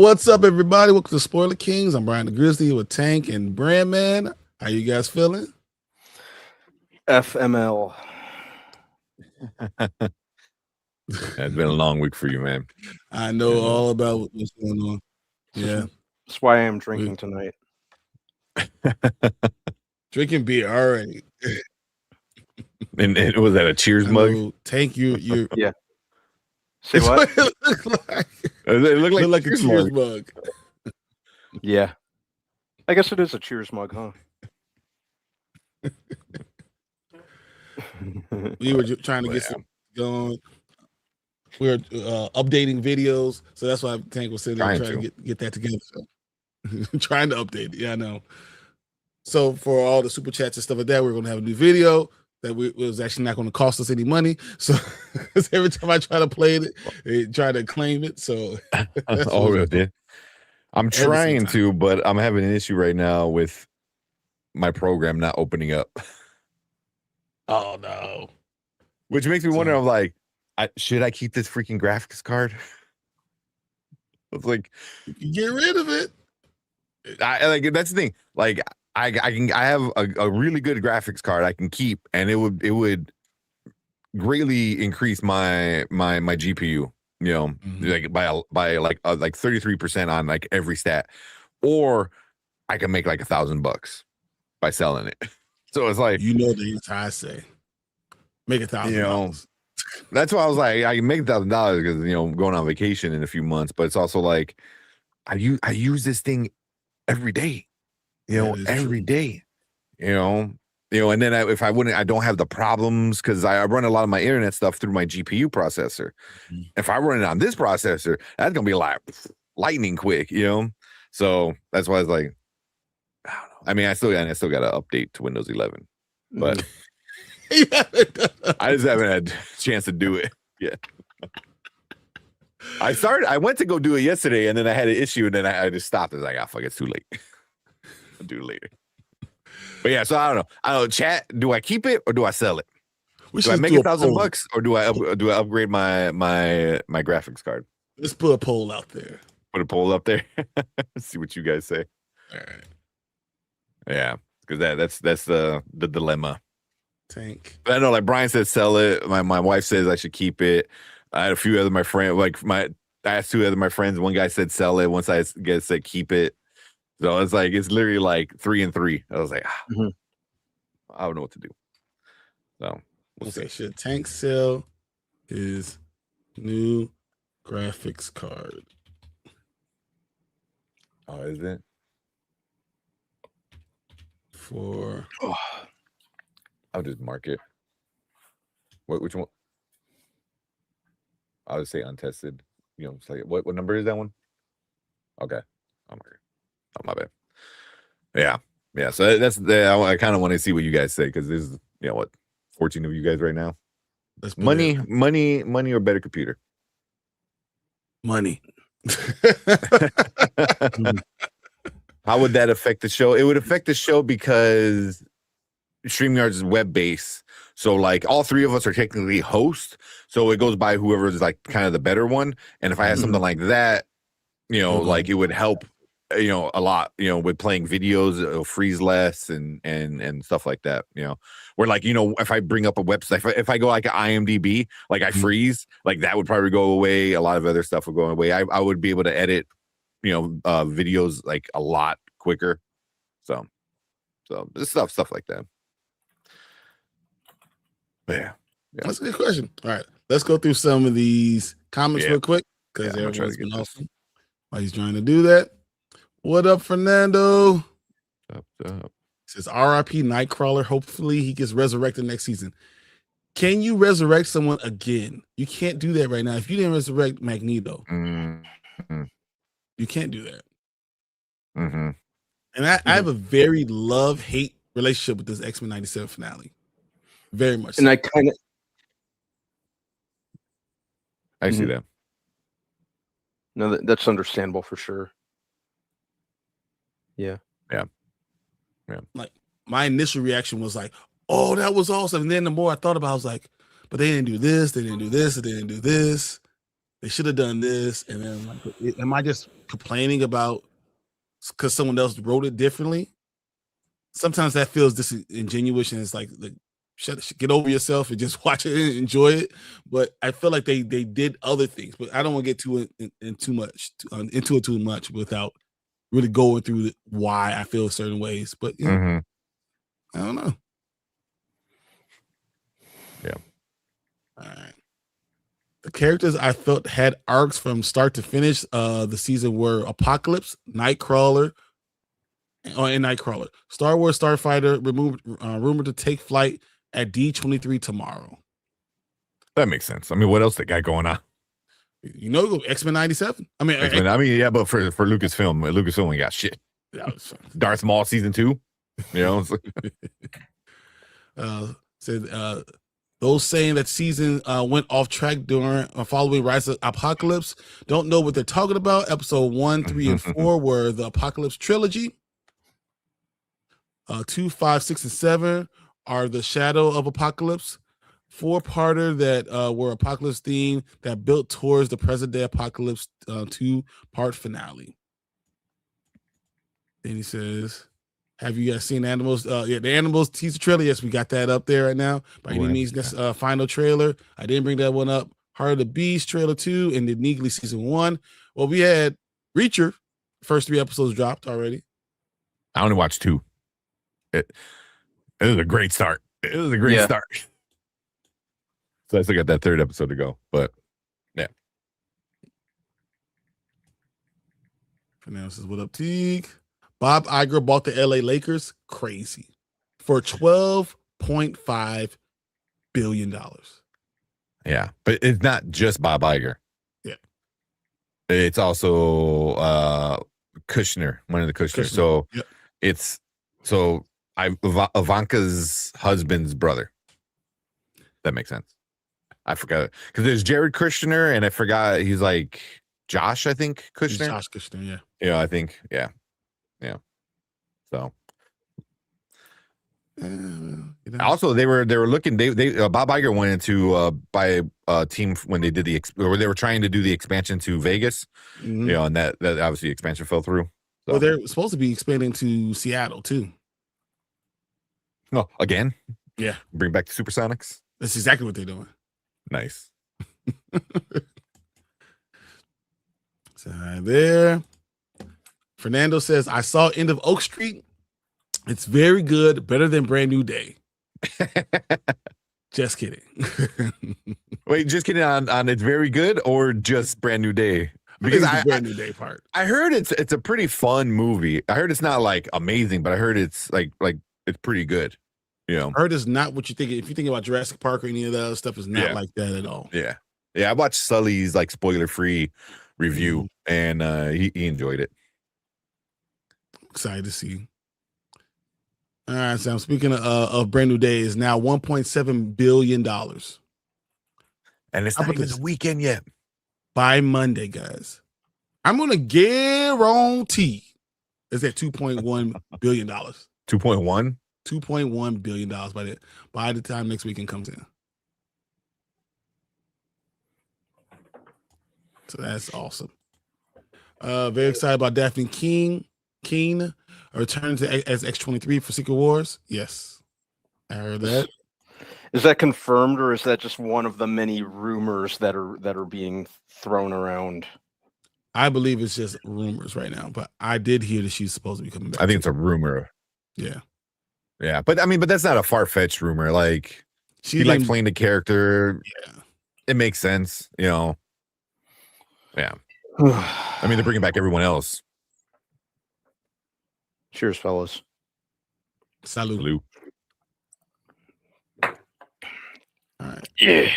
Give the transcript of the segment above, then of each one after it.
What's up, everybody? Welcome to Spoiler Kings. I'm Brian the Grizzly with Tank and Brandman. How you guys feeling? FML. It's been a long week for you, man. I know all about what's going on. Yeah. That's why I am drinking tonight. Drinking beer already. And was that a Cheers mug? Tank, you Yeah. Say what? It looked like, It looked like a Cheers mug. Yeah. I guess it is a Cheers mug, huh? We were trying to get some going. We were updating videos, so that's why Tank was sitting there trying to get that together. So. Trying to update it. Yeah, I know. So for all the super chats and stuff like that, we're going to have a new video that was actually not going to cost us any money. So every time I try to play it, they try to claim it. So I'm trying to, but I'm having an issue right now with my program not opening up. Oh no! Which makes me wonder. I'm like, should I keep this freaking graphics card? It's like, you can get rid of it. That's the thing. Like, I have a really good graphics card I can keep, and it would greatly increase my GPU. You know, like by like 33% on like every stat, or I can make like $1,000 by selling it. So it's like, you know, the I say make $1,000. You know, that's why I was like, I can make $1,000 because, you know, I'm going on vacation in a few months. But it's also like, I use this thing every day. You know, every day, you know, and then if I don't have the problems because I run a lot of my internet stuff through my GPU processor. If I run it on this processor, that's gonna be like lightning quick, you know. So that's why I was like, I don't know. I mean, I still got to update to Windows 11, but I just haven't had a chance to do it yet. I went to go do it yesterday, and then I had an issue, and then I just stopped. I was like, fuck, it's too late. I'll do it later. But yeah, so I don't know. Chat, do I keep it or do I sell it? Do I make $1,000 or do I upgrade my graphics card? Let's put a poll out there. Put a poll up there. See what you guys say. All right. Yeah, because that's the dilemma. Tank. But I know, like Brian said, sell it. My wife says I should keep it. I had a few other my friends, I asked two other my friends. One guy said sell it. One guy said keep it. So it's like it's literally like 3 and 3. I was like, I don't know what to do. So we'll see. Should Tank sell his new graphics card? Oh, is it? I'll just mark it. Which one? I'll just say untested. You know, it's like what number is that one? Okay, I'll mark it. Oh, my bad. Yeah. So that's I kind of want to see what you guys say because there's 14 of you guys right now. Money, or better computer. Money. How would that affect the show? It would affect the show because Streamyard is web-based. So like all three of us are technically hosts. So it goes by whoever is like kind of the better one. And if I had something like that, like it would help, a lot, with playing videos, it'll freeze less and stuff like that, where like, if I bring up a website, if I go like an IMDb, like I freeze, like that would probably go away. A lot of other stuff would go away. I would be able to edit, videos like a lot quicker. So stuff like that. But yeah. That's a good question. All right, let's go through some of these comments real quick because everyone's been awesome while he's trying to do that. What up, Fernando? Up. Says RIP Nightcrawler. Hopefully he gets resurrected next season. Can you resurrect someone again? You can't do that right now. If you didn't resurrect Magneto, you can't do that. And I have a very love-hate relationship with this X-Men 97 finale. Very much. And so. I see that. No, that's understandable for sure. Yeah. Like my initial reaction was like, "Oh, that was awesome." And then the more I thought about it, I was like, "But they didn't do this. They didn't do this. They didn't do this. They should have done this." And then, like, am I just complaining about because someone else wrote it differently. Sometimes that feels disingenuous, and it's like get over yourself and just watch it and enjoy it. But I feel like they did other things, but I don't want to get into it too much without really going through why I feel certain ways. But I don't know. Yeah. All right. The characters I felt had arcs from start to finish the season were Apocalypse, Nightcrawler, and Nightcrawler. Star Wars Starfighter rumored to take flight at D23 tomorrow. That makes sense. I mean, what else they got going on? X-Men 97. I mean, yeah, but for Lucasfilm, we got shit. Darth Maul season 2. Said those saying that season went off track during following Rise of Apocalypse don't know what they're talking about. Episode 1, 3, and 4 were the Apocalypse trilogy. 2, 5, 6, and 7 are the Shadow of Apocalypse. 4-parter that were Apocalypse theme that built towards the present day Apocalypse 2-part finale. Then he says, have you guys seen Animals? The Animals teaser trailer. Yes, we got that up there right now. By any means, this final trailer. I didn't bring that one up. Heart of the Beast trailer 2 and the Neegly season 1. Well, we had Reacher. First 3 episodes dropped already. I only watched 2. It was a great start. It was a great start. So I still got that 3rd episode to go. But yeah. Fernando says, what up, Teague? Bob Iger bought the LA Lakers. Crazy. For $12.5 billion. Yeah. But it's not just Bob Iger. Yeah. It's also Kushner, one of the Kushner. So it's Ivanka's husband's brother. That makes sense. I forgot because there's Jared Kushner, and I forgot he's like Josh. I think Kushner. Josh Kushner, yeah. Yeah, I think, yeah. So. Also, they were looking. They Bob Iger went into by a team when they did or they were trying to do the expansion to Vegas. And that obviously expansion fell through. So. Well, they're supposed to be expanding to Seattle too. Oh, again? Yeah. Bring back the Supersonics. That's exactly what they're doing. Nice. So there. Fernando says, I saw End of Oak Street. It's very good, better than Brand New Day. Just kidding. Wait, just kidding on it's very good or just Brand New Day? Because the Brand New Day part. I heard it's a pretty fun movie. I heard it's not like amazing, but I heard it's like it's pretty good. I heard it's not what you think. If you think about Jurassic Park or any of that other stuff, it's not like that at all. Yeah. Yeah. I watched Sully's like spoiler-free review and he enjoyed it. Excited to see. All right, so I'm speaking of Brand New Day is now $1.7 billion. And it's not even the weekend yet. By Monday, guys. I'm going to guarantee it's at $2.1 billion. 2.1? $2.1 billion by the time next weekend comes in. So that's awesome. Very excited about Daphne Keene returning as X-23 for Secret Wars. Yes, I heard that. Is that confirmed, or is that just one of the many rumors that are being thrown around? I believe it's just rumors right now, but I did hear that she's supposed to be coming back. I think it's a rumor. Yeah. Yeah, but that's not a far-fetched rumor. Like she likes playing the character. Yeah, it makes sense. Yeah. I mean, they're bringing back everyone else. Cheers, fellas. Salud. All right. Yeah.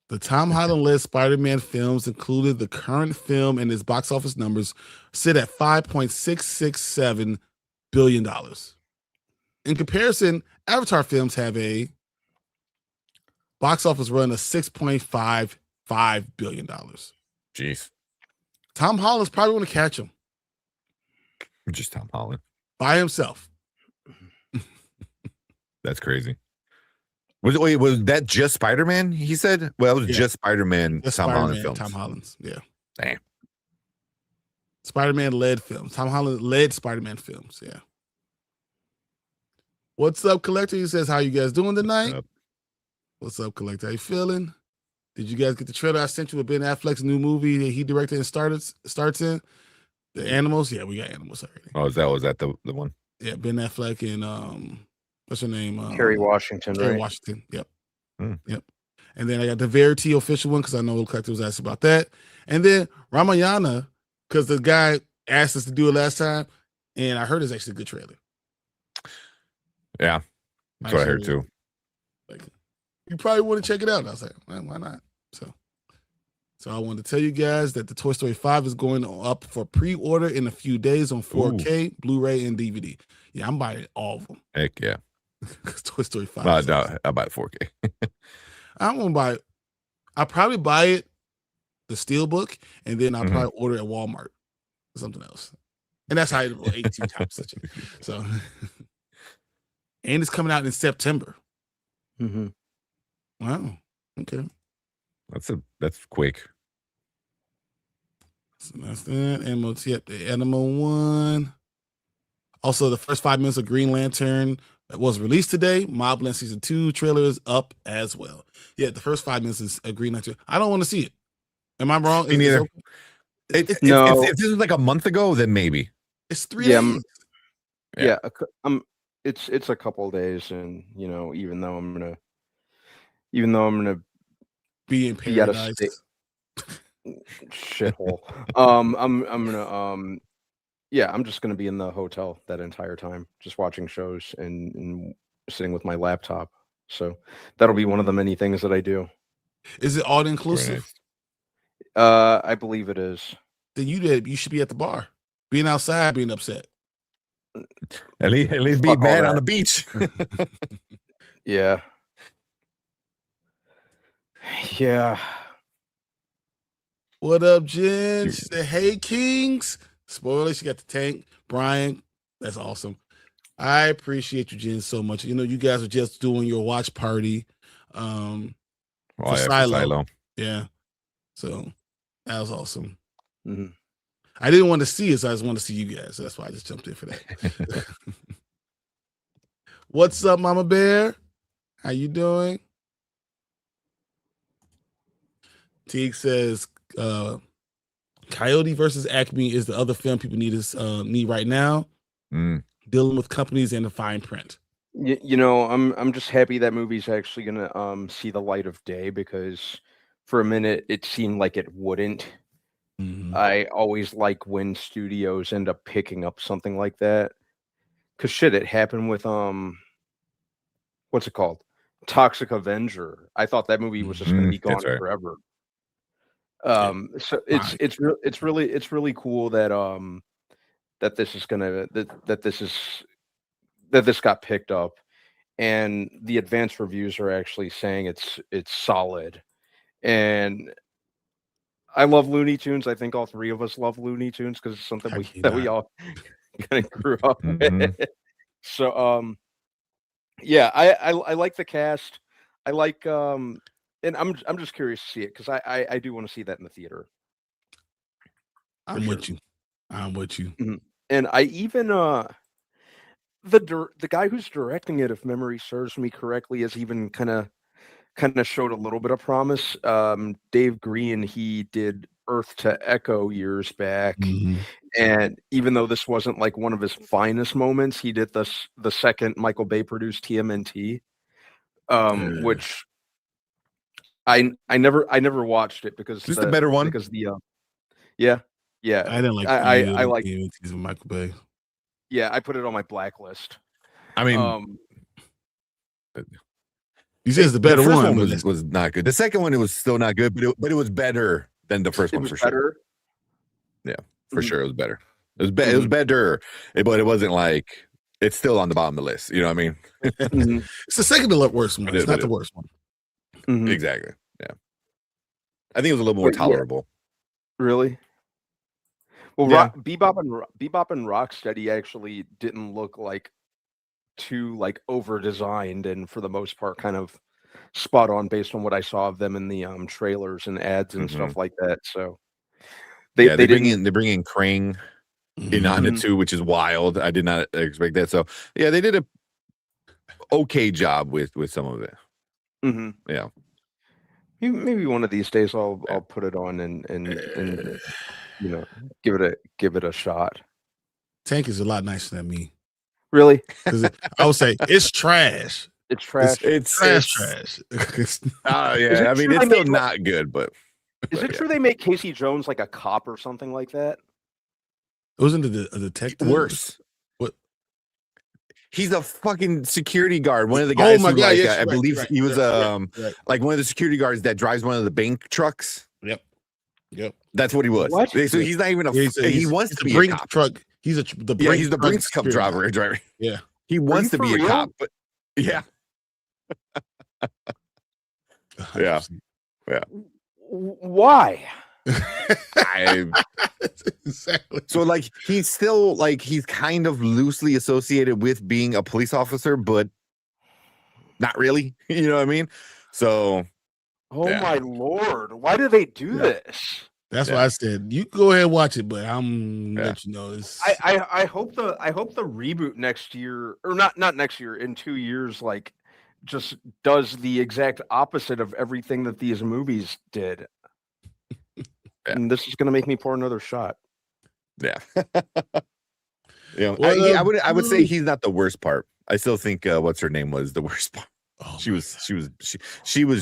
The Tom Holland led Spider-Man films included the current film and its box office numbers sit at $5.667 billion. In comparison, Avatar films have a box office run of $6.55 billion. Jeez. Tom Holland's probably going to catch him. Just Tom Holland. By himself. That's crazy. Was that just Spider-Man? He said, well, it was just Spider-Man. Just Tom Spider-Man, Holland films. Tom Holland's, yeah. Damn. Spider-Man led films. Tom Holland led Spider-Man films. Yeah. What's up, Collector? He says, how you guys doing tonight? What's up, Collector? How you feeling? Did you guys get the trailer I sent you with Ben Affleck's new movie that he directed and starts in? The Animals? Yeah, we got Animals already. Oh, was that the one? Yeah, Ben Affleck and what's her name? Kerry Washington, Kerry right? Washington. Yep. Yep. And then I got the Verity official one because I know the Collector was asked about that. And then Ramayana, because the guy asked us to do it last time, and I heard it's actually a good trailer. Yeah, that's what I heard too. Like, you probably want to check it out. And I was like, well, why not? So I wanted to tell you guys that the Toy Story 5 is going up for pre-order in a few days on 4K, Blu-ray, and DVD. Yeah, I'm buying all of them. Heck yeah. Toy Story 5. No, I'll buy the 4K. I won't buy it. I'll probably buy it, the Steelbook, and then I'll probably order it at Walmart or something else. And that's how I will 18 times. So, and it's coming out in September. Wow. Okay. That's quick. So that's that. The Animal one. Also, the first 5 minutes of Green Lantern that was released today. Mobland Season 2 trailer is up as well. Yeah, the first 5 minutes is a Green Lantern. I don't want to see it. Am I wrong? Me neither. No. If this was like a month ago, then maybe. It's 3 days. Yeah. It's a couple of days, and even though I'm gonna be in paradise, shithole. I'm just gonna be in the hotel that entire time, just watching shows and sitting with my laptop. So that'll be one of the many things that I do. Is it all inclusive? I believe it is. Then you should be at the bar, being outside, being upset. At least be mad on the beach. Yeah. Yeah. What up, Jen? She said, hey, Kings. Spoiler, she got the tank. Brian, that's awesome. I appreciate you, Jen, so much. You guys are just doing your watch party for Silo. Yeah. So that was awesome. I didn't want to see it, so I just wanted to see you guys. So that's why I just jumped in for that. What's up, Mama Bear? How you doing? Teague says Coyote versus Acme is the other film people need right now. Dealing with companies and the fine print. I'm just happy that movie's actually gonna see the light of day, because for a minute it seemed like it wouldn't. I always like when studios end up picking up something like that, because shit, it happened with what's it called, Toxic Avenger. I thought that movie was just gonna be gone forever. So it's really cool that that this got picked up, and the advanced reviews are actually saying it's solid. And I love Looney Tunes. I think all three of us love Looney Tunes because it's something we all kind of grew up with. So yeah, I like the cast. I like and I'm just curious to see it, because I do want to see that in the theater. I'm with you. And I even the guy who's directing it, if memory serves me correctly, has even kind of showed a little bit of promise. Dave Green, he did Earth to Echo years back, and even though this wasn't like one of his finest moments, he did the second Michael Bay produced TMNT, which I never watched it because this is the better one, because the yeah I didn't like I like TMNT's with Michael Bay. Yeah, I put it on my blacklist. I mean, you said it's the better one. Was not good. The second one, it was still not good, but it was better than the first one for sure. Yeah, for sure, it was better. It was better, but it wasn't like, it's still on the bottom of the list. You know what I mean? It's the second to worst one. It's not the worst one. Exactly. Yeah, I think it was a little more tolerable. Yeah. Really? Well, yeah. Bebop and Rocksteady actually didn't look like too over designed, and for the most part kind of spot on based on what I saw of them in the trailers and ads and stuff like that. So They bring in Krang in on it too, which is wild. I did not expect that. So yeah, they did a okay job with some of it. Mm-hmm. Yeah. Maybe one of these days I'll put it on and give it a shot. Tank is a lot nicer than me. Really? Because I would say it's trash. It's trash. It's trash. Yeah. I mean, it's still not good, but is it true they make Casey Jones like a cop or something like that? Wasn't it a detective? Worse. What? He's a fucking security guard. One of the Oh guys my God, I believe he was like one of the security guards that drives one of the bank trucks. Yep. That's what he was. What? So he's not even he wants to be Brink a cop. Truck. He's the Brinks Cup driver. Yeah. He wants to be a cop, but yeah. Yeah. Why? Exactly. So like he's still like he's kind of loosely associated with being a police officer, but not really. You know what I mean? So my Lord, why do they do this? That's why I said you can go ahead and watch it, but I'm let you know this. I hope the reboot next year, or not next year, in 2 years, like just does the exact opposite of everything that these movies did. And this is gonna make me pour another shot. Yeah. I would say he's not the worst part. I still think what's her name was the worst part. Oh, she was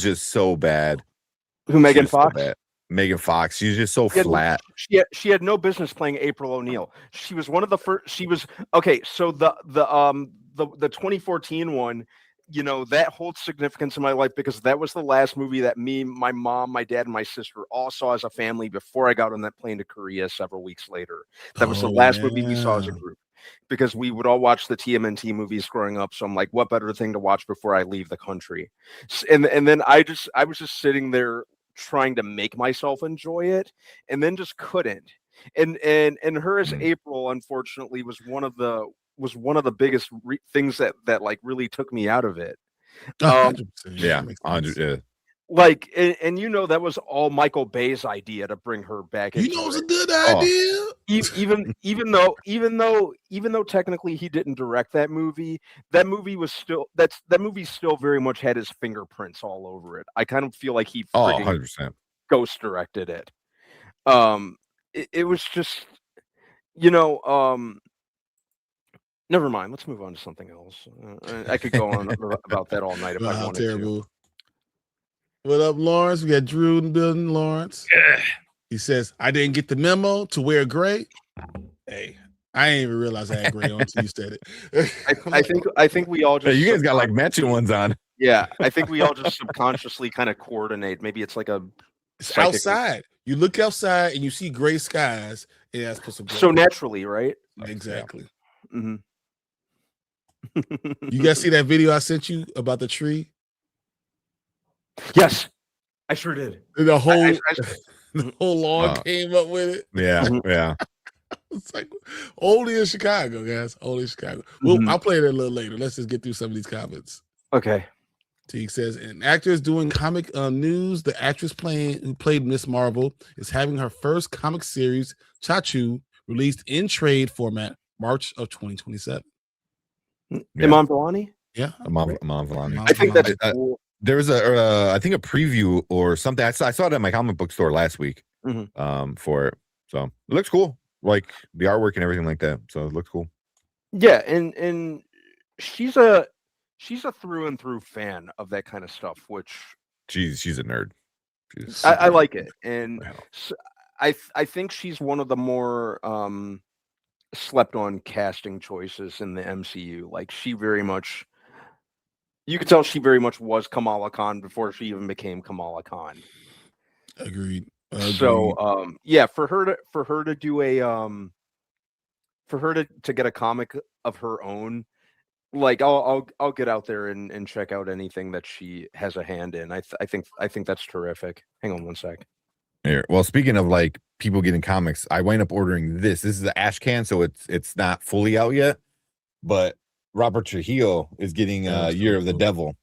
just so bad. Who, Megan Fox? So Megan Fox. She's just so flat. She had no business playing April O'Neil. She was one of the first. She was okay. So the 2014 one, that holds significance in my life because that was the last movie that me, my mom, my dad, and my sister all saw as a family before I got on that plane to Korea several weeks later. That was the last movie we saw as a group because we would all watch the TMNT movies growing up. So I'm like, what better thing to watch before I leave the country? And then I was just sitting there trying to make myself enjoy it and then just couldn't. And her as April, unfortunately, was one of the biggest things that like really took me out of it. Yeah, 100. Like, and that was all Michael Bay's idea to bring her back. It was a good idea. Even though technically he didn't direct that movie still very much had his fingerprints all over it. I kind of feel like he 100% ghost directed it. It was just, never mind. Let's move on to something else. I could go on about that all night if I wanted to. What up, Lawrence? We got Drew in the building. Lawrence. He says, I didn't get the memo to wear gray. Hey, I didn't even realize I had gray on until you said it. I think we all just you guys got like matching ones on. Yeah, I think we all just subconsciously kind of coordinate. Maybe it's like it's outside. You look outside and you see gray skies. It has put some so naturally, right? Exactly. Mm-hmm. You guys see that video I sent you about the tree? Yes, I sure did. The whole lawn came up with it. Yeah. It's like only in Chicago, guys. Only in Chicago. Well, I'll play it a little later. Let's just get through some of these comments. Okay. Teague says, an actor is doing comic news. The actress who played Miss Marvel is having her first comic series, Chachu, released in trade format March of 2027. Iman Vellani? Yeah. Iman Vellani. I think that's cool. There was I think a preview or something. I saw it at my comic book store last week for it. So it looks cool. Like the artwork and everything like that. So it looks cool. Yeah, and she's a through and through fan of that kind of stuff, which she's a nerd. I like it. And so I think she's one of the more slept on casting choices in the MCU. Like you could tell she very much was Kamala Khan before she even became Kamala Khan. Agreed. So for her to do a for her to get a comic of her own, like I'll get out there and check out anything that she has a hand in. I think that's terrific. Hang on one sec. Here. Well, speaking of like people getting comics, I wind up ordering this. This is the ash can, so it's not fully out yet, but Robert Trujillo is getting Year of the Devil.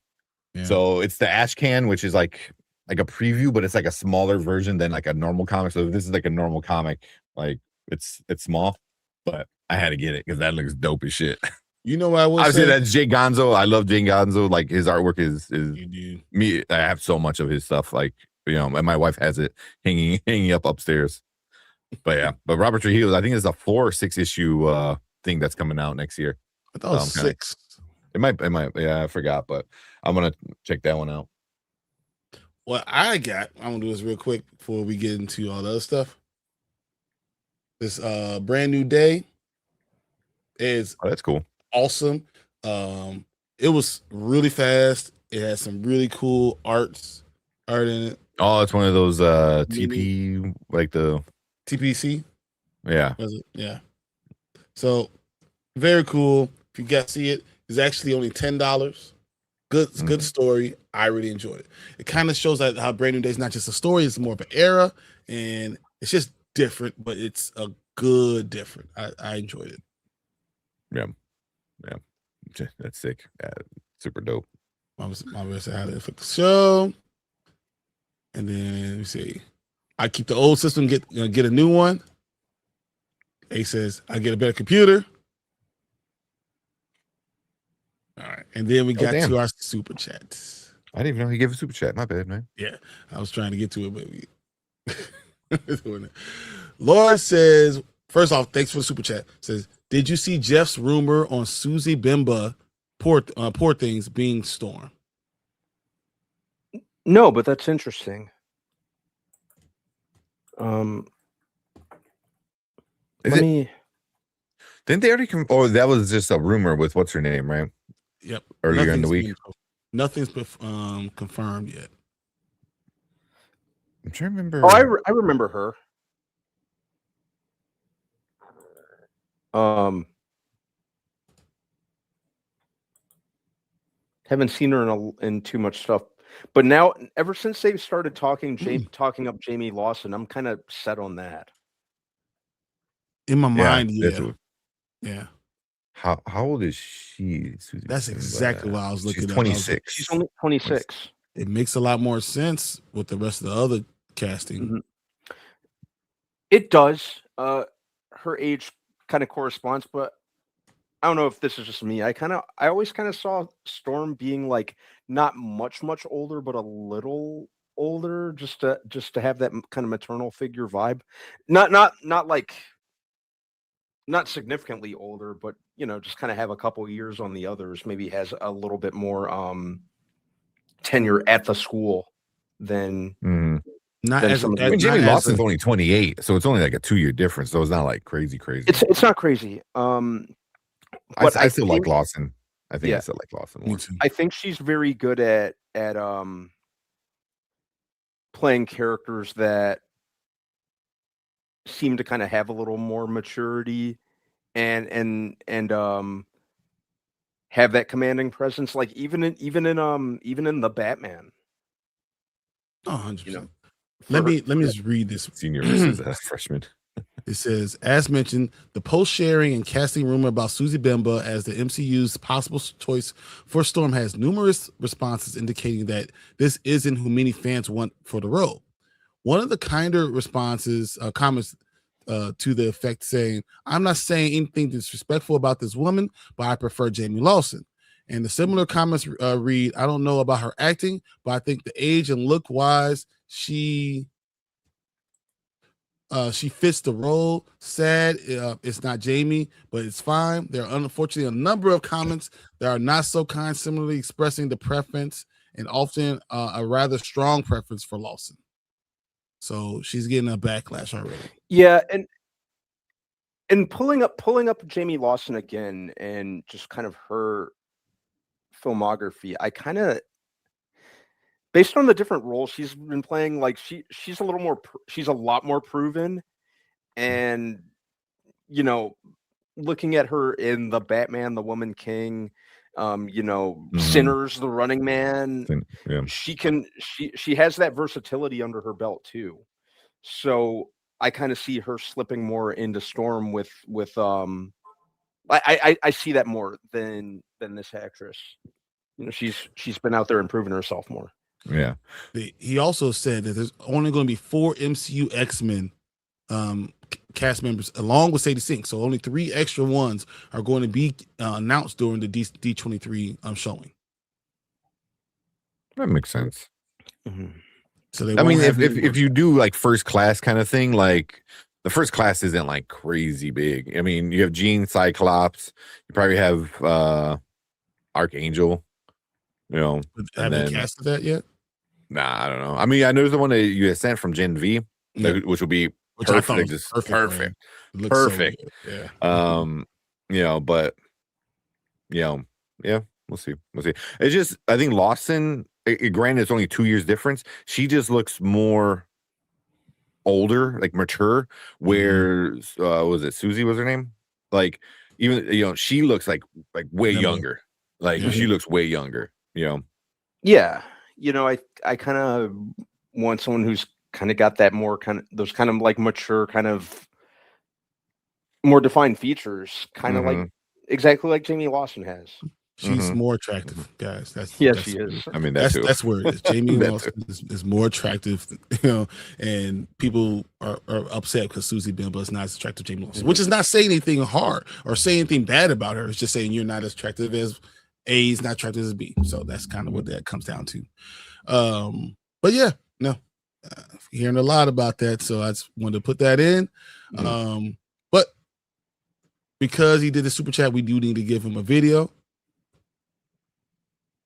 Yeah. So it's the ash can, which is like like a preview, but it's like a smaller version than like a normal comic. So if this is like a normal comic, like it's small, but I had to get it because that looks dope as shit. You know what I will Obviously, say? that's Jay Gonzo. I love Jay Gonzo. Like his artwork is You do. me. I have so much of his stuff. Like and my wife has it hanging up upstairs. But yeah, but Robert Trujillo, I think it's a 4 or 6 issue thing that's coming out next year. I thought it was 6. It might. Yeah, I forgot, but I'm gonna check that one out. What I'm gonna do this real quick before we get into all the other stuff. This brand new day is that's cool. Awesome. It was really fast. It has some really cool art in it. Oh, it's one of those TP, like the TPC. Yeah. Was it? Yeah. So very cool. If you guys see it, it's actually only $10. Good story. I really enjoyed it. It kind of shows that how Brand New Day is not just a story; it's more of an era, and it's just different. But it's a good different. I enjoyed it. Yeah. That's sick. Super dope. My best how to affect the show, and then let me see. I keep the old system. Get a new one. A says I get a better computer. All right, and then we got to our super chats. I didn't even know he gave a super chat. My bad, man. Yeah, I was trying to get to it, but we. Laura says, first off, thanks for the super chat. Says, did you see Jeff's rumor on Susie Bimba poor things being Storm? No, but that's interesting. Didn't they already or that was just a rumor with what's her name, right? Yep. Earlier in the week. Nothing's confirmed yet. I'm trying to remember. Oh, I remember her. Haven't seen her in too much stuff, but now ever since they've started talking up Jamie Lawson, I'm kind of set on that. In my mind, yeah. How old is she? Susie? That's exactly what I was looking at. 26. She's only 26. It makes a lot more sense with the rest of the other casting. Mm-hmm. It does. Her age kind of corresponds, but I don't know if this is just me. I always kind of saw Storm being like not much older, but a little older, just to have that kind of maternal figure vibe. Not significantly older, but just kind of have a couple years on the others. Maybe has a little bit more tenure at the school than not as Jamie Lawson's only 28, so it's only like a 2-year difference. So it's not like crazy. It's not crazy. But I still like Lawson. I think I still like Lawson more. I think she's very good at playing characters that seem to kind of have a little more maturity and have that commanding presence, like even in the Batman. Oh, 100%. Let me just read this. Senior versus freshman. It says, as mentioned, the post-sharing and casting rumor about Susie Bimba as the MCU's possible choice for Storm has numerous responses indicating that this isn't who many fans want for the role. One of the kinder responses, comments to the effect saying, I'm not saying anything disrespectful about this woman, but I prefer Jamie Lawson. And the similar comments read, I don't know about her acting, but I think the age and look-wise, she fits the role. Sad, it's not Jamie, but it's fine. There are unfortunately a number of comments that are not so kind, similarly expressing the preference and often a rather strong preference for Lawson. So she's getting a backlash already. Yeah, and pulling up Jamie Lawson again and just kind of her filmography, I kind of, based on the different roles she's been playing, like she's a lot more proven. And looking at her in the Batman, the Woman King, Sinners, the Running Man, she has that versatility under her belt too. So I kind of see her slipping more into Storm with I see that more than this actress. She's been out there and proven herself more. Yeah. He also said that there's only going to be 4 MCU X-Men cast members along with Sadie Sink. So only 3 extra ones are going to be announced during the D23 showing. That makes sense. Mm-hmm. So they I mean, if you do like First Class kind of thing, like the First Class isn't like crazy big. I mean, you have Jean, Cyclops, you probably have Archangel, you know. Have they casted that yet? Nah, I don't know. I mean, I know the one that you had sent from Gen V, which will be perfect. Just perfect. Perfect. So yeah. You know, but you know, yeah, we'll see. It's just, I think Lawson, granted, it's only 2 years difference. She just looks more older, like mature. Where was it? Susie was her name. Like, even, you know, she looks like way younger. Like she looks way younger. You know. Yeah, you know, I kind of want someone who's kind of got that more kind of those kind of like mature, kind of more defined features, kind of like exactly like Jamie Lawson has. She's more attractive, guys. She is. I mean, that's where it is. Jamie Lawson is more attractive, you know, and people are upset because Susie Bimba is not as attractive as Jamie Lawson, which is not saying anything hard or saying anything bad about her. It's just saying you're not as attractive as A, is not attractive as B. So that's kind of what that comes down to. But yeah, no, hearing a lot about that. So I just wanted to put that in. But because he did the super chat, we do need to give him a video.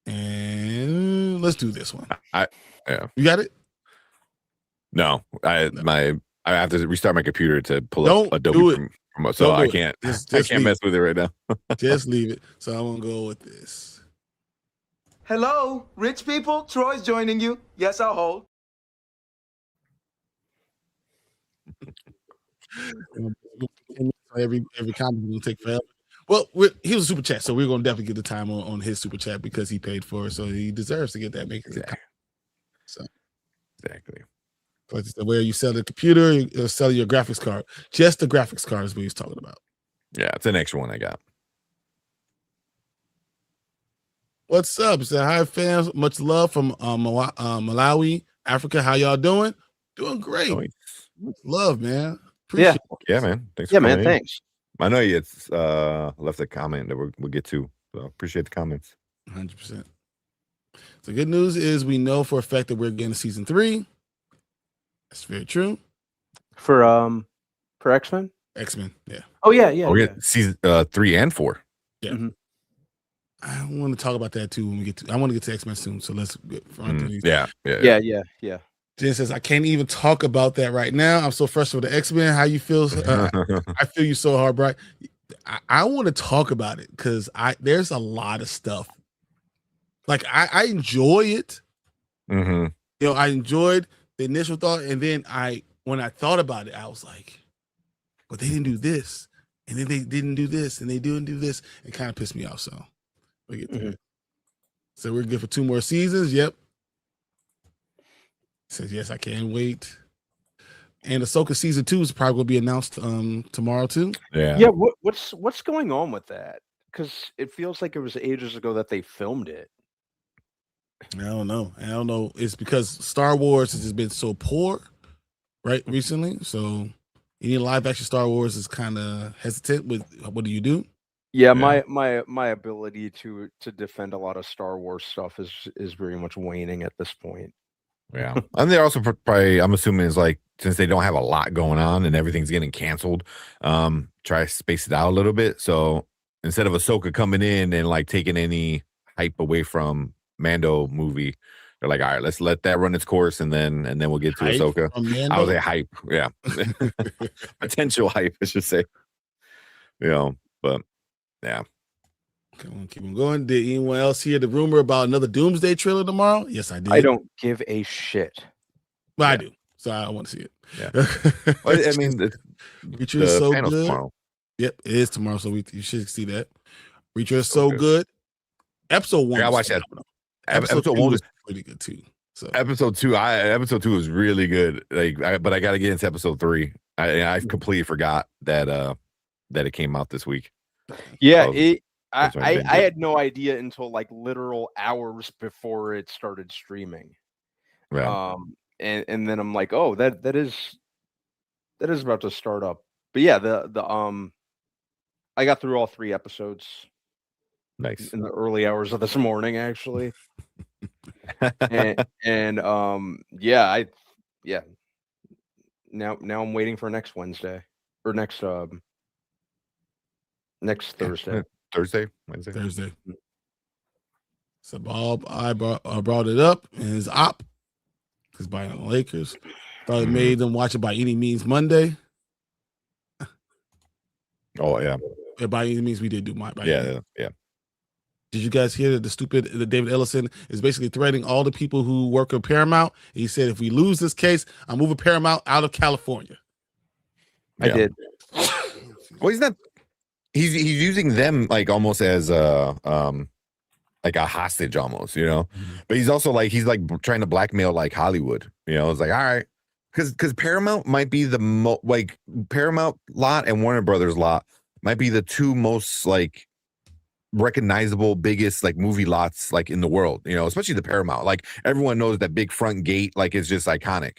And let's do this one. Yeah. You got it? No, I have to restart my computer to pull up Adobe so I can't I can't mess with it right now. Just leave it. So I'm gonna go with this. Hello, rich people. Troy's joining you. Yes, I'll hold. Every comment will take forever. Well, he was a super chat, so we're gonna definitely get the time on his super chat because he paid for it, so he deserves to get that. Exactly. Where you sell the computer, you sell your graphics card. Just the graphics card is what he's talking about. Yeah, it's an extra one I got. What's up? It's hi fans. Much love from Malawi, Africa. How y'all doing? Doing great. Much love, man. Appreciate it. Man. Thanks. Yeah, man. Thanks. I know you left a comment that we'll get to. So appreciate the comments. 100%. So good news is we know for a fact that we're getting season 3. That's very true. For X-Men? X-Men, yeah. Oh yeah. We get season 3 and 4. Yeah. I want to talk about that too when we get to. I want to get to X-Men soon, so let's get front of these. Yeah. Jen says, I can't even talk about that right now. I'm so frustrated with the X-Men. How you feel? I feel you so hard, Brian. I want to talk about it because there's a lot of stuff. Like I enjoy it. You know, I enjoyed the initial thought, and then when I thought about it, I was like, but they didn't do this, and then they didn't do this, and they didn't do this. It kind of pissed me off. So we get to it. So we're good for 2 more seasons. Yep. Says yes, I can't wait. And Ahsoka season 2 is probably going to be announced tomorrow too. Yeah. What's going on with that? Because it feels like it was ages ago that they filmed it. I don't know. It's because Star Wars has just been so poor, right? Recently, so any live action Star Wars is kind of hesitant with what do you do? Yeah, my ability to defend a lot of Star Wars stuff is very much waning at this point. Yeah, and they're also probably, I'm assuming, is like, since they don't have a lot going on and everything's getting canceled, try to space it out a little bit. So instead of Ahsoka coming in and like taking any hype away from Mando movie, they're like, all right, let's let that run its course, and then we'll get to hype Ahsoka. I was a hype, yeah, potential hype, I should say. You know, but yeah. Keep on going. Did anyone else hear the rumor about another Doomsday trailer tomorrow? Yes, I did. I don't give a shit. Well, I do, so I want to see it. Yeah, I mean, Reacher is so good. Tomorrow. Yep, it is tomorrow, so you should see that. Reacher is so good. Episode 1. I watched that. Episode 1 was pretty good too. So episode 2 was really good. But I got to get into episode 3. I completely forgot that it came out this week. Yeah, I had no idea until like literal hours before it started streaming. Yeah. And then I'm like, oh, that is about to start up. But yeah, I got through all 3 episodes Nice. in the early hours of this morning, actually. and yeah. Now I'm waiting for next Wednesday or next Thursday. Wednesday. Thursday. So Bob, I brought it up in his op. Because by the Lakers, thought it made them watch it by any means Monday. Oh yeah. By any means, we did do my. Yeah. Did you guys hear that the David Ellison is basically threatening all the people who work at Paramount? He said, if we lose this case, I'm moving Paramount out of California. I did. Well, he's not. He's using them like almost as a hostage almost, But he's also like trying to blackmail like Hollywood. It's like, all right, because Paramount might be the Paramount lot and Warner Brothers lot might be the 2 most like recognizable biggest like movie lots like in the world, especially the Paramount. Like everyone knows that big front gate, like it's just iconic.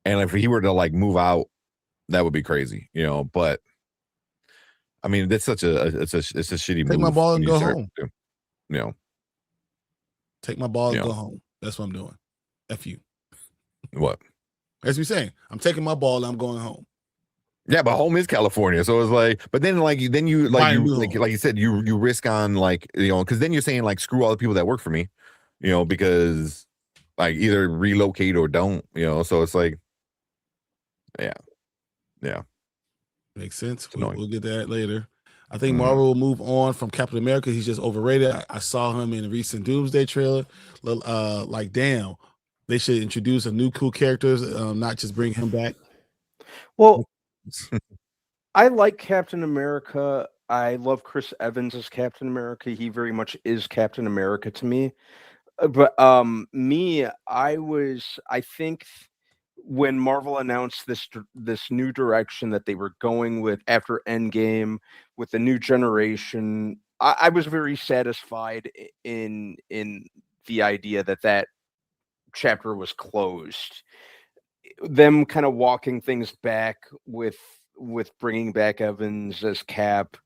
And if he were to like move out, that would be crazy, but I mean, that's it's a shitty move. Take my ball and go home. Take my ball and go home. That's what I'm doing. F you. What? As we saying, I'm taking my ball and I'm going home. Yeah, but home is California, so it's like. But then, like you said, you risk on because then you're saying like screw all the people that work for me, because like either relocate or don't, So it's like, yeah, makes sense. We'll get that later. I think Marvel will move on from Captain America. He's just overrated. I saw him in a recent Doomsday trailer. Like, damn, they should introduce a new cool characters, not just bring him back. Well. I like Captain America. I love Chris Evans as Captain America. He very much is Captain America to me. But I think when Marvel announced this new direction that they were going with after Endgame with the new generation, I was very satisfied in the idea that chapter was closed. Them kind of walking things back with bringing back Evans as Cap,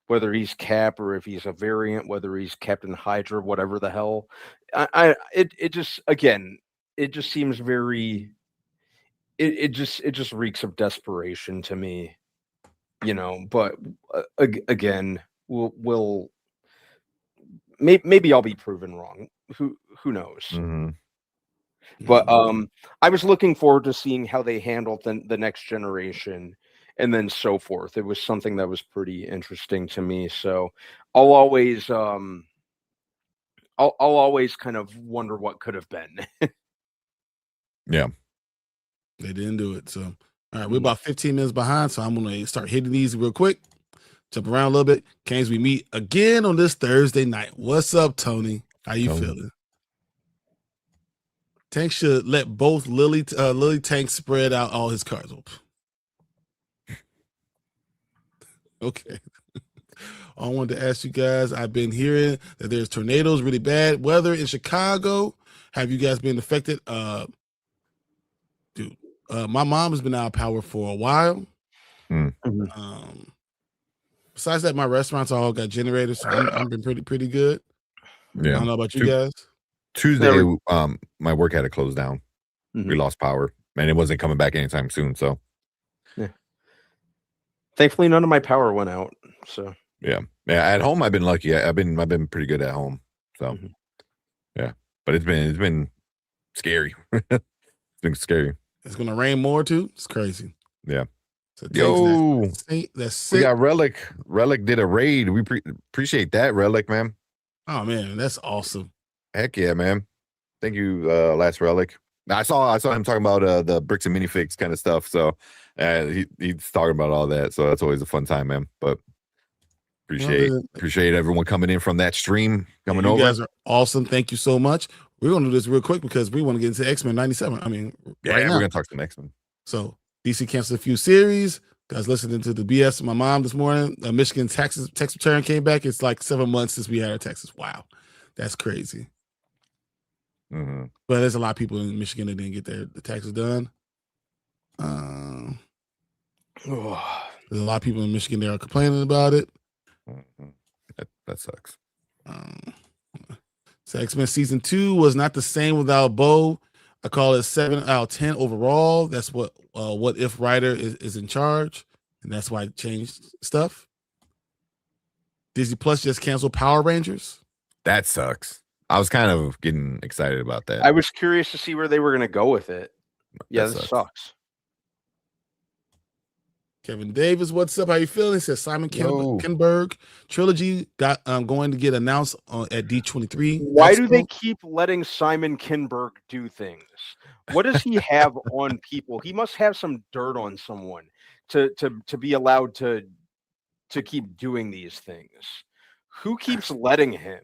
whether he's Cap or if he's a variant, whether he's Captain Hydra, whatever the hell. It just seems very. It just reeks of desperation to me, But again, we'll maybe I'll be proven wrong. Who knows? Mm-hmm. But I was looking forward to seeing how they handled the next generation and then so forth. It was something that was pretty interesting to me. So I'll always kind of wonder what could have been. Yeah. They didn't do it. So all right, we're about 15 minutes behind. So I'm gonna start hitting these real quick. Jump around a little bit. Canes, we meet again on this Thursday night. What's up, Tony? How you feeling? Tank should let both Lily Tank spread out all his cards. Okay. I wanted to ask you guys, I've been hearing that there's tornadoes, really bad weather in Chicago. Have you guys been affected? Dude, my mom has been out of power for a while. Besides that, my restaurants all got generators, so I've been pretty good. Yeah. I don't know about you guys. Tuesday, my work had to close down. We lost power, and it wasn't coming back anytime soon. So, yeah. Thankfully, none of my power went out. So, yeah. At home, I've been lucky. I've been pretty good at home. So, yeah. But it's been scary. It's been scary. It's gonna rain more too. It's crazy. Yeah. So that's sick. We got Relic. Relic did a raid. We appreciate that, Relic, man. Oh man, that's awesome. Heck yeah, man. Thank you, Last Relic. I saw him talking about the bricks and minifix kind of stuff. So he's talking about all that. So that's always a fun time, man. But appreciate everyone coming in from that stream, coming over. You guys are awesome. Thank you so much. We're gonna do this real quick because we want to get into X-Men 97. I mean, we're gonna talk to the X-Men. So DC canceled a few series. Guys, listening to the BS of my mom this morning. Michigan tax return came back. It's like 7 months since we had our taxes. Wow, that's crazy. Mm-hmm. But there's a lot of people in Michigan that didn't get the taxes done. There's a lot of people in Michigan that are complaining about it. Mm-hmm. That sucks. So X-Men season 2 was not the same without Bo. I call it 7 out of 10 overall. That's what if writer is in charge, and that's why it changed stuff. Disney Plus just canceled Power Rangers. That sucks. I was kind of getting excited about that. I was curious to see where they were going to go with it. Yeah, that sucks. Kevin Davis, what's up? How you feeling? He says Simon Kinberg trilogy got going to get announced at D23. Why do they keep letting Simon Kinberg do things? What does he have on people? He must have some dirt on someone to be allowed to keep doing these things. Who keeps letting him?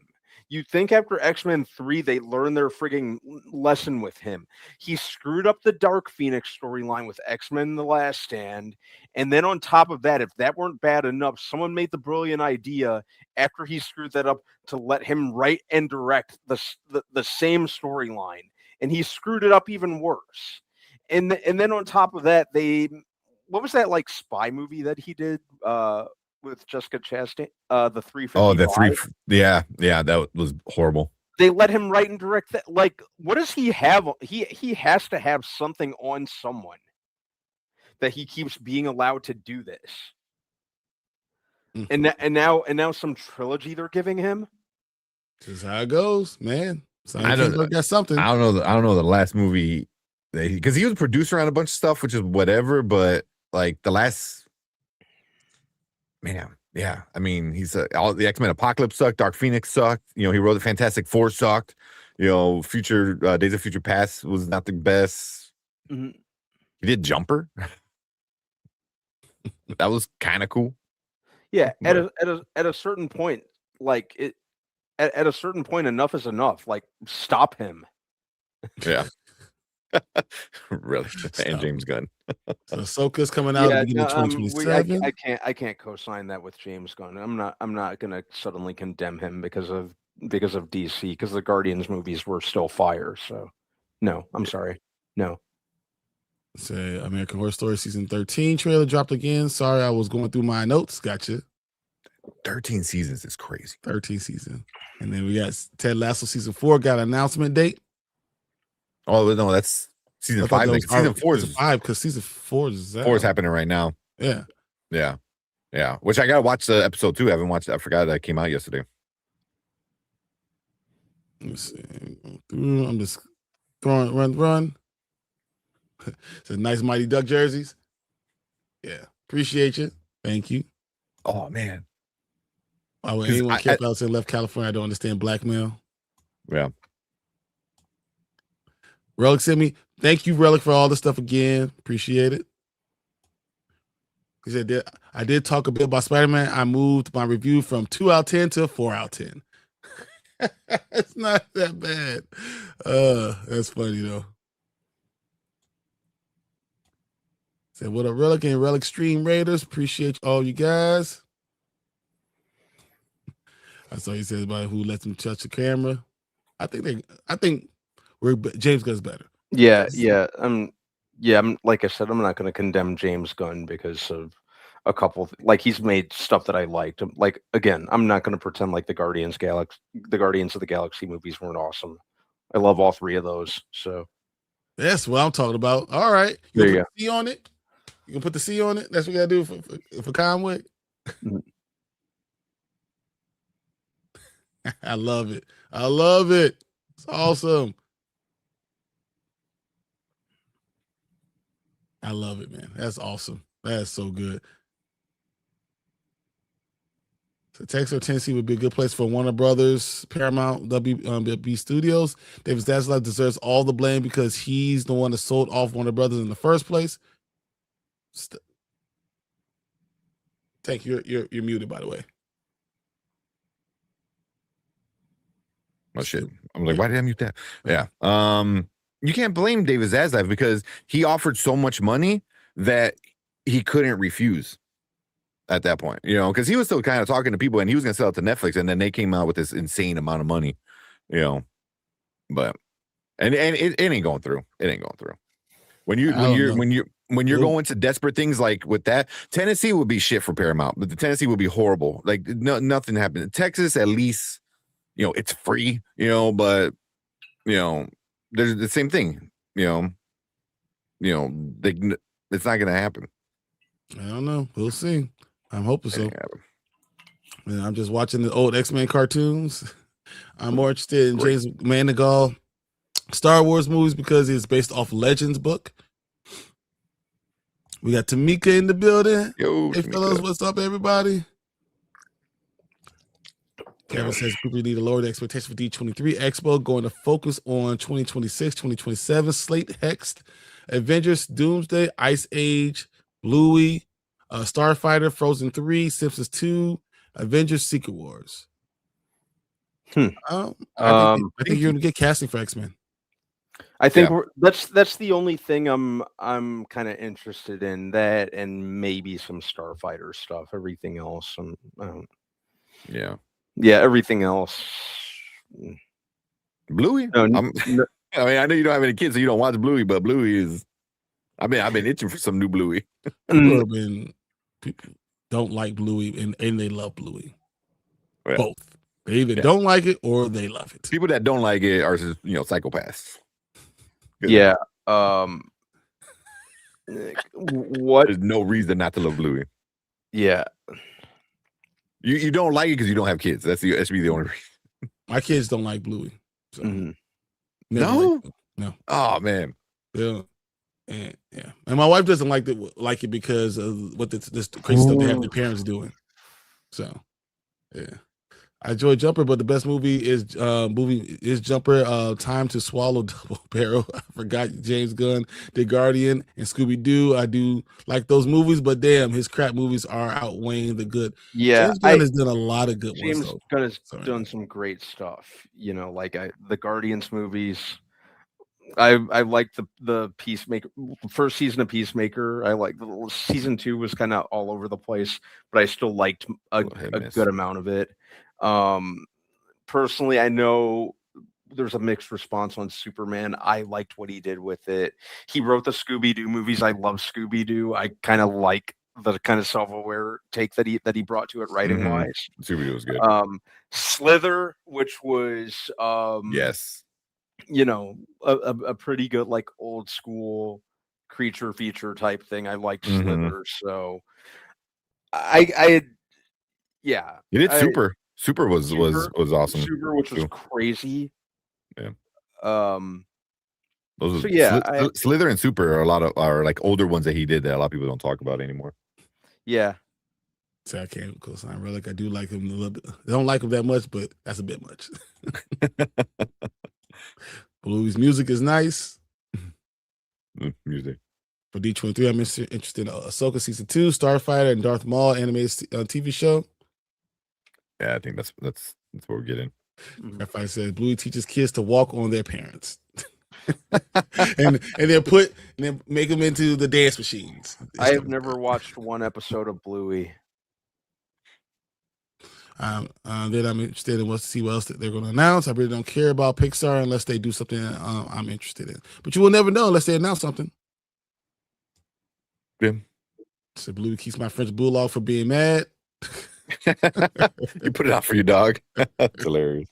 You'd think after X-Men 3, they learned their frigging lesson with him. He screwed up the Dark Phoenix storyline with X-Men The Last Stand. And then on top of that, if that weren't bad enough, someone made the brilliant idea after he screwed that up to let him write and direct the same storyline. And he screwed it up even worse. And then on top of that, what was that like spy movie that he did? With Jessica Chastain, the 355. Oh, yeah, that was horrible. They let him write and direct that. Like, what does he have? He has to have something on someone that he keeps being allowed to do this. Mm-hmm. And now some trilogy they're giving him. This is how it goes, man. I got something. I don't know the last movie because he was a producer on a bunch of stuff, which is whatever. But like the last. Man, yeah. I mean, all the X-Men Apocalypse sucked. Dark Phoenix sucked. He wrote the Fantastic Four sucked. Future Days of Future Past was not the best. Mm-hmm. He did Jumper. That was kind of cool. Yeah, at a certain point, like it. At a certain point, enough is enough. Like, stop him. Yeah. Really, and James Gunn. So Ahsoka's coming out at the beginning of 2027. I can't co-sign that with James Gunn. I'm not gonna suddenly condemn him because of DC, because the Guardians movies were still fire. So no, I'm sorry. No. Say American Horror Story season 13 trailer dropped again. Sorry, I was going through my notes. Gotcha. 13 seasons is crazy. 13 season. And then we got Ted Lasso season 4 got an announcement date. Oh no, that's season 5. Season 4 is 5 because season 4 is happening right now. Yeah. Which I gotta watch the episode 2. I haven't watched it. I forgot that came out yesterday. Let me see. I'm just throwing run. It's a nice Mighty Duck jerseys. Yeah, appreciate you. Thank you. Oh man. Why would anyone care about left California? I don't understand blackmail. Yeah. Relic sent me. Thank you, Relic, for all the stuff again. Appreciate it. He said, I did talk a bit about Spider-Man. I moved my review from 2 out of 10 to 4 out of 10. It's not that bad. That's funny, though. Said, what up, Relic and Relic Stream Raiders? Appreciate all you guys. I saw he said about who lets them touch the camera. I think James Gunn's better. Yeah. I'm like I said, I'm not going to condemn James Gunn because of a couple like he's made stuff that I liked. Like again, I'm not going to pretend like the Guardians of the Galaxy movies weren't awesome. I love all 3 of those. So that's what I'm talking about. All right, there you go. C on it. You can put the C on it. That's what you got to do for Conway. Mm-hmm. I love it. It's awesome. I love it, man. That's awesome. That's so good. So Texas or Tennessee would be a good place for Warner Brothers, Paramount, WB Studios. David Zaslav deserves all the blame because he's the one that sold off Warner Brothers in the first place. Tank, you're muted, by the way. Oh shit! I'm like, why did I mute that? Yeah. You can't blame David Zaslav because he offered so much money that he couldn't refuse at that point, because he was still kind of talking to people and he was going to sell it to Netflix, and then they came out with this insane amount of money, but And it ain't going through. It ain't going through. When you're going to desperate things like with that, Tennessee would be shit for Paramount, but the Tennessee would be horrible. Like nothing happened. Texas, at least, it's free, but there's the same thing, it's not gonna happen. I don't know. We'll see. I'm hoping so. And I'm just watching the old X-Men cartoons. I'm more interested in James Mangold Star Wars movies because it's based off Legends book. We got Tamika in the building. Yo, hey, fellas, what's up, everybody? Kevin says people need to lower the expectation for D23 Expo, going to focus on 2026, 2027, Slate Hexed, Avengers, Doomsday, Ice Age, Bluey, Starfighter, Frozen 3, Simpsons 2, Avengers, Secret Wars. I think you're gonna get casting for X-Men. I think that's the only thing I'm kind of interested in, that and maybe some Starfighter stuff. Everything else, everything else. Bluey. No, I mean, I know you don't have any kids, so you don't watch Bluey, but Bluey is. I've been itching for some new Bluey. People don't like Bluey and they love Bluey. Yeah. Both. They either don't like it or they love it. People that don't like it are just, psychopaths. Good. Yeah. What? There's no reason not to love Bluey. Yeah. You don't like it because you don't have kids. That should be the only reason. My kids don't like Bluey. So No? No. Oh man. Yeah. And my wife doesn't like it because of what this crazy stuff they have their parents doing. So yeah. I enjoy Jumper, but the best movie is Jumper. Time to Swallow Double Barrel. I forgot James Gunn, The Guardian, and Scooby Doo. I do like those movies, but damn, his crap movies are outweighing the good. Yeah, James Gunn has done a lot of good ones. James Gunn has done some great stuff. Like the Guardians movies. I like the Peacemaker first season of Peacemaker. I like season 2 was kind of all over the place, but I still liked a good amount of it. Personally, I know there's a mixed response on Superman. I liked what he did with it. He wrote the Scooby-Doo movies. I love Scooby-Doo. I kind of like the kind of self-aware take that he brought to it writing wise. Scooby-Doo was good. Slither, which was yes, a pretty good like old school creature feature type thing. I liked Slither, so I you did Super. Super was awesome. Super, which was crazy. Yeah. Those Slither and Super are like older ones that he did that a lot of people don't talk about anymore. Yeah. So I can't co-sign. Really, I do like him a little bit. I don't like him that much, but that's a bit much. Bluey's music is nice. Music. For D23, I'm interested in Ahsoka Season 2, Starfighter, and Darth Maul animated TV show. Yeah, I think that's what we're getting. If I said Bluey teaches kids to walk on their parents. and then make them into the dance machines. I have never watched one episode of Bluey. Then I'm interested in see what else they're going to announce. I really don't care about Pixar unless they do something I'm interested in. But you will never know unless they announce something. Yeah. So Bluey keeps my French bulldog from being mad. You put it out for your dog. That's hilarious.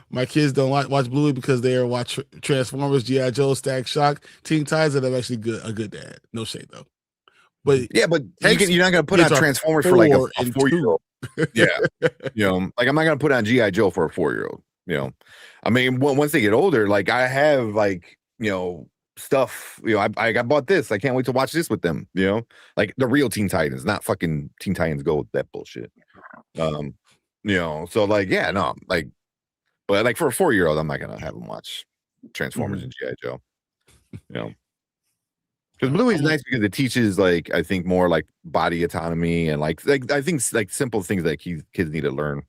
My kids don't watch Bluey because they are watch Transformers, G.I. Joe, Static Shock, Teen Titans, and I'm actually a good dad. No shade though. But yeah, but you're not gonna put out Transformers for like a 4-year-old. Yeah, like I'm not gonna put on G.I. Joe for a 4-year-old. I mean, once they get older, like I have like stuff. I bought this. I can't wait to watch this with them. Like the real Teen Titans, not fucking Teen Titans Go, that bullshit. So like but like for a 4-year-old, I'm not gonna have them watch Transformers and G.I. Joe. Because Bluey's nice because it teaches like I think more like body autonomy and like I think like simple things that kids need to learn.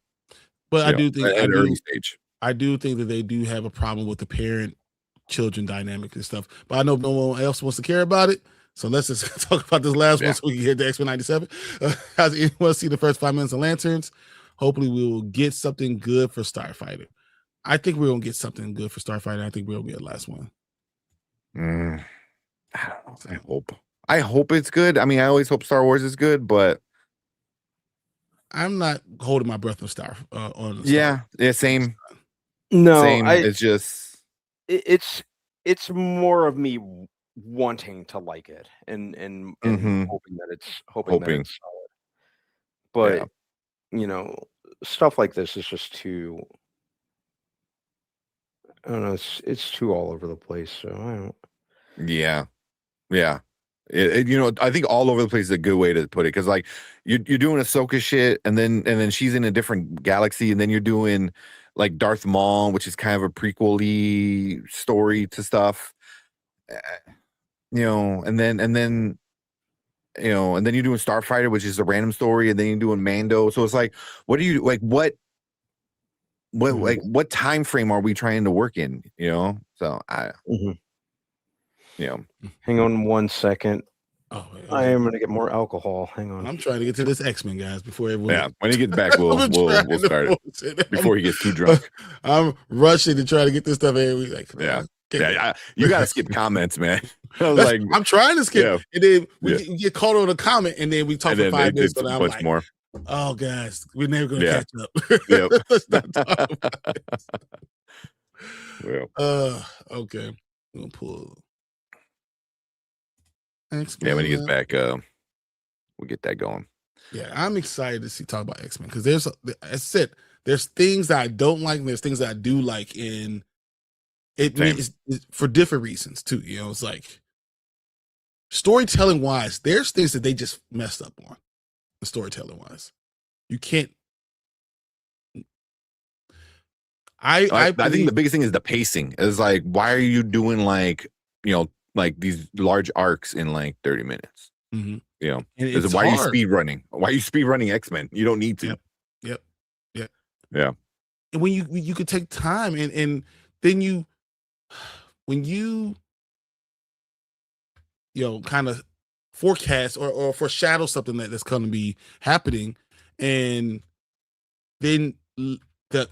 But I do think at an early stage. I do think that they do have a problem with the parent-children dynamic and stuff. But I know no one else wants to care about it. So let's just talk about this last one so we can get to X-Men 97. Has anyone seen the first 5 minutes of Lanterns? Hopefully we will get something good for Starfighter. I think we're gonna get something good for Starfighter. I think we'll get a last one. I hope it's good. I mean, I always hope Star Wars is good, but I'm not holding my breath on Star. Yeah, same. No, same. It's just it's more of me wanting to like it and hoping that it's that it's solid. But you know, stuff like this is just too. I don't know. It's too all over the place. So I don't. Yeah. You know, I think all over the place is a good way to put it, because like you're doing Ahsoka shit, and then she's in a different galaxy, and then you're doing like Darth Maul, which is kind of a prequel-y story to stuff, you know, and then you know, and then you're doing Starfighter, which is a random story, and then you're doing Mando. So it's like, what do you like? What time frame are we trying to work in? You know, so yeah. Hang on 1 second. Oh, I am gonna get more alcohol. Hang on. I'm trying to get to this X-Men, guys, before everyone. Yeah, when he gets back, we'll start it before he gets too drunk. I'm rushing to try to get this stuff in. We like, you gotta skip comments, man. I was like, I'm trying to skip, and then we get caught on a comment, and then we talk for 5 minutes. But I'm like, more. Oh, guys, we're never gonna catch up. Let's not talk about it. Okay, I'm gonna pull. X-Men. Yeah, when he gets back, we'll get that going. Yeah, I'm excited to talk about X-Men, because as I said, there's things that I don't like, and there's things that I do like, in it means for different reasons too. You know, it's like storytelling wise, there's things that they just messed up on. The storytelling wise, you can't. I think the biggest thing is the pacing. It's like, why are you doing like, you know, like these large arcs in like 30 minutes? Mm-hmm. You know, why are you speed running? Why are you speed running X-Men? You don't need to. Yep. And when you could take time, and then when you know, kind of forecast or foreshadow something that's going to be happening, and then the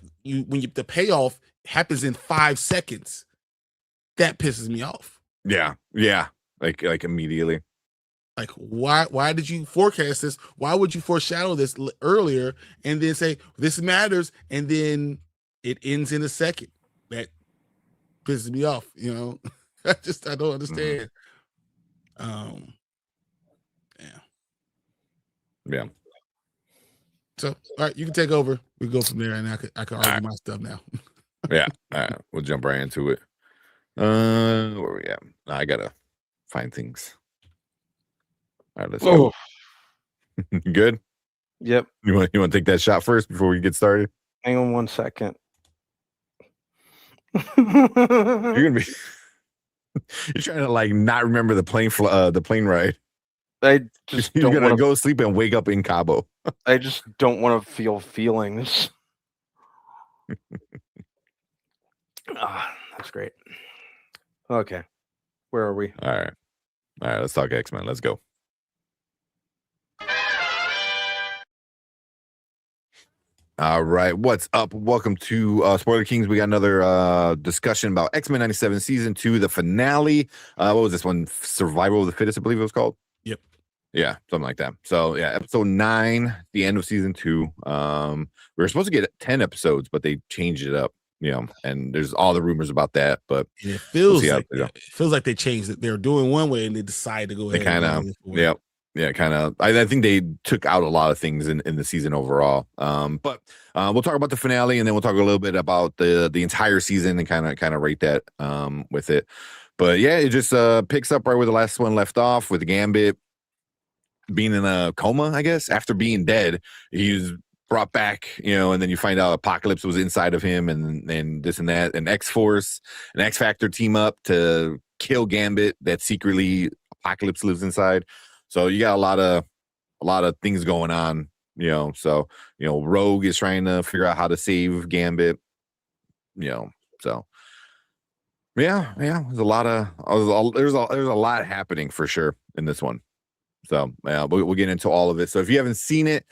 payoff happens in 5 seconds, that pisses me off. Yeah. Like immediately. Like, why did you forecast this? Why would you foreshadow this earlier and then say this matters, and then it ends in a second? That pisses me off. You know, I don't understand. Yeah. So, all right, you can take over. We go from there, and I can argue my stuff now. Yeah. All right, we'll jump right into it. Where we at? I gotta find things. All right, let's go. Good. Yep. You want to take that shot first before we get started? Hang on 1 second. You're trying to like not remember the plane ride. I just you're gonna go sleep and wake up in Cabo. I just don't want to feel feelings. That's great. Okay, where are we? All right. Let's talk X-Men. Let's go. All right, what's up? Welcome to Spoiler Kings. We got another discussion about X-Men 97 Season 2, the finale. What was this one? Survival of the Fittest, I believe it was called. Yep. Yeah, something like that. So yeah, episode 9, the end of Season 2. We were supposed to get 10 episodes, but they changed it up. You know, and there's all the rumors about that, but it feels like they changed it. They were doing one way, and they decided to go ahead. They kind of, kind of. I think they took out a lot of things in the season overall. But we'll talk about the finale, and then we'll talk a little bit about the entire season and kind of rate that with it. But yeah, it just picks up right where the last one left off, with Gambit being in a coma, I guess, after being dead. He's brought back, you know, and then you find out Apocalypse was inside of him, and this and that, and X-Force and X-Factor team up to kill Gambit that secretly Apocalypse lives inside. So you got a lot of things going on, you know. So, you know, Rogue is trying to figure out how to save Gambit, you know. So yeah, there's a lot happening for sure in this one. So yeah, we'll get into all of it. So if you haven't seen it,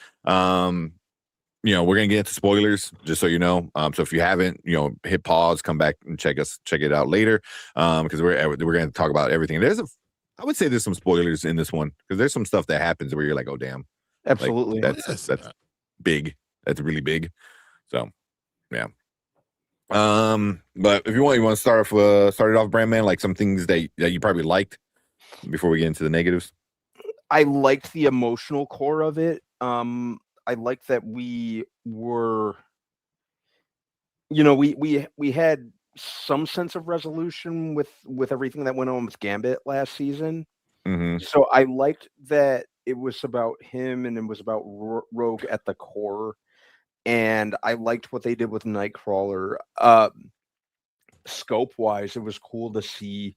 we're gonna get into spoilers, just so you know. So if you haven't, hit pause, come back and check it out later. Because we're gonna talk about everything. I would say there's some spoilers in this one because there's some stuff that happens where you're like, oh damn, absolutely, like, that's big. That's really big. So yeah. But if you want to start it off, Brandman, like some things that you probably liked before we get into the negatives. I liked the emotional core of it. I liked that we were, we had some sense of resolution with everything that went on with Gambit last season. Mm-hmm. So I liked that it was about him and it was about Rogue at the core. And I liked what they did with Nightcrawler. Scope wise, it was cool to see,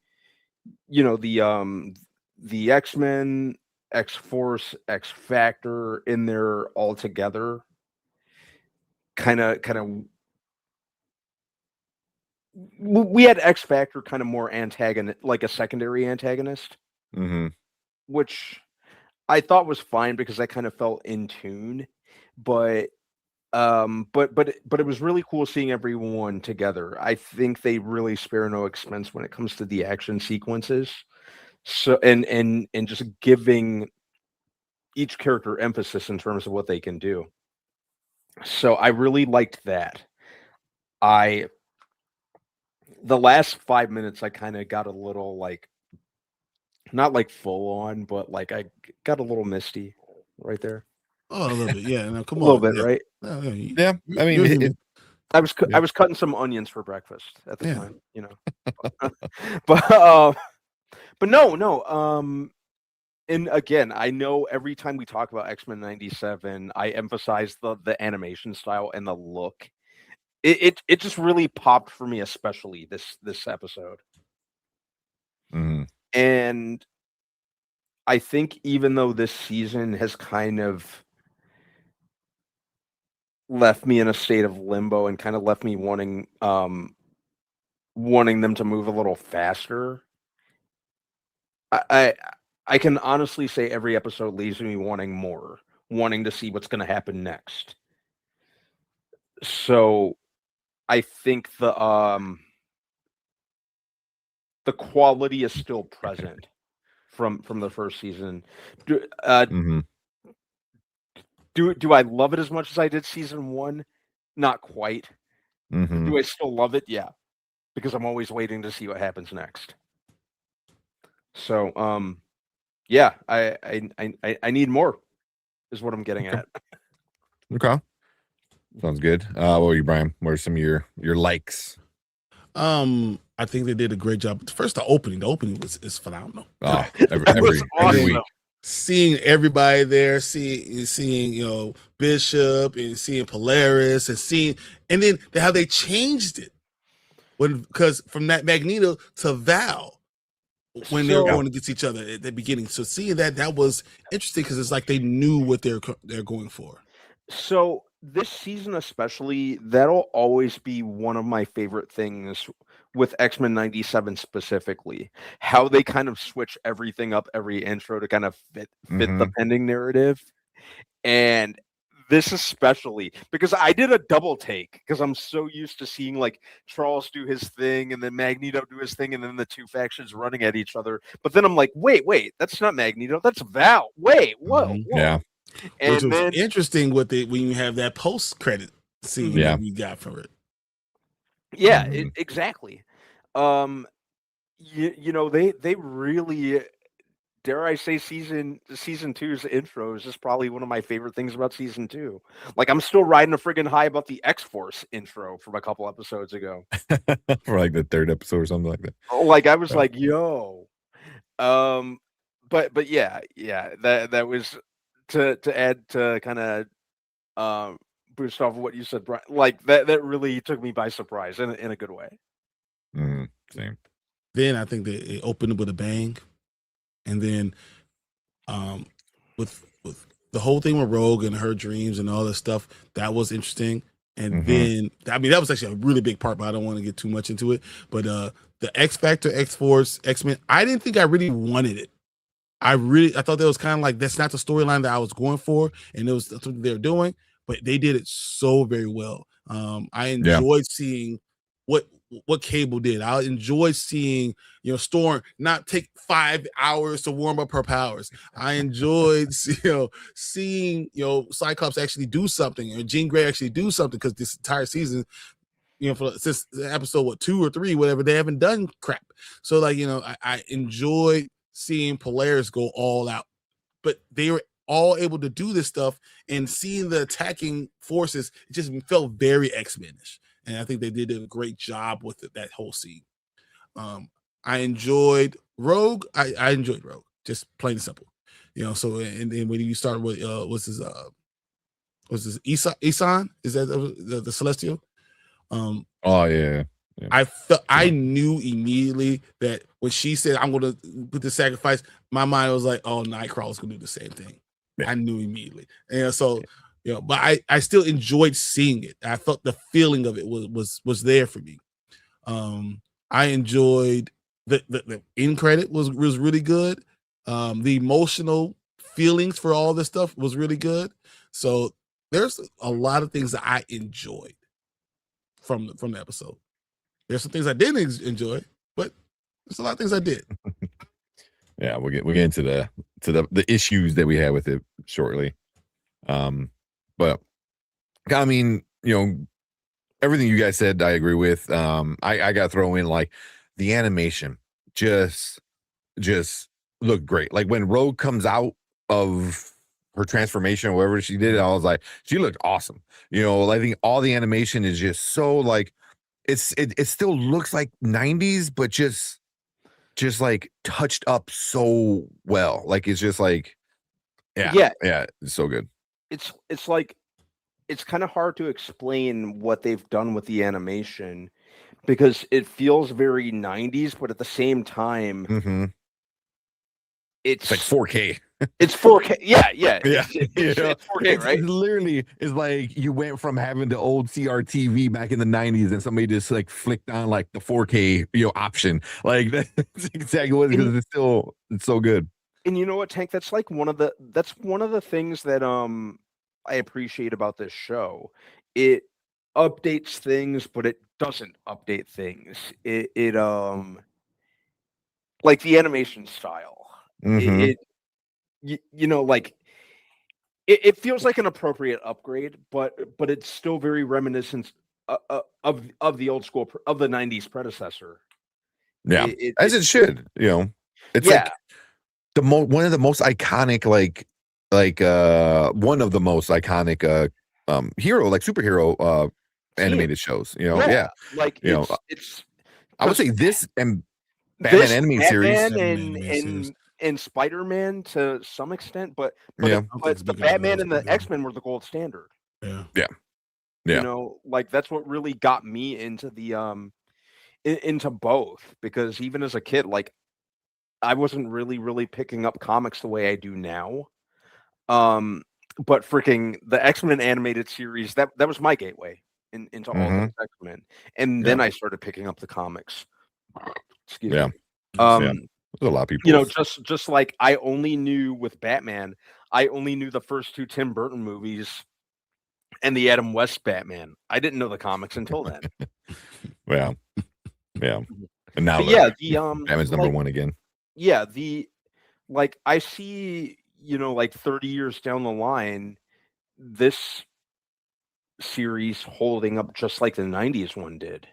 the X-Men, X-Force, X-Factor in there all together. Kind of we had X-Factor kind of more antagonist, like a secondary antagonist, which I thought was fine because I kind of felt in tune, but it was really cool seeing everyone together. I think they really spare no expense when it comes to the action sequences. So and just giving each character emphasis in terms of what they can do. So I really liked that. The last 5 minutes I kind of got a little like, not like full on, but like I got a little misty right there. Oh, a little bit, yeah. No, come on, a little bit, right? Yeah, I mean, I was cutting some onions for breakfast at the time, but no. And again, I know every time we talk about X-Men 97, I emphasize the animation style and the look. It just really popped for me, especially this episode. Mm-hmm. And I think even though this season has kind of left me in a state of limbo and kind of left me wanting them to move a little faster, I can honestly say every episode leaves me wanting more, wanting to see what's going to happen next. So I think the quality is still present from the first season. Do I love it as much as I did season 1? Not quite. Do I still love it? Yeah, because I'm always waiting to see what happens next. So yeah, I need more, is what I'm getting at. Okay, sounds good. What were you, Brian? What are some of your likes? I think they did a great job. First, the opening is phenomenal. Oh, every week. Seeing everybody there, seeing Bishop and seeing Polaris and then how they changed it because from that Magneto to Val when they were going against each other at the beginning. So seeing that was interesting because it's like they knew what they're going for. So this season especially, that'll always be one of my favorite things with X-Men 97 specifically, how they kind of switch everything up every intro to kind of fit the pending narrative. And this especially, because I did a double take because I'm so used to seeing like Charles do his thing and then Magneto do his thing and then the two factions running at each other. But then I'm like, wait, that's not Magneto, that's Val. Wait, whoa. Yeah. And which was interesting when you have that post credit scene that we got from it. Yeah, exactly. They really, dare I say, season 2's intros is probably one of my favorite things about season 2. Like I'm still riding a friggin' high about the X-Force intro from a couple episodes ago. For like the 3rd episode or something like that. Like I was like, yo. But yeah, that was to add to kind of boost off of what you said, Brian. Like that really took me by surprise in a good way. Same. Then I think it opened with a bang, and then with the whole thing with Rogue and her dreams and all this stuff, that was interesting. And then that was actually a really big part, but I don't want to get too much into it. But the X Factor, X-Force, X-Men, I didn't think I really wanted it. I thought that was kind of like that's not the storyline that I was going for, and it was that's what they're doing. but they did it so very well. I enjoyed seeing what Cable did. I enjoyed seeing, Storm not take 5 hours to warm up her powers. I enjoyed, seeing, Cyclops actually do something, or Jean Grey actually do something, because this entire season, since episode 2 or 3, whatever, they haven't done crap. So like, I enjoyed seeing Polaris go all out, but they were all able to do this stuff, and seeing the attacking forces, it just felt very X-Men-ish. And I think they did a great job with that whole scene. I enjoyed Rogue. I enjoyed Rogue, just plain and simple. So and then when you start with what's his Isan? Is that the Celestial? Oh yeah. I knew immediately that when she said, I'm gonna put the sacrifice, my mind was like, oh, Nightcrawler's gonna do the same thing. Yeah. I knew immediately. And so but I still enjoyed seeing it. I felt the feeling of it was there for me. I enjoyed the end credit was really good. The emotional feelings for all this stuff was really good. So there's a lot of things that I enjoyed from the episode. There's some things I didn't enjoy, but there's a lot of things I did. Yeah, we'll get into the issues that we had with it shortly. But I mean, everything you guys said, I agree with. I got to throw in like the animation just looked great. Like when Rogue comes out of her transformation or whatever she did, I was like, she looked awesome. I think all the animation is just so like it still looks like 90s, but just like touched up so well. Like it's just like yeah, it's so good. It's like it's kind of hard to explain what they've done with the animation, because it feels very 90s, but at the same time, it's like 4K. It's 4K. Yeah. It's 4K, right? It's literally, it's like you went from having the old CRTV back in the 90s, and somebody just like flicked on like the 4K option. Like that's exactly what it is, because it's so good. And you know what, Tank? That's one of the things that I appreciate about this show. It updates things, but it doesn't update things. It like the animation style. Like it feels like an appropriate upgrade, but it's still very reminiscent of the old school of the 90s predecessor. Yeah, as it should. It's like one of the most iconic, one of the most iconic hero, like superhero animated shows. Like it's I would say this and Batman animated series and Spider-Man to some extent, but the Batman and the X-Men were the gold standard. Yeah. Like that's what really got me into the into both, because even as a kid, like I wasn't really picking up comics the way I do now. But freaking the X-Men animated series, that was my gateway into all those X-Men. And then I started picking up the comics. Excuse me. There's a lot of people. Just like I only knew with Batman, I only knew the first 2 Tim Burton movies and the Adam West Batman. I didn't know the comics until then. Yeah. And now Batman's number 1 again. Yeah, I see, like 30 years down the line, this series holding up just like the 90s one did.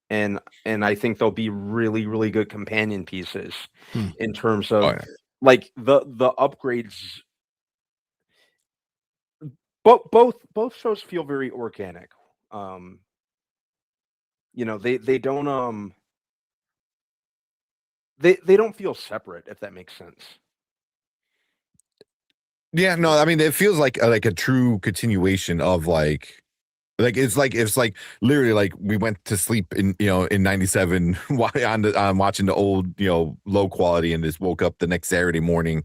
And I think they'll be really, really good companion pieces in terms of like the upgrades. Both shows feel very organic. They don't they don't feel separate, if that makes sense. Yeah, no, I mean it feels like a true continuation of like it's like literally like we went to sleep in in 97 watching the old low quality, and just woke up the next Saturday morning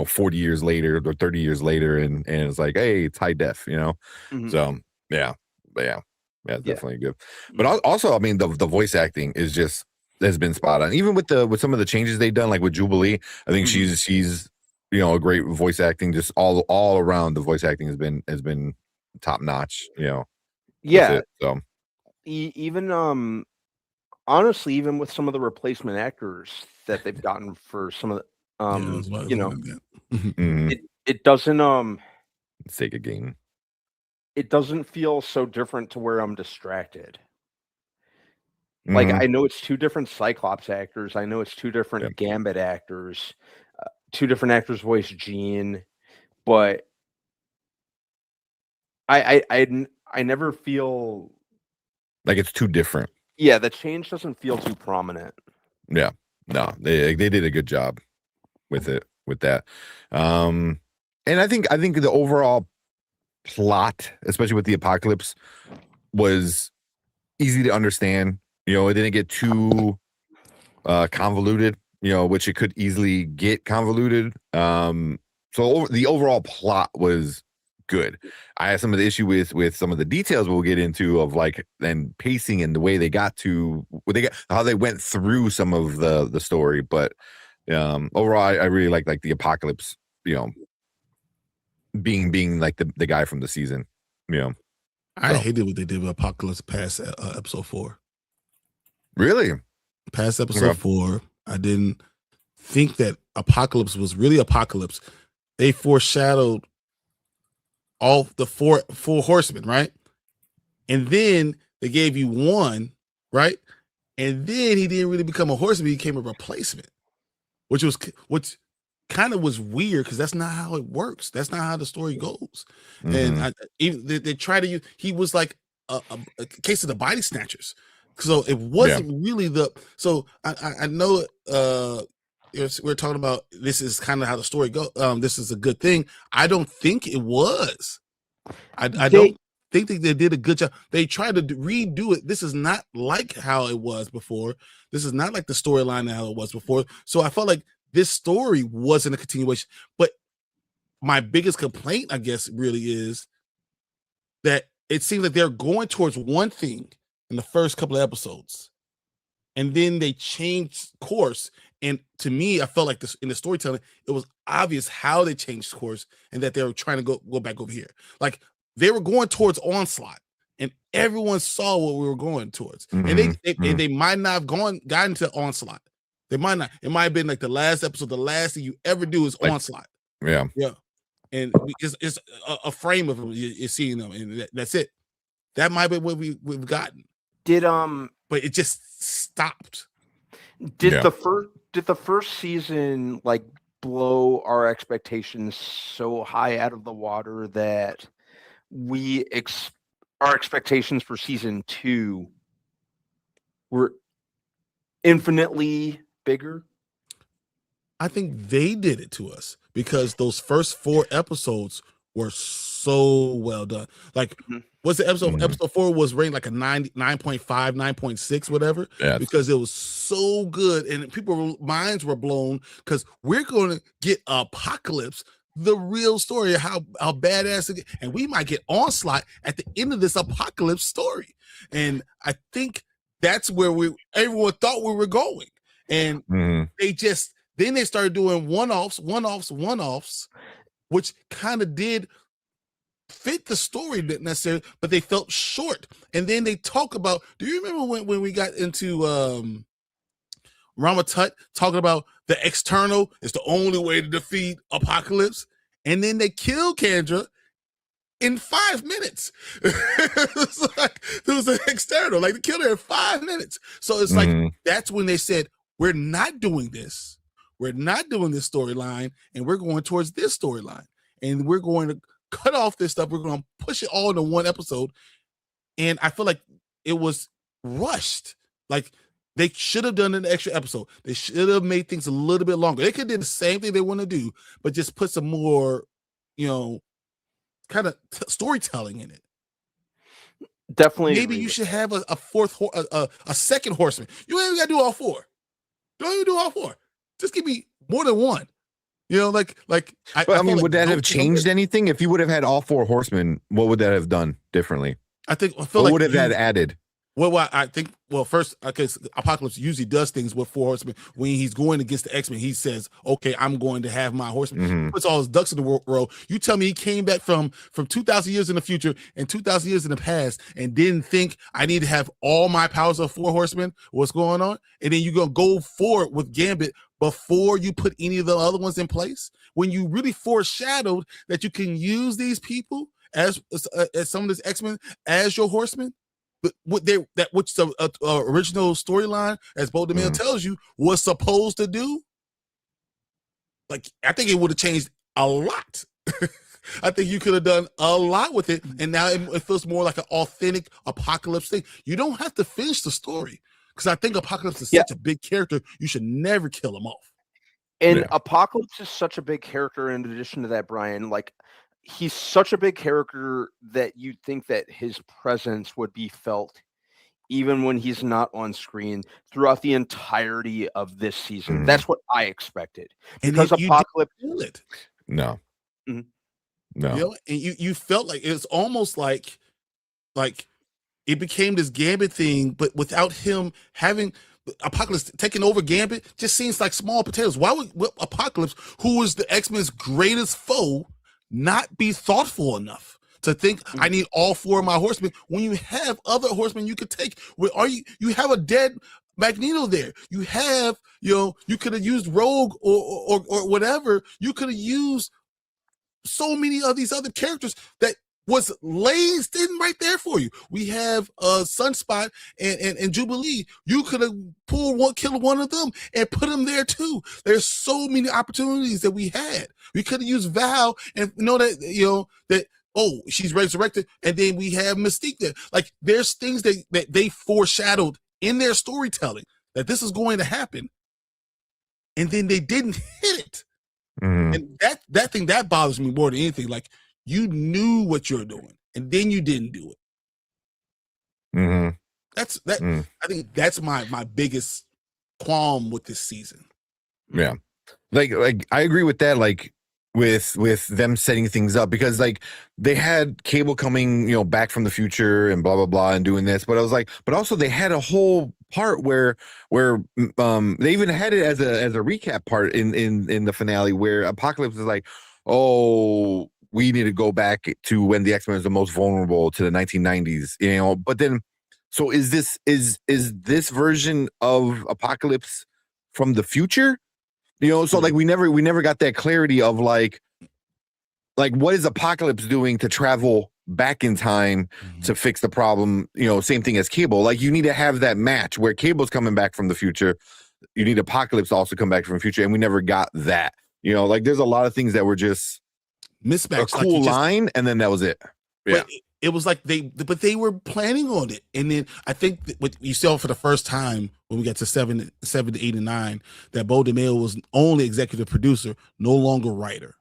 40 years later or 30 years later, and it's like, hey, it's high def. So it's definitely good. But also, I mean, the voice acting has been spot on, even with some of the changes they've done, like with Jubilee. I think she's a great voice acting, just all around. The voice acting has been top notch. Yeah. So Even honestly, even with some of the replacement actors that they've gotten for some of the it doesn't Sega game. It doesn't feel so different to where I'm distracted. Like I know it's two different Cyclops actors. I know it's two different Gambit actors. Two different actors voice Jean, but I never feel like it's too different. Yeah, the change doesn't feel too prominent. Yeah, no, they did a good job with that. And I think the overall plot, especially with the apocalypse, was easy to understand. It didn't get too convoluted, which it could easily get convoluted. So the overall plot was good. I had some of the issue with some of the details we'll get into of and pacing and the way they got to how they went through some of the story. But overall, I really like the apocalypse, being like the guy from the season. I hated what they did with Apocalypse past episode 4. Really? Past episode 4, I didn't think that Apocalypse was really Apocalypse. They foreshadowed all the four horsemen, right? And then they gave you one, right? And then he didn't really become a horseman; he became a replacement, which kind of was weird because that's not how it works. That's not how the story goes. And they try to use. He was like a case of the body snatchers, so it wasn't really the. So I know we're talking about this is kind of how the story goes. This is a good thing. I don't think it was. I don't think they did a good job. They tried to redo it. This is not like how it was before. This is not like the storyline how it was before. So I felt like this story wasn't a continuation. But my biggest complaint, I guess, really is that it seems like they're going towards one thing in the first couple of episodes, and then they changed course. And to me, I felt like this in the storytelling, it was obvious how they changed course and that they were trying to go back over here. Like they were going towards Onslaught, and everyone saw what we were going towards. And they might not have gotten to Onslaught. They might not. It might have been like the last episode. The last thing you ever do is Onslaught. Yeah. And it's a frame of them. You're seeing them, and that's it. That might be what we've gotten. But it just stopped. Did the first season blow our expectations so high out of the water that our expectations for season 2 were infinitely bigger? I think they did it to us because those first 4 episodes were so well done. What's the episode? Episode 4 was rated like a 9.5, 9.6, whatever. Yes. Because it was so good, and people's minds were blown because we're going to get Apocalypse, the real story of how badass it is, and we might get Onslaught at the end of this Apocalypse story. And I think that's where everyone thought we were going. And they started doing one-offs, which kind of did fit the story, didn't necessarily, but they felt short. And then they talk about, do you remember when we got into Ramatut talking about the external is the only way to defeat Apocalypse? And then they kill Kendra in 5 minutes. It was an external, they killed her in 5 minutes. So it's that's when they said, we're not doing this. We're not doing this storyline, and we're going towards this storyline. And we're going to cut off this stuff. We're going to push it all into one episode. And I feel like it was rushed. They should have done an extra episode. They should have made things a little bit longer. They could do the same thing they want to do, but just put some more, kind of storytelling in it. Definitely. Maybe you should have a second horseman. You ain't even got to do all 4. Don't even do all 4. Just give me more than one. Would that have changed anything? If you would have had all 4 horsemen, what would that have done differently? What would have that added? Well, I think. Well, first, okay, so Apocalypse usually does things with 4 Horsemen. When he's going against the X-Men, he says, "Okay, I'm going to have my Horsemen." Mm-hmm. He puts all his ducks in the row. You tell me he came back from 2,000 years in the future and 2,000 years in the past and didn't think I need to have all my powers of 4 Horsemen? What's going on? And then you're gonna go forward with Gambit before you put any of the other ones in place. When you really foreshadowed that you can use these people as some of this X-Men as your Horsemen. But which the original storyline, as Blackmail tells you, was supposed to do. Like, I think it would have changed a lot. I think you could have done a lot with it, and now it feels more like an authentic Apocalypse thing. You don't have to finish the story, because I think Apocalypse is such a big character. You should never kill him off. And Apocalypse is such a big character. In addition to that, Brian, like, he's such a big character that you'd think that his presence would be felt even when he's not on screen throughout the entirety of this season. That's what I expected. Because Apocalypse No. Mm-hmm. No. You know, and you felt like it's almost like it became this Gambit thing, but without him having Apocalypse taking over Gambit just seems like small potatoes. Why would Apocalypse, who is the X-Men's greatest foe, not be thoughtful enough to think I need all 4 of my Horsemen when you have other Horsemen you could take? Where are you have a dead Magneto there. You have, you could have used Rogue or whatever. You could have used so many of these other characters that was laced in right there for you. We have Sunspot and Jubilee. You could have killed one of them and put them there too. There's so many opportunities that we had. We could have used Val and know that she's resurrected, and then we have Mystique there. Like, there's things that they foreshadowed in their storytelling that this is going to happen, and then they didn't hit it. And that thing that bothers me more than anything. Like, you knew what you're doing, and then you didn't do it. I think that's my biggest qualm with this season. Yeah, like I agree with that. Like, with them setting things up, because like they had Cable coming, back from the future and blah blah blah and doing this, but I was like, but also they had a whole part where they even had it as a recap part in the finale where Apocalypse is like, oh, we need to go back to when the X-Men was the most vulnerable, to the 1990s, but then, so is this version of Apocalypse from the future? So like we never got that clarity of like what is Apocalypse doing to travel back in time to fix the problem? Same thing as Cable. Like, you need to have that match where Cable's coming back from the future. You need Apocalypse to also come back from the future, and we never got that. Like, there's a lot of things that were just mismatched. A cool line, and then that was it. Yeah. It was like they were planning on it, and then I think what you saw for the first time when we got to 7 to 8 and 9, that Blackmail was only executive producer, no longer writer.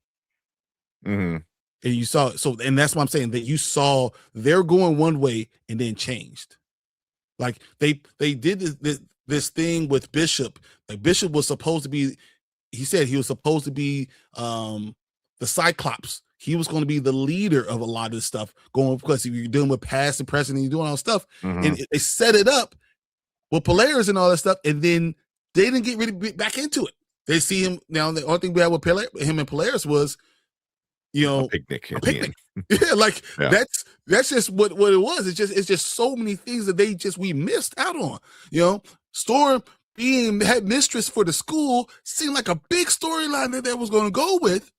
And you saw and that's what I'm saying, that you saw they're going one way and then changed. Like, they did this thing with Bishop. Like, Bishop was supposed to be, he said he was supposed to be the Cyclops. He was going to be the leader of a lot of this stuff because you're dealing with past and present and you're doing all this stuff. And they set it up with Polaris and all that stuff. And then they didn't get really back into it. They see him now. The only thing we had with him and Polaris was, a picnic. Yeah. Like, that's just what it was. It's just so many things that we missed out on, Storm being head mistress for the school seemed like a big storyline that they was going to go with.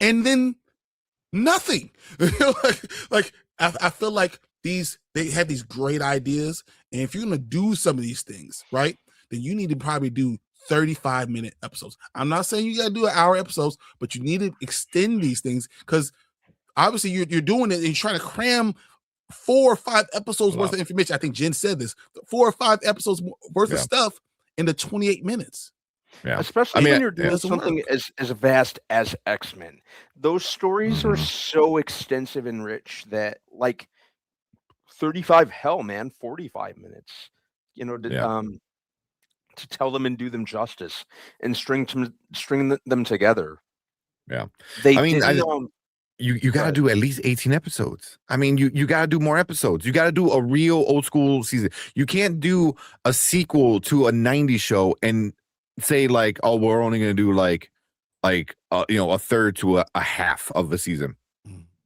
And then nothing. I feel like they had these great ideas, and if you're gonna do some of these things, right, then you need to probably do 35-minute episodes. I'm not saying you gotta do 1-hour episodes, but you need to extend these things, because obviously you're doing it and you're trying to cram 4 or 5 episodes worth of information. I think Jen said this: 4 or 5 episodes worth of stuff into 28 minutes. Yeah. Especially when you're doing something as vast as X-Men. Those stories are so extensive and rich that, like, 45 minutes, to tell them and do them justice and string them together. Yeah. you got to do at least 18 episodes. I mean, you got to do more episodes. You got to do a real old school season. You can't do a sequel to a 90s show and say like, oh, we're only going to do like a third to a half of the season.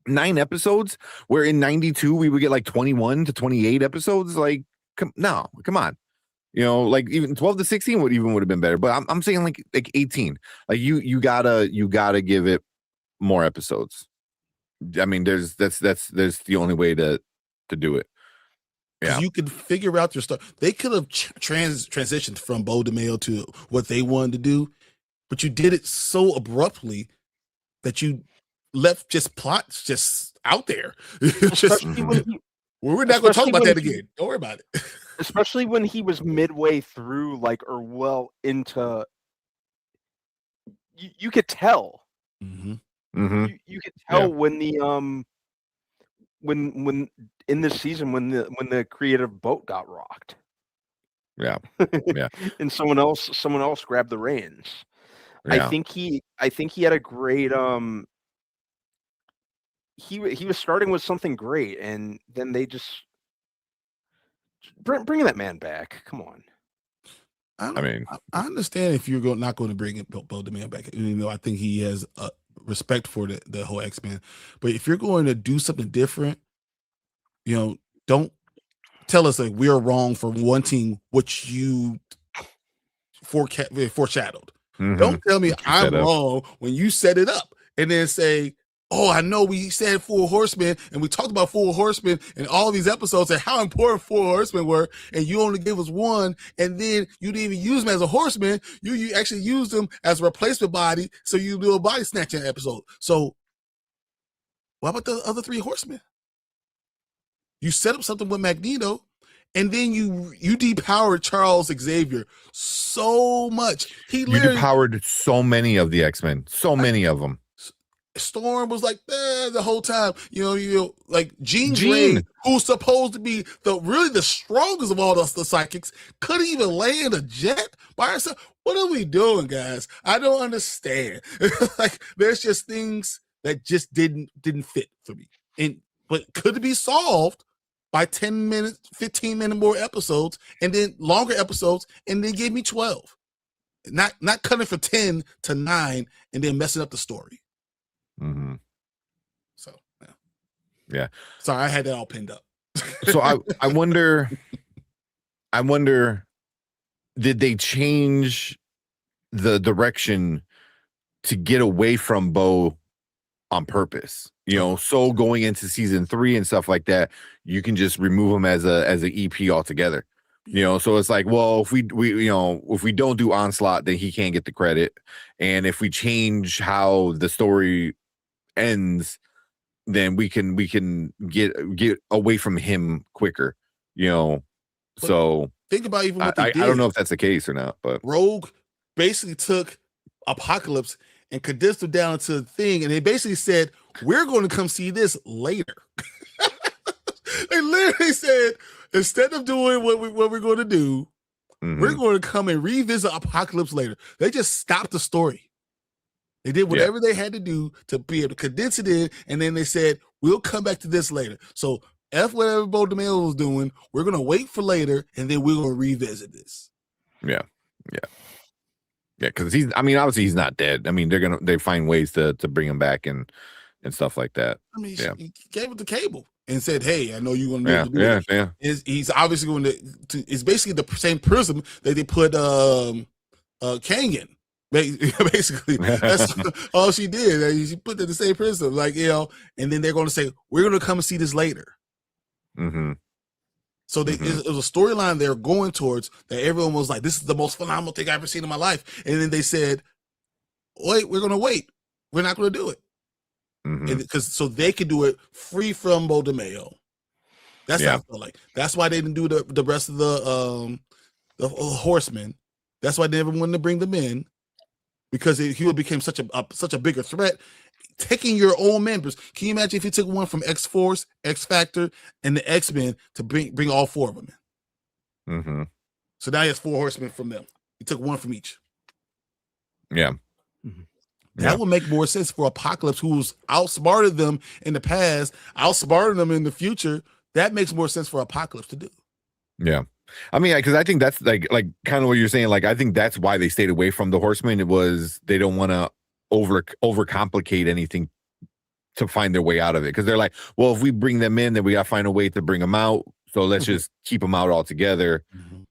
9 episodes, where in 92 we would get like 21 to 28 episodes. Like, come on. Like even 12 to 16 would have been better. But I'm saying like 18. Like you gotta give it more episodes. I mean, there's the only way to do it. Yeah, you could figure out your stuff. They could have transitioned from Bo DeMail to what they wanted to do, but you did it so abruptly that you left just plots just out there. We're not going to talk about that again. Don't worry about it. Especially when he was midway through, into. You could tell. Mm-hmm. Mm-hmm. You could tell when the when in this season when the creative boat got rocked. Yeah. And someone else grabbed the reins. Yeah. I think he had a great he was starting with something great, and then they just bring that man back. Come on. I understand if you're not going to bring Bo DeMail back. I think he has respect for the whole X-Men. But if you're going to do something different, don't tell us like we're wrong for wanting what you foreshadowed. Mm-hmm. Don't tell me I'm wrong when you set it up and then say, oh, I know we said 4 horsemen and we talked about 4 horsemen in all these episodes and how important 4 horsemen were, and you only gave us 1, and then you didn't even use them as a horseman. You actually used them as a replacement body, so you do a body snatching episode. So what about the other 3 horsemen? You set up something with Magneto, and then you depowered Charles Xavier so much. You depowered so many of the X-Men, many of them. Storm was like the whole time, like Jean Grey, who's supposed to be the strongest of all the psychics, couldn't even land a jet by herself. What are we doing, guys? I don't understand. Like, there's just things that just didn't fit for me. But could it be solved by 10 minutes, 15 minute more episodes, and then longer episodes, and then give me 12. Not cutting for 10 to 9 and then messing up the story. Mm-hmm. So yeah. Sorry, I had that all pinned up. So I wonder, did they change the direction to get away from Bo on purpose? So going into season 3 and stuff like that, you can just remove him as an EP altogether. So it's like, well, if we don't do Onslaught, then he can't get the credit, and if we change how the story ends, then we can get away from him quicker. So think about even what they did. I don't know if that's the case or not, but Rogue basically took Apocalypse and condensed it down to a thing, and they basically said, we're going to come see this later. They literally said, instead of doing what we're going to do, we're going to come and revisit Apocalypse later. They just stopped the story. They did whatever they had to do to be able to condense it in, and then they said, we'll come back to this later. So F whatever Bo DeMail was doing, we're going to wait for later, and then we're going to revisit this. Yeah, because obviously he's not dead. I mean, they find ways to bring him back and stuff like that. I mean, he gave it to Cable and said, hey, I know you're going to do it. Yeah. He's obviously going to it's basically the same prism that they put Kang in. Basically, that's all she did. She put in the same prism, and then they're going to say, we're going to come and see this later. Mm-hmm. So it was a storyline they're going towards that everyone was like, this is the most phenomenal thing I've ever seen in my life. And then they said, wait, we're going to wait. We're not going to do it. Mm-hmm. So they could do it free from Bo DeMail. That's how I feel like. That's why they didn't do the rest of the horsemen. That's why they never wanted to bring them in, because he became such a bigger threat. Taking your own members. Can you imagine if you took one from X-Force, X-Factor, and the X-Men to bring all 4 of them in? Mm-hmm. So now he has 4 horsemen from them. He took one from each. Yeah. Mm-hmm. That would make more sense for Apocalypse, who's outsmarted them in the past, outsmarted them in the future. That makes more sense for Apocalypse to do. Yeah. I mean, because I think that's like kind of what you're saying. Like, I think that's why they stayed away from the Horsemen. It was they don't want to overcomplicate anything to find their way out of it. Because they're like, well, if we bring them in, then we got to find a way to bring them out. So let's just keep them out altogether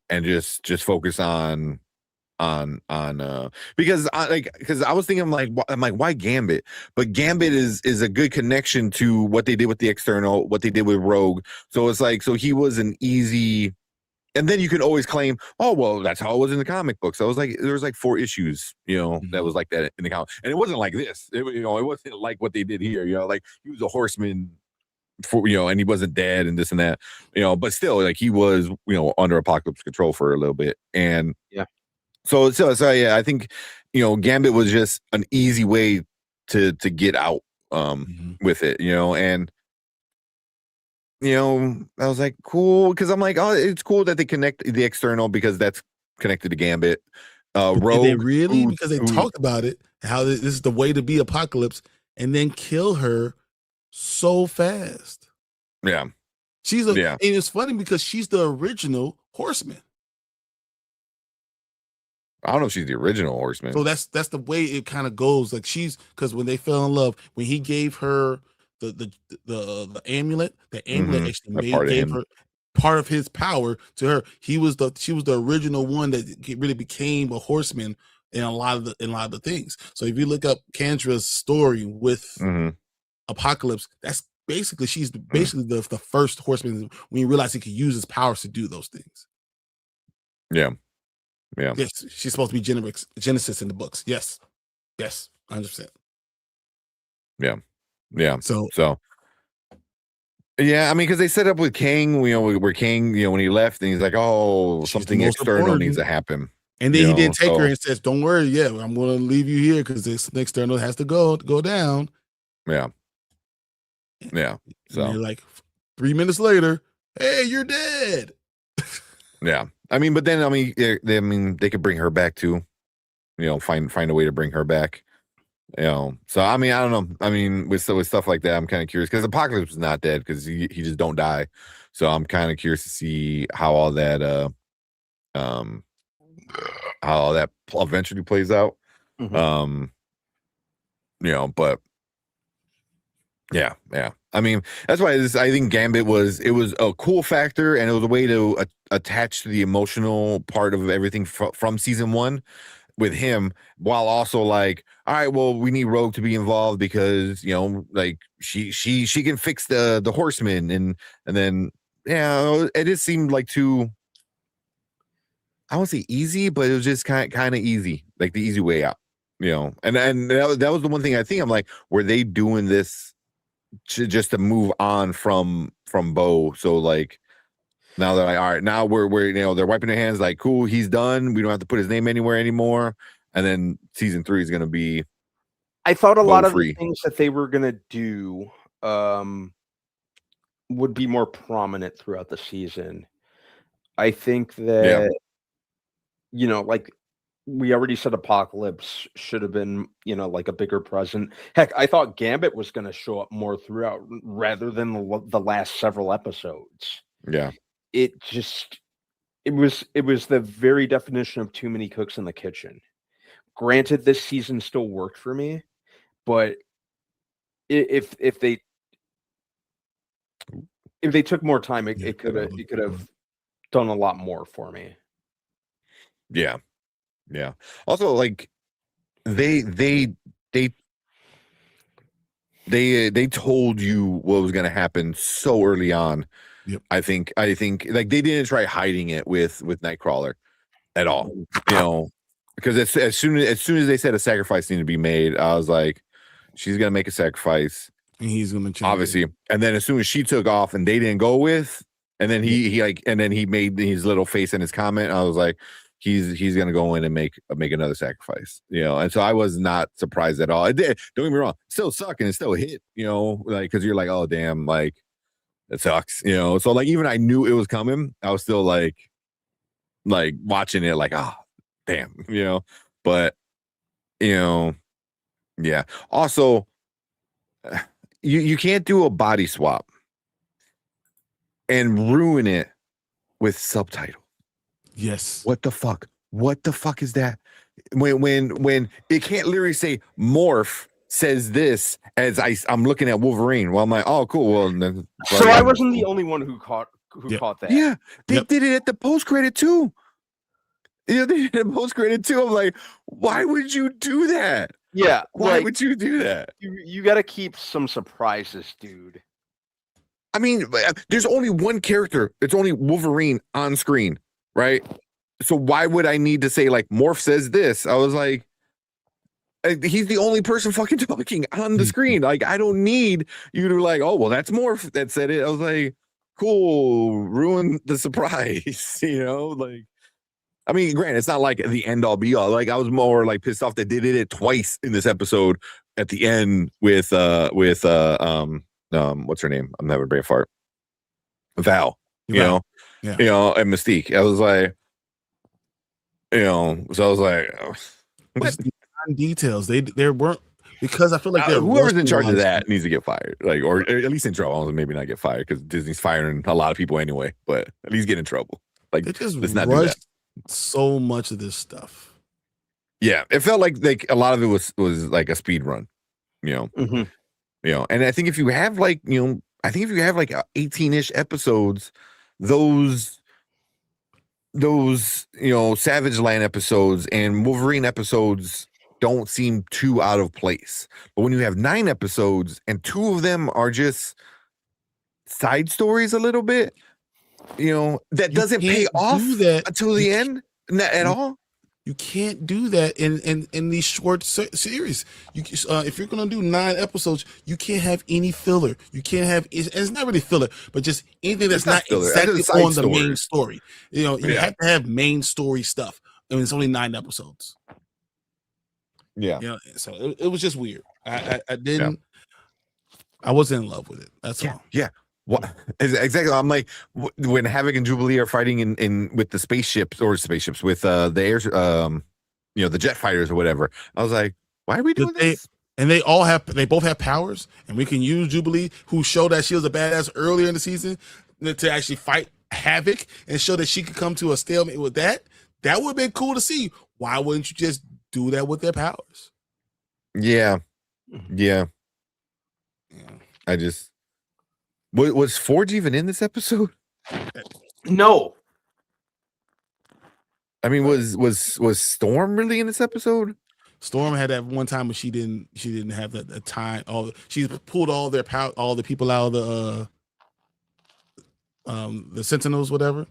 and just focus on because I was thinking I'm like why Gambit? But Gambit is a good connection to what they did with the External, what they did with Rogue. So it's like, so he was an easy, and then you can always claim, oh well, that's how it was in the comic books. I was like, there was like 4 issues, that was like that in the comic, and it wasn't like this. It wasn't like what they did here. Like he was a horseman for and he wasn't dead and this and that. But still, like he was under Apocalypse control for a little bit, and yeah. So yeah, I think Gambit was just an easy way to get out with it, and I was like, cool, because I'm like, oh, it's cool that they connect the External because that's connected to Gambit. Rogue, they really because they talked about it, how this is the way to be Apocalypse, and then kill her so fast. Yeah, and it's funny because she's the original Horseman. I don't know if she's the original Horseman. So that's the way it kind of goes. Like because when they fell in love, when he gave her the amulet, the amulet actually gave her part of his power to her. She was the original one that really became a horseman in a lot of the things. So if you look up Kendra's story with Apocalypse, that's basically she's basically the first horseman when you realize he could use his powers to do those things. Yeah. Yes, she's supposed to be Genesis in the books. Yes, 100%. Yeah. So yeah, I mean, because they set up with King, where King, when he left, and he's like, oh, something external needs to happen. And then he did take her and says, don't worry, I'm going to leave you here because this external has to go down. Yeah. So like 3 minutes later, hey, you're dead. Yeah. I mean, but then they could bring her back too. Find a way to bring her back. So I mean, I don't know. I mean, with stuff like that, I'm kind of curious because Apocalypse is not dead because he just don't die. So I'm kind of curious to see how all that eventually plays out. But yeah. I mean, that's why I think Gambit was a cool factor, and it was a way to attach to the emotional part of everything from season 1 with him, while also like, all right, well, we need Rogue to be involved because like she can fix the Horsemen, and then it just seemed like too, I won't say easy, but it was just kind of easy, like the easy way out, and that was the one thing I think I'm like, were they doing this just to move on from Bo? So like now they're like, all right, now we're they're wiping their hands, like, cool, he's done, we don't have to put his name anywhere anymore, and then season 3 is going to be, I thought a lot of the things that they were going to do would be more prominent throughout the season. I think that like we already said, Apocalypse should have been, like a bigger present. Heck, I thought Gambit was going to show up more throughout rather than the last several episodes. Yeah. It was the very definition of too many cooks in the kitchen. Granted, this season still worked for me, but if they took more time, it could have done a lot more for me. Yeah. Also, like they told you what was going to happen so early on. Yep. I think like they didn't try hiding it with Nightcrawler at all. Because as soon as they said a sacrifice needed to be made, I was like, she's going to make a sacrifice, and he's going to change, obviously. And then as soon as she took off and they didn't go with, and then he made his little face in his comment, I was like, he's gonna go in and make another sacrifice, and so I was not surprised at all. It did, don't get me wrong, still suck and it still hit, like, because you're like, oh damn, like it sucks, so like even I knew it was coming, I was still like watching it like, oh damn, but Yeah. Also, you can't do a body swap and ruin it with subtitles. Yes. What the fuck? What the fuck is that? When it can't literally say Morph says this as I'm looking at Wolverine. Well, I'm like, oh, cool. Well, then, So I wasn't the only one who caught that. Yeah, they did it at the post credit too. They did it at post credit too. I'm like, why would you do that? Yeah, why would you do that? You got to keep some surprises, dude. I mean, there's only one character. It's only Wolverine on screen, right? So why would I need to say like Morph says this? I was like, he's the only person fucking talking on the screen. Like, I don't need you to like, oh, well, that's Morph that said it. I was like, cool, ruin the surprise, like, I mean, granted, it's not like the end all be all. Like, I was more like pissed off that they did it twice in this episode at the end with what's her name? I'm having a brain fart. Val, and Mystique. I was like, so I was like, what? Details. There weren't, because I feel like whoever's in charge of that needs to get fired, like, or at least in trouble. Maybe not get fired because Disney's firing a lot of people anyway, but at least get in trouble. Like, it just let's not do that. So much of this stuff. Yeah, it felt like a lot of it was like a speed run, and I think if you have like 18-ish episodes, those Savage Land episodes and Wolverine episodes don't seem too out of place. But when you have 9 episodes and 2 of them are just side stories a little bit, that doesn't pay off until the end at all. You can't do that in these short series. If you're going to do 9 episodes, you can't have any filler. You can't have, it's not really filler, but just anything that's not exactly on the main story. You have to have main story stuff. I mean, it's only 9 episodes. Yeah. So it was just weird. I wasn't in love with it. That's all. Yeah. What exactly? I'm like, when Havoc and Jubilee are fighting in with the spaceships with the airs, the jet fighters or whatever. I was like, why are we doing this? And they both have powers, and we can use Jubilee, who showed that she was a badass earlier in the season, to actually fight Havoc and show that she could come to a stalemate with that. That would have been cool to see. Why wouldn't you just do that with their powers? Yeah. I just. Was Forge even in this episode? No. I mean, was Storm really in this episode? Storm had that one time when she didn't have that time. She pulled all their power, all the people out of the Sentinels, whatever.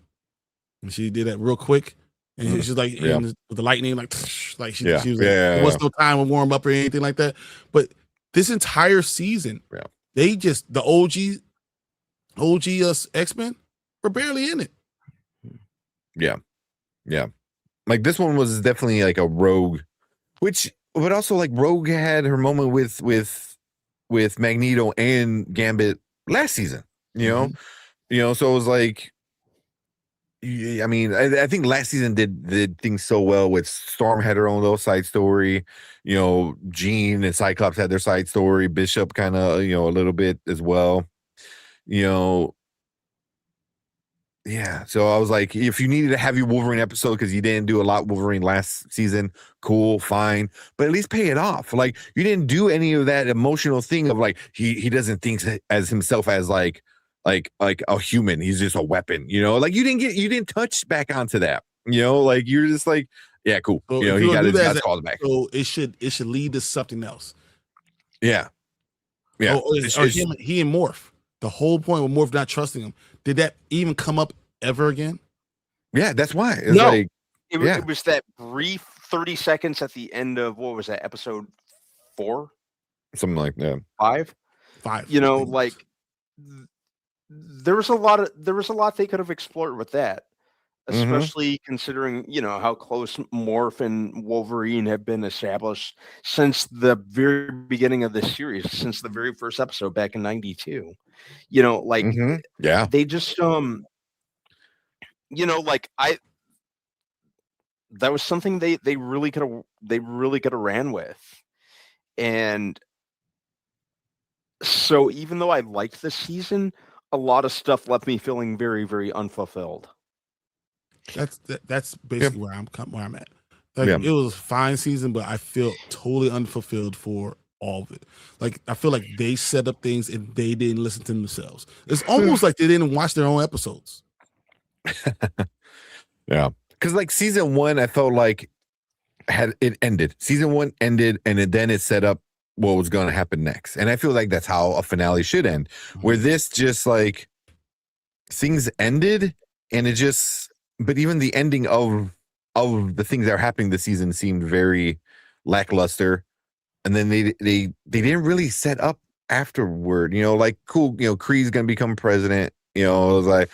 And she did that real quick, and she's like with the lightning, like she was like, there was no time to warm up or anything like that. But this entire season, they just the OG X-Men were barely in it. Yeah. Like, this one was definitely like a Rogue, but also like Rogue had her moment with Magneto and Gambit last season. So it was like, I mean, I think last season did things so well with Storm had her own little side story. Jean and Cyclops had their side story. Bishop kind of a little bit as well. So I was like, if you needed to have your Wolverine episode because you didn't do a lot Wolverine last season, cool, fine, but at least pay it off. Like, you didn't do any of that emotional thing of like he doesn't think as himself as like a human. He's just a weapon. Like, you didn't touch back onto that. Like, you're just like, yeah, cool. So he got his calls back. So it should lead to something else. Yeah. He and Morph. The whole point with Morph not trusting him, did that even come up ever again? Yeah, that's why. It was that brief 30 seconds at the end of, what was that, episode 4? Something like that. 5? Like, there was a lot they could have explored with that, especially considering, how close Morph and Wolverine have been established since the very beginning of this series, since the very first episode back in 92. They just that was something they really could have ran with. And so even though I liked this season, a lot of stuff left me feeling very, very unfulfilled. That's basically where I'm at. Like it was a fine season, but I feel totally unfulfilled for all of it. Like I feel like they set up things and they didn't listen to themselves. It's almost like they didn't watch their own episodes. Yeah, because like season 1, I felt like it ended. Season 1 ended, and then it set up what was going to happen next. And I feel like that's how a finale should end. Where this just like things ended, and it just. But even the ending of the things that are happening this season seemed very lackluster. And then they didn't really set up afterward. You know, like cool. You know, Kree's gonna become president. You know, it was like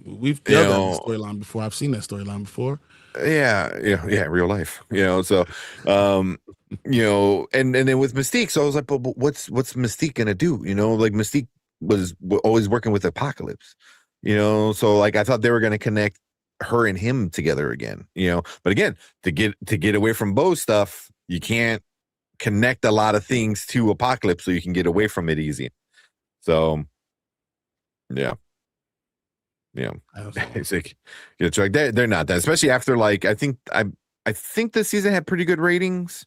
we've done that storyline before. I've seen that storyline before. Yeah, real life. You know, so you know, and then with Mystique, so I was like, but what's Mystique gonna do? You know, like Mystique was always working with Apocalypse. You know, so like I thought they were gonna connect her and him together again. You know, but again, to get away from Bo's stuff, you can't connect a lot of things to Apocalypse, so you can get away from it easy. So, yeah. It's like they're not that, especially after like I think this season had pretty good ratings.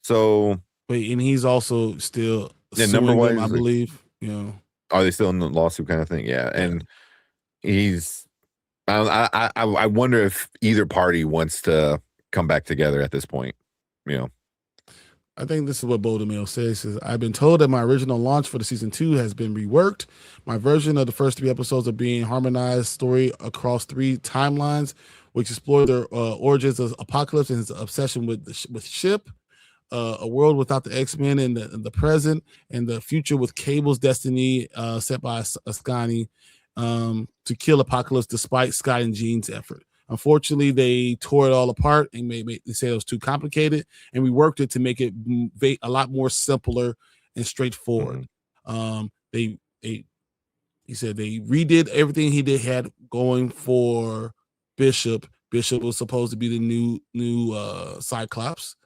So wait, and he's also still number wise, I believe. You know, are they still in the lawsuit kind of thing? Yeah, and he's. I wonder if either party wants to come back together at this point. You know. I think this is what Boldemail says. I've been told that my original launch for the season 2 has been reworked. My version of the first 3 episodes are being harmonized story across 3 timelines, which explore their origins of Apocalypse and his obsession with Ship, a world without the X-Men in the present, and the future with Cable's destiny set by Ascani to kill Apocalypse despite Scott and Jean's effort. Unfortunately, they tore it all apart and they said it was too complicated, and we worked it to make it a lot more simpler and straightforward. He said they redid everything he had going for Bishop. Bishop was supposed to be the new Cyclops.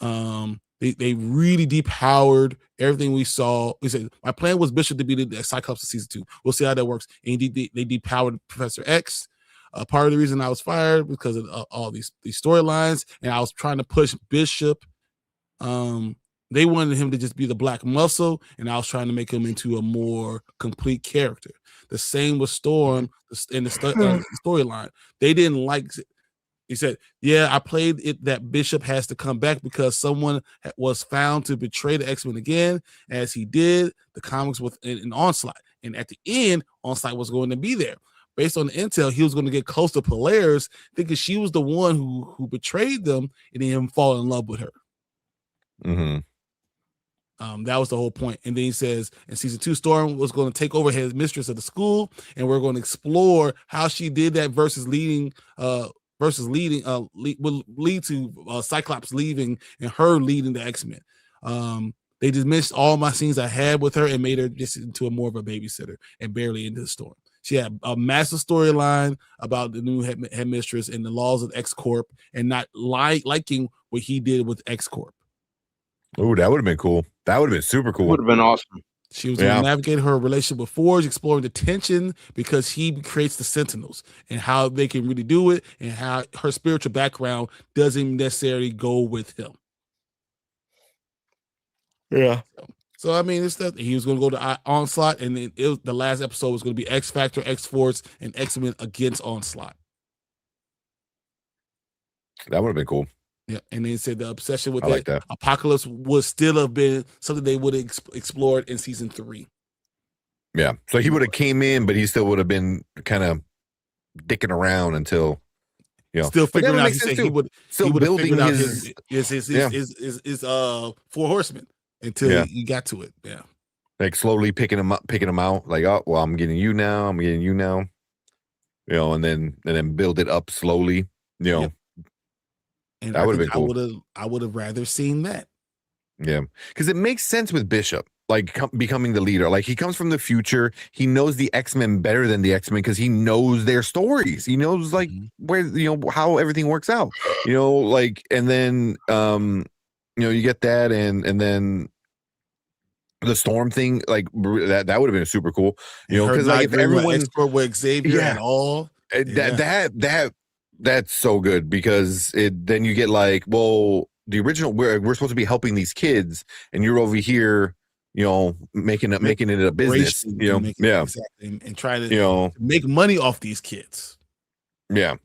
They really depowered everything we saw. He said my plan was Bishop to be the Cyclops of season 2. We'll see how that works. And they depowered Professor X. Part of the reason I was fired because of all these storylines, and I was trying to push Bishop. They wanted him to just be the black muscle, and I was trying to make him into a more complete character. The same with Storm in the storyline. They didn't like it. He said, yeah, I played it that Bishop has to come back because someone was found to betray the X-Men again, as he did the comics with an Onslaught. And at the end, Onslaught was going to be there. Based on the intel, he was going to get close to Polaris, thinking she was the one who betrayed them, and then him fall in love with her. That was the whole point. And then he says in season 2, Storm was going to take over his mistress of the school, and we're going to explore how she did that versus leading will lead to Cyclops leaving and her leading the X-Men. They dismissed all my scenes I had with her and made her just into more of a babysitter and barely into the Storm. She had a massive storyline about the new headmistress and the laws of X-Corp, and not liking what he did with X-Corp. Oh, that would have been cool. That would have been super cool. Would have been awesome. She was going to navigate her relationship with Forge, exploring the tension because he creates the Sentinels and how they can really do it, and how her spiritual background doesn't necessarily go with him. Yeah. So I mean, it's that he was going to go to Onslaught, and then the last episode was going to be X Factor, X Force, and X-Men against Onslaught. That would have been cool. Yeah, and they said the obsession with that Apocalypse would still have been something they would have explored in season 3. Yeah, so he would have came in, but he still would have been kind of dicking around until, still figuring out. He said he would building his 4 horsemen until he got to it. Yeah, like slowly picking them out. Like, oh well, I'm getting you now. I'm getting you now. And then build it up slowly. Yep. And that would have been cool. I would have rather seen that. Yeah, because it makes sense with Bishop, like becoming the leader. Like he comes from the future. He knows the X-Men better than the X-Men because he knows their stories. He knows like where how everything works out. And then you get that, and then the Storm thing, like that would have been super cool, because like if everyone expert with Xavier at all, that's so good, because then you get like, well, the original we're supposed to be helping these kids, and you're over here, making it a business, exactly, and trying to make money off these kids. Yeah.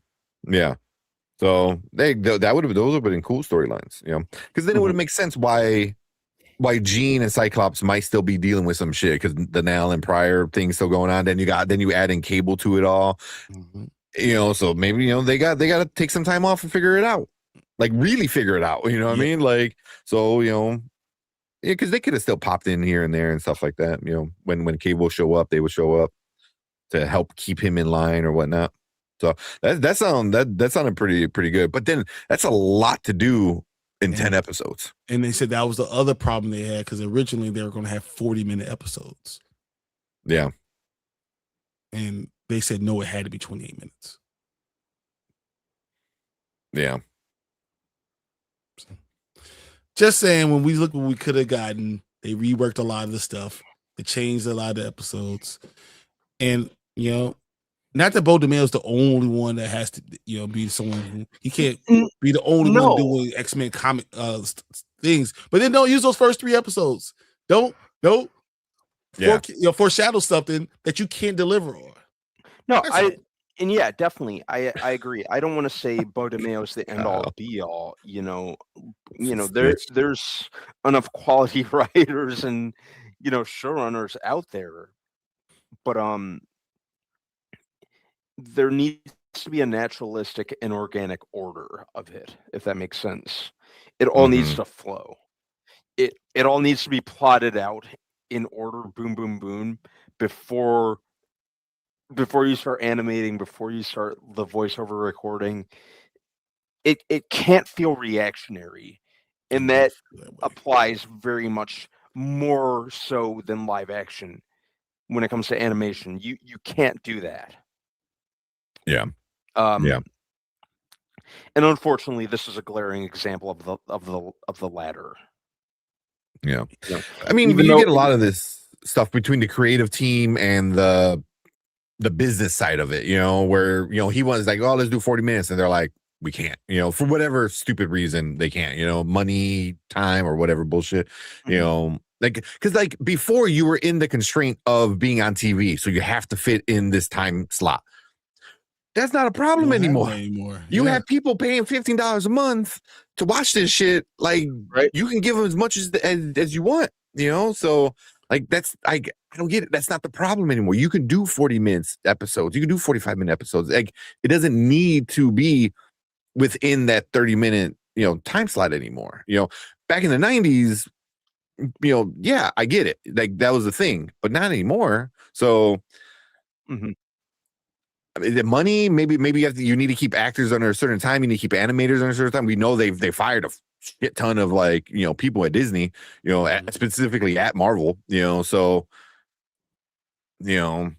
So those would have been cool storylines, because then it would have made sense why Jean and Cyclops might still be dealing with some shit, because the Nell and Pryor thing still going on. Then you add in Cable to it all, so maybe they got to take some time off and figure it out, like really figure it out. You know what I mean? Like, so because they could have still popped in here and there and stuff like that. When Cable show up, they would show up to help keep him in line or whatnot. So that sounded pretty good. But then that's a lot to do in 10 episodes. And they said that was the other problem they had, because originally they were going to have 40-minute episodes. Yeah. And they said, no, it had to be 28 minutes. Yeah. So, just saying, when we look what we could have gotten, they reworked a lot of the stuff. They changed a lot of the episodes. And, not that Bo DeMille is the only one that has to, be someone who he can't be the only one doing X-Men comic things. But then don't use those first 3 episodes. Don't foreshadow something that you can't deliver on. No, definitely. I agree. I don't want to say Bo DeMille is the end all be all. There's enough quality writers and showrunners out there, but there needs to be a naturalistic and organic order of it, if that makes sense. It all needs to flow. It all needs to be plotted out in order, boom, boom, boom, before you start animating, before you start the voiceover recording. It can't feel reactionary, and that applies very much more so than live action when it comes to animation. You can't do that. Yeah. And unfortunately, this is a glaring example of the latter. Yeah. I mean, you get a lot of this stuff between the creative team and the business side of it, where he was like, oh, let's do 40 minutes, and they're like, we can't, for whatever stupid reason they can't, money, time, or whatever bullshit, like, because like before you were in the constraint of being on TV, so you have to fit in this time slot. That's not a problem anymore. You have people paying $15 a month to watch this shit. Like, you can give them as much as you want, So, like, I don't get it. That's not the problem anymore. You can do 40-minute episodes. You can do 45-minute episodes. Like, it doesn't need to be within that 30-minute, time slot anymore. Back in the 90s, I get it. Like, that was the thing, but not anymore. So. I mean, the money, maybe you need to keep actors under a certain time. You need to keep animators under a certain time. We know they fired a shit ton of people at Disney, specifically at Marvel, so I don't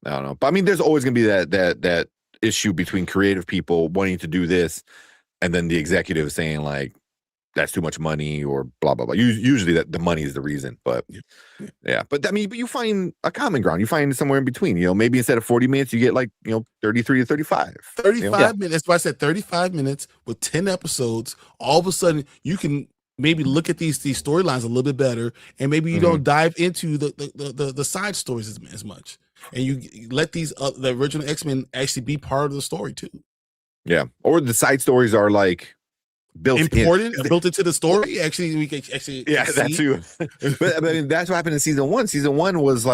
know. But I mean, there's always gonna be that issue between creative people wanting to do this and then the executive saying like, that's too much money or blah blah blah. Usually that the money is the reason, but but I mean, but you find a common ground. You find somewhere in between. Maybe instead of 40 minutes, you get 33 to 35. 35 minutes. That's why I said 35 minutes with 10 episodes. All of a sudden, you can maybe look at these storylines a little bit better, and maybe you don't dive into the side stories as much, and you let these the original X-Men actually be part of the story too. Yeah, or the side stories are built into the story. We can that too. But I mean, that's what happened in season 1. Season 1 was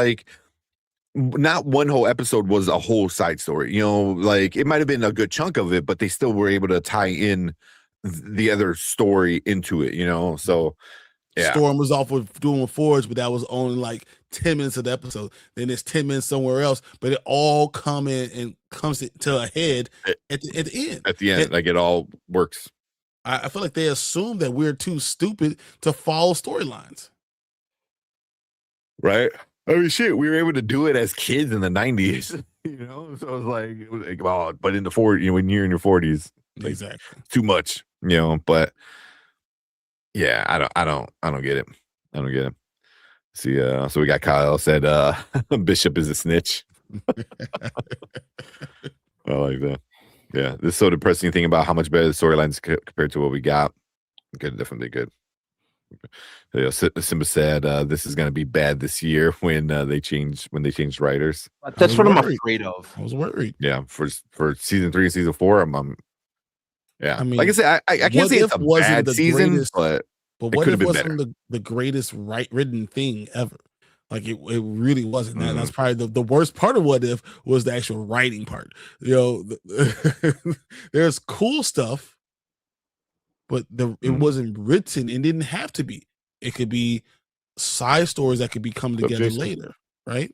not one whole episode was a whole side story. It might have been a good chunk of it, but they still were able to tie in the other story into it. So Storm was off with doing Forge, but that was only 10 minutes of the episode. Then there's 10 minutes somewhere else, but it all comes to a head at the end. At the end, it all works. I feel like they assume that we're too stupid to follow storylines. Right? I mean, shit, we were able to do it as kids in the 90s, So it was like, well, but in the 40s, when you're in your 40s, exactly, too much, But yeah, I don't get it. I don't get it. See, so we got Kyle said Bishop is a snitch. I like that. Yeah, this is so depressing thing about how much better the storylines compared to what we got. Good, definitely good. Yeah, Simba said this is going to be bad this year when they changed writers. That's what I'm afraid of. I was worried. Yeah, for season 3 and season 4, yeah. I mean, like I said, I can't say it's a bad season, but what if wasn't the greatest written thing ever? Like it really wasn't. Mm-hmm. That's probably the worst part of What If was the actual writing part. There's cool stuff, but it wasn't written and didn't have to be. It could be side stories that could be coming together later, right?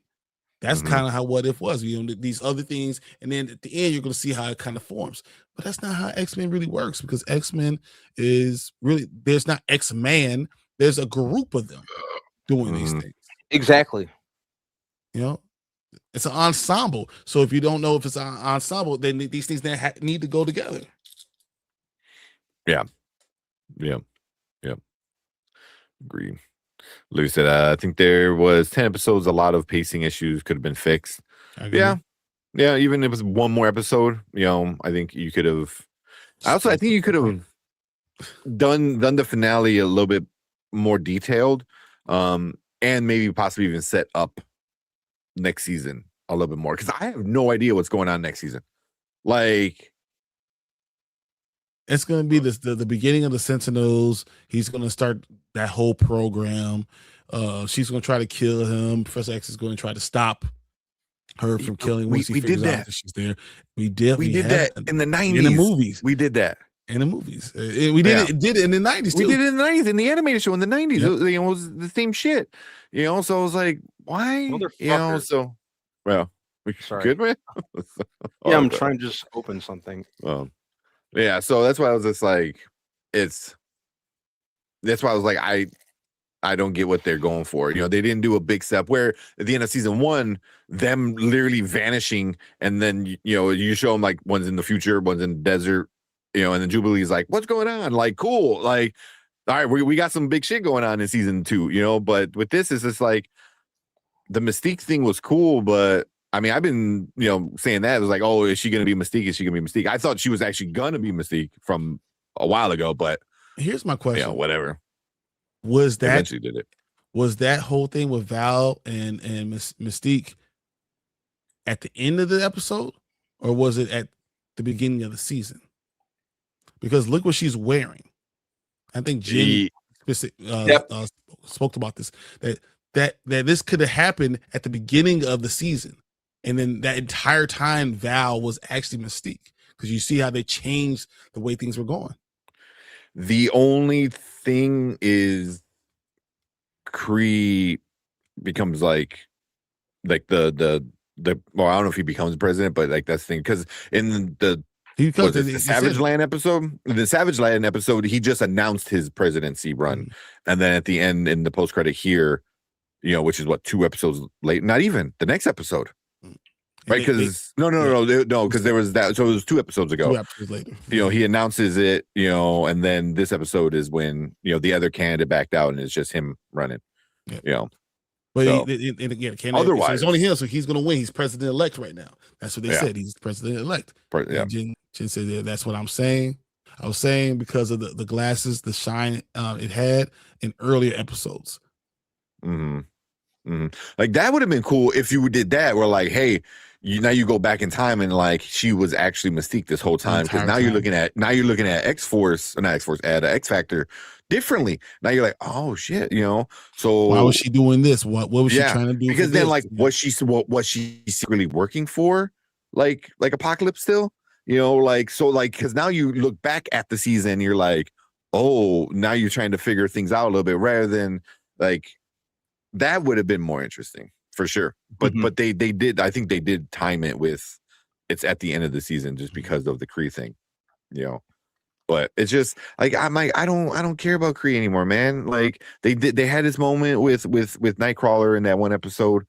That's kind of how What If was. These other things, and then at the end you're going to see how it kind of forms. But that's not how X-Men really works, because X-Men is really, there's not X-Man. There's a group of them doing these things. Exactly. It's an ensemble. So if you don't know if it's an ensemble, then these things need to go together. Yeah. Agree. Lou said, I think there was 10 episodes. A lot of pacing issues could have been fixed. Yeah. Even if it was one more episode, I think you could have. I think you could have done the finale a little bit more detailed. And maybe possibly even set up next season a little bit more, because I have no idea what's going on next season. Like, it's going to be the beginning of the Sentinels. He's going to start that whole program. She's going to try to kill him. Professor X is going to try to stop her from killing. We did that. She's there. We did that in the 90s. In the movies. We did that. In the movies. We did it in the 90s too. We did it in the 90s, in the animated show in the 90s. Yep. It was the same shit. So I was like, why? Sorry. Good, man? Yeah, I'm trying to just open something. Yeah, so that's why I was just like, that's why I was like, I don't get what they're going for. They didn't do a big step where at the end of season 1, them literally vanishing, and then you show them like one's in the future, one's in the desert, and then Jubilee's like, what's going on? Like, cool. Like, all right, we got some big shit going on in season 2, but with this, it's just like the Mystique thing was cool, but I mean, I've been, saying that. It was like, oh, is she going to be Mystique? Is she going to be Mystique? I thought she was actually going to be Mystique from a while ago, but here's my question. Whatever. Was that eventually did it? Was that whole thing with Val and Mystique at the end of the episode, or was it at the beginning of the season? Because look what she's wearing. I think Jen spoke about this, that this could have happened at the beginning of the season, and then that entire time Val was actually Mystique, because you see how they changed the way things were going. The only thing is Kree becomes like the well, I don't know if he becomes president, but like that's the thing, because in the Savage Land episode, he just announced his presidency run, and then at the end in the post credit here, which is what, 2 episodes late, not even the next episode, right? Because no, because there was that, so it was 2 episodes ago. 2 episodes later, he announces it, and then this episode is when the other candidate backed out, and it's just him running, But so, again, otherwise, it's only him, so he's going to win. He's president-elect right now. That's what they said. He's president-elect. Jen said, yeah, that's what I'm saying. I was saying because of the glasses, the shine it had in earlier episodes. Like, that would have been cool if you did that. Where like, hey, you go back in time and like she was actually Mystique this whole time, because now you're looking at X-Force, not X-Force, at X Factor differently. Now you're like, oh shit, So why was she doing this? What was she trying to do? Because then, like, was she secretly working for like Apocalypse still? Because now you look back at the season, you're like, oh, now you're trying to figure things out a little bit, rather than like that would have been more interesting for sure. But they did, I think they did time it with it's at the end of the season just because of the Kree thing, But it's just like, I'm like, I don't care about Kree anymore, man. Like they had this moment with Nightcrawler in that one episode.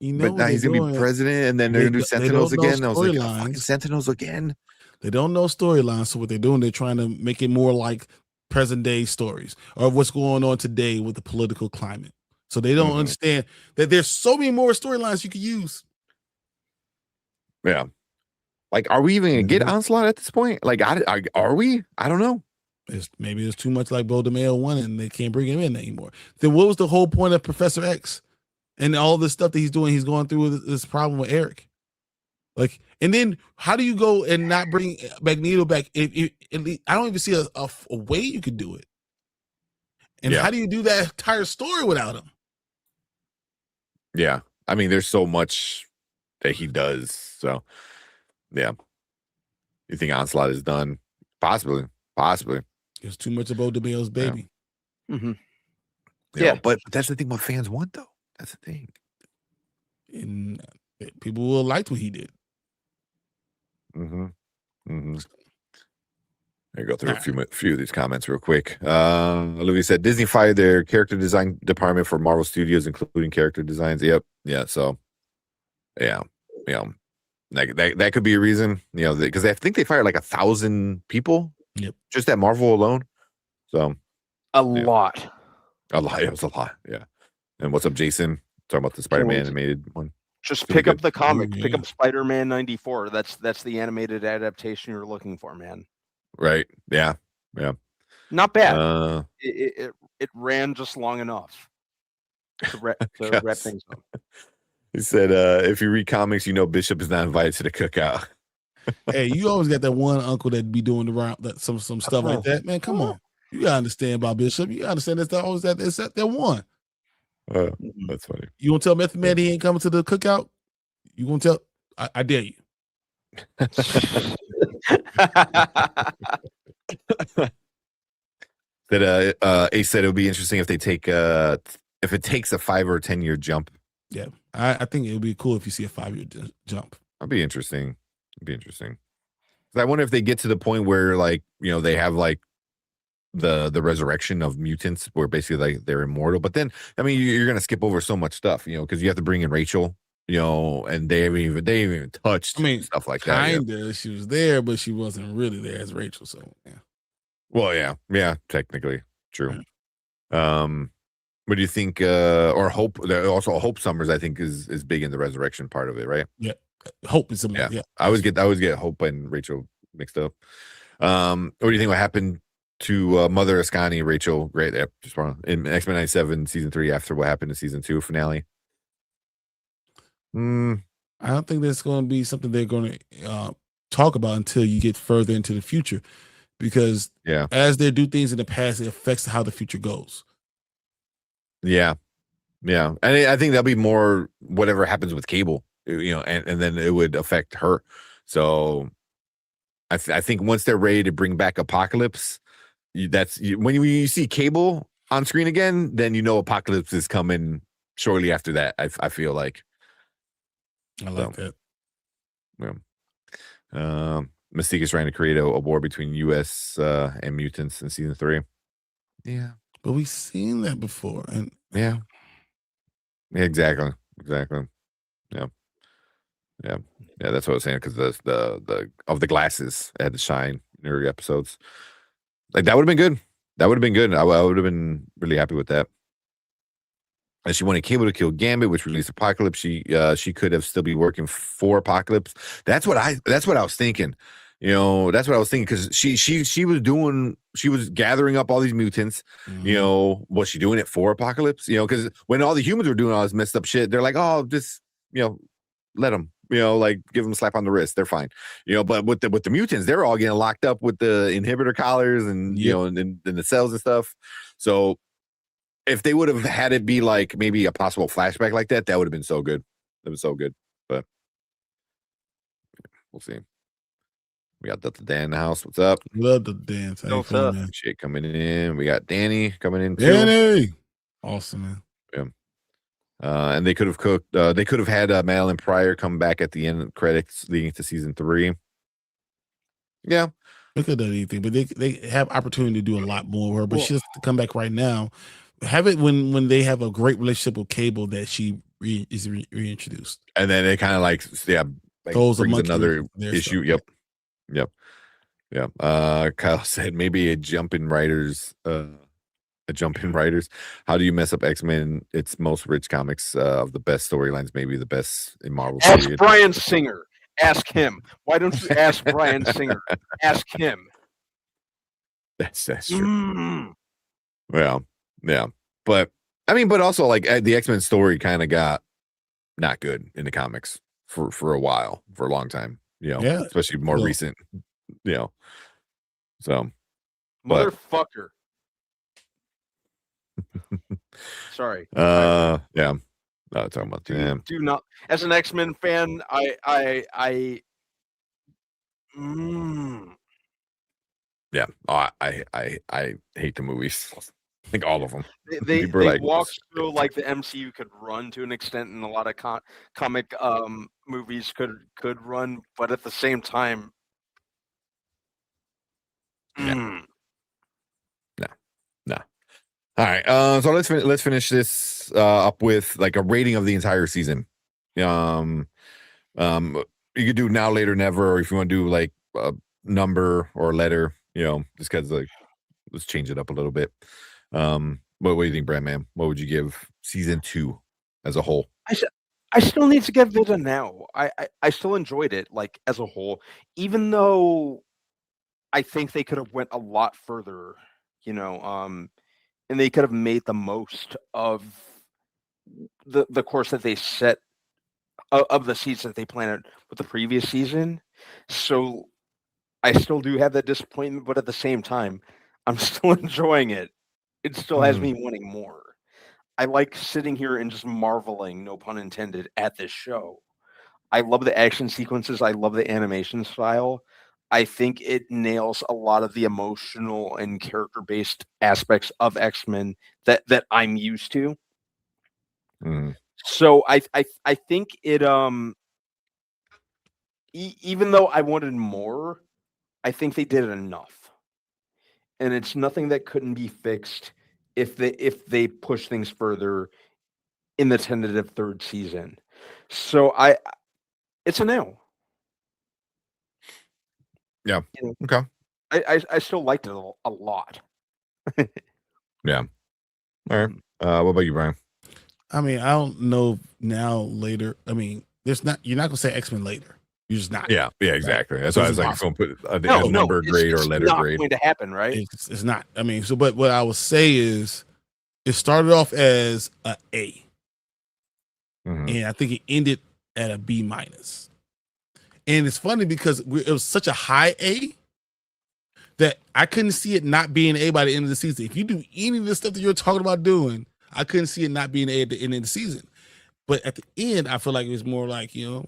But now he's gonna be president, and then they're gonna do Sentinels again. I was like, fucking Sentinels again. They don't know storylines. So what they're doing, they're trying to make it more like present day stories or what's going on today with the political climate. So they don't understand that there's so many more storylines you could use. Yeah. Like, are we even going to get Onslaught at this point? Like, are we? I don't know. Maybe there's too much like Blackmail 1 and they can't bring him in anymore. Then what was the whole point of Professor X and all this stuff that he's doing? He's going through this problem with Eric. Like, and then how do you go and not bring Magneto back? I don't even see a way you could do it. And how do you do that entire story without him? Yeah. I mean, there's so much that he does. So, yeah. You think Onslaught is done? Possibly. There's too much about Blackmail's baby. Yeah. But that's the thing what fans want, though. That's the thing. And people will like what he did. Let me go through a few of these comments real quick. Olivia said Disney fired their character design department for Marvel Studios, including character designs. Yep. Yeah. So, yeah. Like that could be a reason, because I think they fired like 1,000 people. Yep. Just at Marvel alone. So a lot. It was a lot. Yeah. And what's up, Jason? Talking about the Spider-Man animated one. Just pick up the comic. Pick up Spider-Man 94. That's the animated adaptation you're looking for, man. Right. Yeah. Not bad. It ran just long enough to wrap things up. He said, if you read comics, Bishop is not invited to the cookout. Hey, you always got that one uncle that be doing some stuff like that. Man, come on. You gotta understand about Bishop. You gotta understand it's always that one. That's funny. You gonna tell Method Man he ain't coming to the cookout? You gonna tell? I dare you. That Ace said it would be interesting if they take if it takes a 5 or 10 year jump. Yeah, I think it would be cool if you see a 5-year jump. That'd be interesting. I wonder if they get to the point where they have the resurrection of mutants where basically they're immortal. But then I mean you're gonna skip over so much stuff, because you have to bring in Rachel, and they haven't even touched stuff like that. Kinda, she was there, but she wasn't really there as Rachel. So yeah. Well, yeah, technically true. What do you think? Or Hope? Also, Hope Summers, I think, is big in the resurrection part of it, right? Yeah, Hope is amazing. Yeah. I always get Hope and Rachel mixed up. What do you think? What happened to Mother Ascani, Rachel? Right there, just in X-Men 97 season 3 after what happened in season 2 finale. I don't think that's going to be something they're going to talk about until you get further into the future, because as they do things in the past, it affects how the future goes. Yeah. And I think that'll be more whatever happens with Cable, and then it would affect her. So I think once they're ready to bring back Apocalypse, when you see Cable on screen again, then Apocalypse is coming shortly after that. I feel like. I like that. Yeah. Mystique is trying to create a war between US and mutants in season 3. Yeah. But we've seen that before. And yeah, exactly. Yeah. That's what I was saying, because the of the glasses had to shine in early episodes. Like that would have been good. I would have been really happy with that. And she wanted Cable to kill Gambit, which released Apocalypse. She could have still be working for Apocalypse. That's what I was thinking. That's what I was thinking, because she was gathering up all these mutants. Was she doing it for Apocalypse? Because when all the humans were doing all this messed up shit, they're like, oh, just let them, give them a slap on the wrist, they're fine. But with the mutants, they're all getting locked up with the inhibitor collars and and the cells and stuff. So if they would have had it be like maybe a possible flashback like that, that would have been so good. That was so good. But we'll see. We got Delta Dan in the house. What's up? Love the dance. What's up? Shit coming in. We got Danny coming in too. Danny, awesome, man. Yeah. And they could have cooked. They could have had Madeline Pryor come back at the end of the credits leading to season 3. Yeah, They could have done anything, but they have opportunity to do a lot more with her. But she has to come back right now. Have it when they have a great relationship with Cable that she is reintroduced. And then it kind of throws brings another issue. Yep. Yep. Kyle said maybe a jump in writers. How do you mess up X-Men? It's most rich comics of the best storylines, maybe the best in Marvel. Ask Period. Bryan Singer. Ask him. Why don't you ask Bryan Singer? Ask him. That's true. Well, yeah, but I mean, but also like the X-Men story kind of got not good in the comics for a while, for a long time. Especially more recent. So motherfucker. Sorry. Yeah. No, talking about do not. As an X-Men fan, I yeah. Oh, I hate the movies. I think all of them. They walk through like the MCU could run to an extent, and a lot of comic movies could run, but at the same time, No. All right. So let's finish this up with like a rating of the entire season. You could do now, later, never, or if you want to do like a number or a letter, just because like let's change it up a little bit. What do you think, Brad, man? What would you give season 2 as a whole? I still need to give it a now. I still enjoyed it like as a whole, even though I think they could have went a lot further, and they could have made the most of the course that they set of the seeds that they planted with the previous season. So I still do have that disappointment, but at the same time, I'm still enjoying it. It still has me wanting more. I like sitting here and just marveling, no pun intended, at this show. I love the action sequences. I love the animation style. I think it nails a lot of the emotional and character-based aspects of X-Men that I'm used to. So I think it even though I wanted more, I think they did enough. And it's nothing that couldn't be fixed if they push things further in the tentative third season. So it's a no. Yeah. Okay. I still liked it a lot. Yeah. All right. What about you, Brian? I mean, I don't know now, later. I mean, you're not gonna say X-Men later. You're just not. Yeah, exactly. Right? That's why I was like, if I'm put a number grade or letter not grade. Going to happen, right? It's not. I mean, but what I would say is, it started off as a A, and I think it ended at a B minus. And it's funny because it was such a high A that I couldn't see it not being A by the end of the season. If you do any of the stuff that you're talking about doing, I couldn't see it not being A at the end of the season. But at the end, I feel like it was more like, you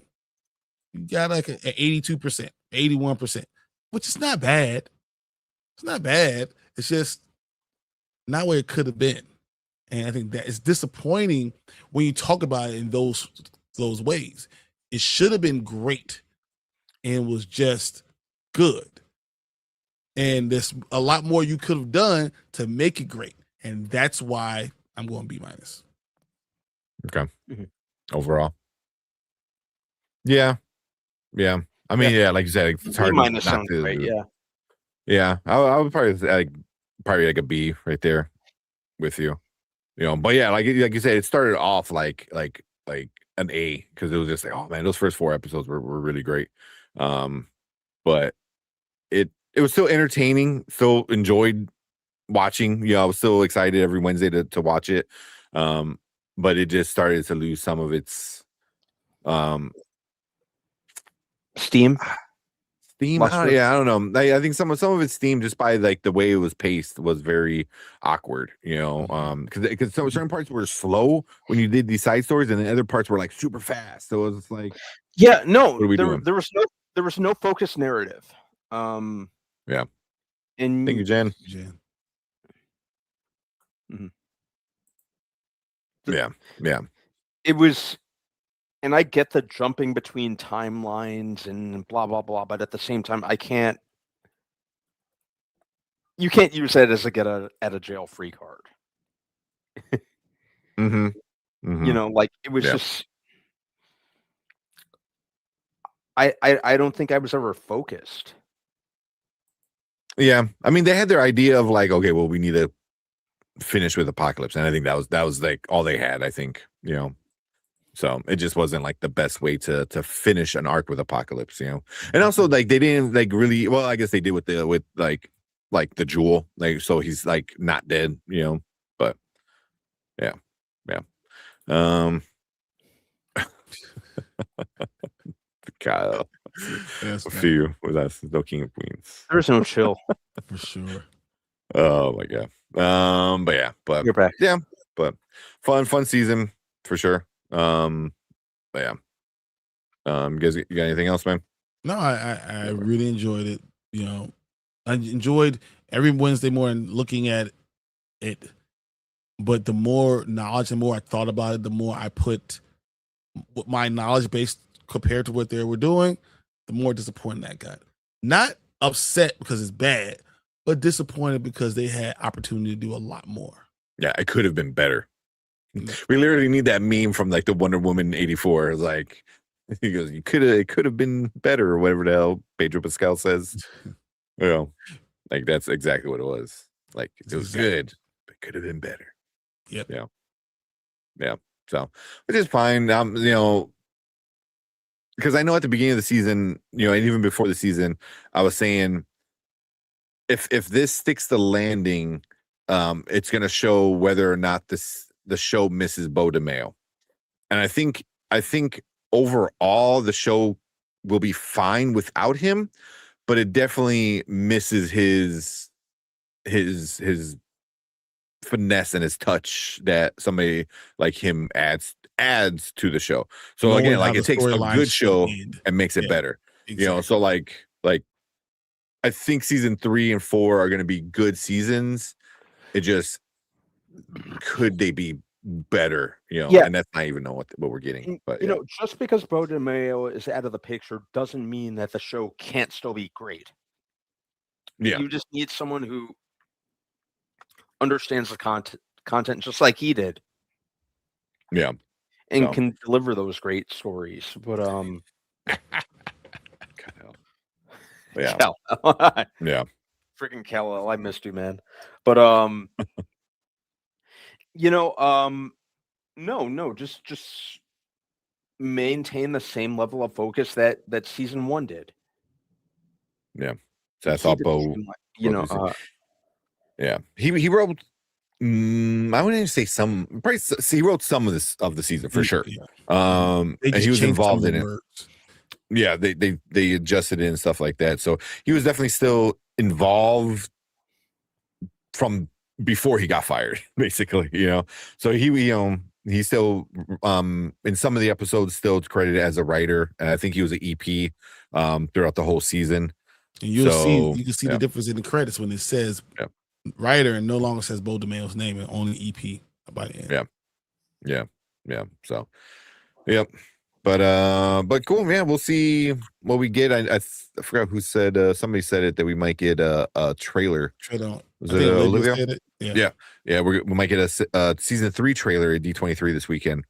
got like an 82%, 81%, which is not bad. It's not bad. It's just not where it could have been. And I think that it's disappointing when you talk about it in those ways. It should have been great and was just good. And there's a lot more you could have done to make it great. And that's why I'm going B minus. Okay. Overall. Yeah. I mean, like you said, it's hard minus sounds great. Yeah. I would probably like a B right there with you. But yeah, like you said, it started off like an A because it was just like, oh man, those first 4 episodes were really great. But it was still entertaining, still enjoyed watching. I was still excited every Wednesday to watch it. But it just started to lose some of its steam. I don't know. I think some of its steam, just by like the way it was paced, was very awkward. Because certain parts were slow when you did these side stories, and the other parts were like super fast. So it was like, yeah, no, what are we doing? There was no focused narrative. Yeah. And thank you, Jen. Yeah. It was, and I get the jumping between timelines and blah blah blah, but at the same time, you can't use that as a get out of jail free card. Like it was just. I don't think I was ever focused. Yeah, I mean, they had their idea of like, okay, well, we need to finish with Apocalypse, and I think that was like all they had. I think, so it just wasn't like the best way to finish an arc with Apocalypse, And also, like, they didn't like really. Well, I guess they did with like the Jewel, like, so he's like not dead, But yeah. Kyle, Yes, a few with us, no King of Queens. There's no chill for sure. Oh my god. But you're back. Yeah, but fun season for sure. But yeah. You guys, you got anything else, man? No, I really enjoyed it. I enjoyed every Wednesday morning looking at it. But the more knowledge, the more I thought about it, the more I put my knowledge base compared to what they were doing, the more disappointed I got. Not upset because it's bad, but disappointed because they had opportunity to do a lot more. Yeah, it could have been better. We literally need that meme from like the Wonder Woman 84. It's like, he goes, it could have been better, or whatever the hell Pedro Pascal says. Like that's exactly what it was. Like it was good, but could have been better. Yep. Yeah. So, which is fine. Because I know at the beginning of the season, and even before the season, I was saying, if this sticks the landing, it's going to show whether or not the show misses Beau DeMayo. And I think overall the show will be fine without him, but it definitely misses his finesse and his touch that somebody like him adds to the show. So again, like it takes a good show and makes it better. Exactly. So like I think season 3 and 4 are going to be good seasons. It just, could they be better? And that's not even know what we're getting. But just because Beau DeMayo is out of the picture doesn't mean that the show can't still be great. Yeah, you just need someone who understands the content just like he did. Yeah. And can deliver those great stories. But yeah. Yeah. Freaking Kal-El, I missed you, man. But no, just maintain the same level of focus that season 1 did. Yeah. So I thought Beau, yeah, he wrote. I wouldn't even say some. Probably he wrote some of the season for sure. And he was involved in it. Yeah, they adjusted it and stuff like that. So he was definitely still involved from before he got fired, basically. So he still in some of the episodes still credited as a writer, and I think he was an EP throughout the whole season. And you can see the difference in the credits when it says writer and no longer says Beau DeMayo's name and only EP by the end. Yeah. So, yep. But cool. Yeah, we'll see what we get. I forgot who said. Somebody said it that we might get a trailer. Was it Olivia? Said it? Yeah. We might get a season 3 trailer at D23 this weekend.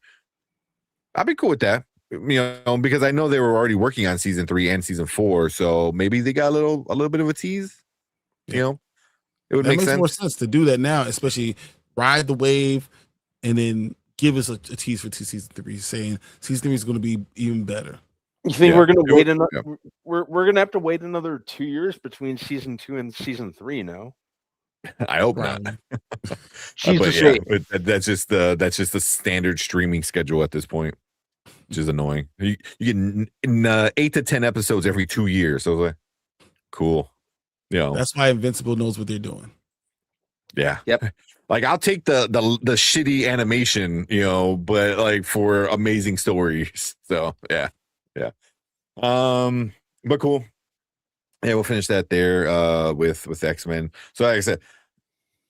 I'd be cool with that. Because I know they were already working on season 3 and season 4, so maybe they got a little bit of a tease. It would make sense. More sense to do that now, especially ride the wave and then give us a tease for season 3, saying season 3 is going to be even better. You think we're going to wait another? We're going to have to wait another 2 years between season 2 and season 3? No, I hope not. That's just the standard streaming schedule at this point, which is annoying. You get 8 to 10 episodes every 2 years. So like, cool. That's why Invincible knows what they're doing. Yeah. Yep. Like I'll take the shitty animation, but like for amazing stories. So yeah. But cool. Yeah, we'll finish that there with X-Men. So like I said,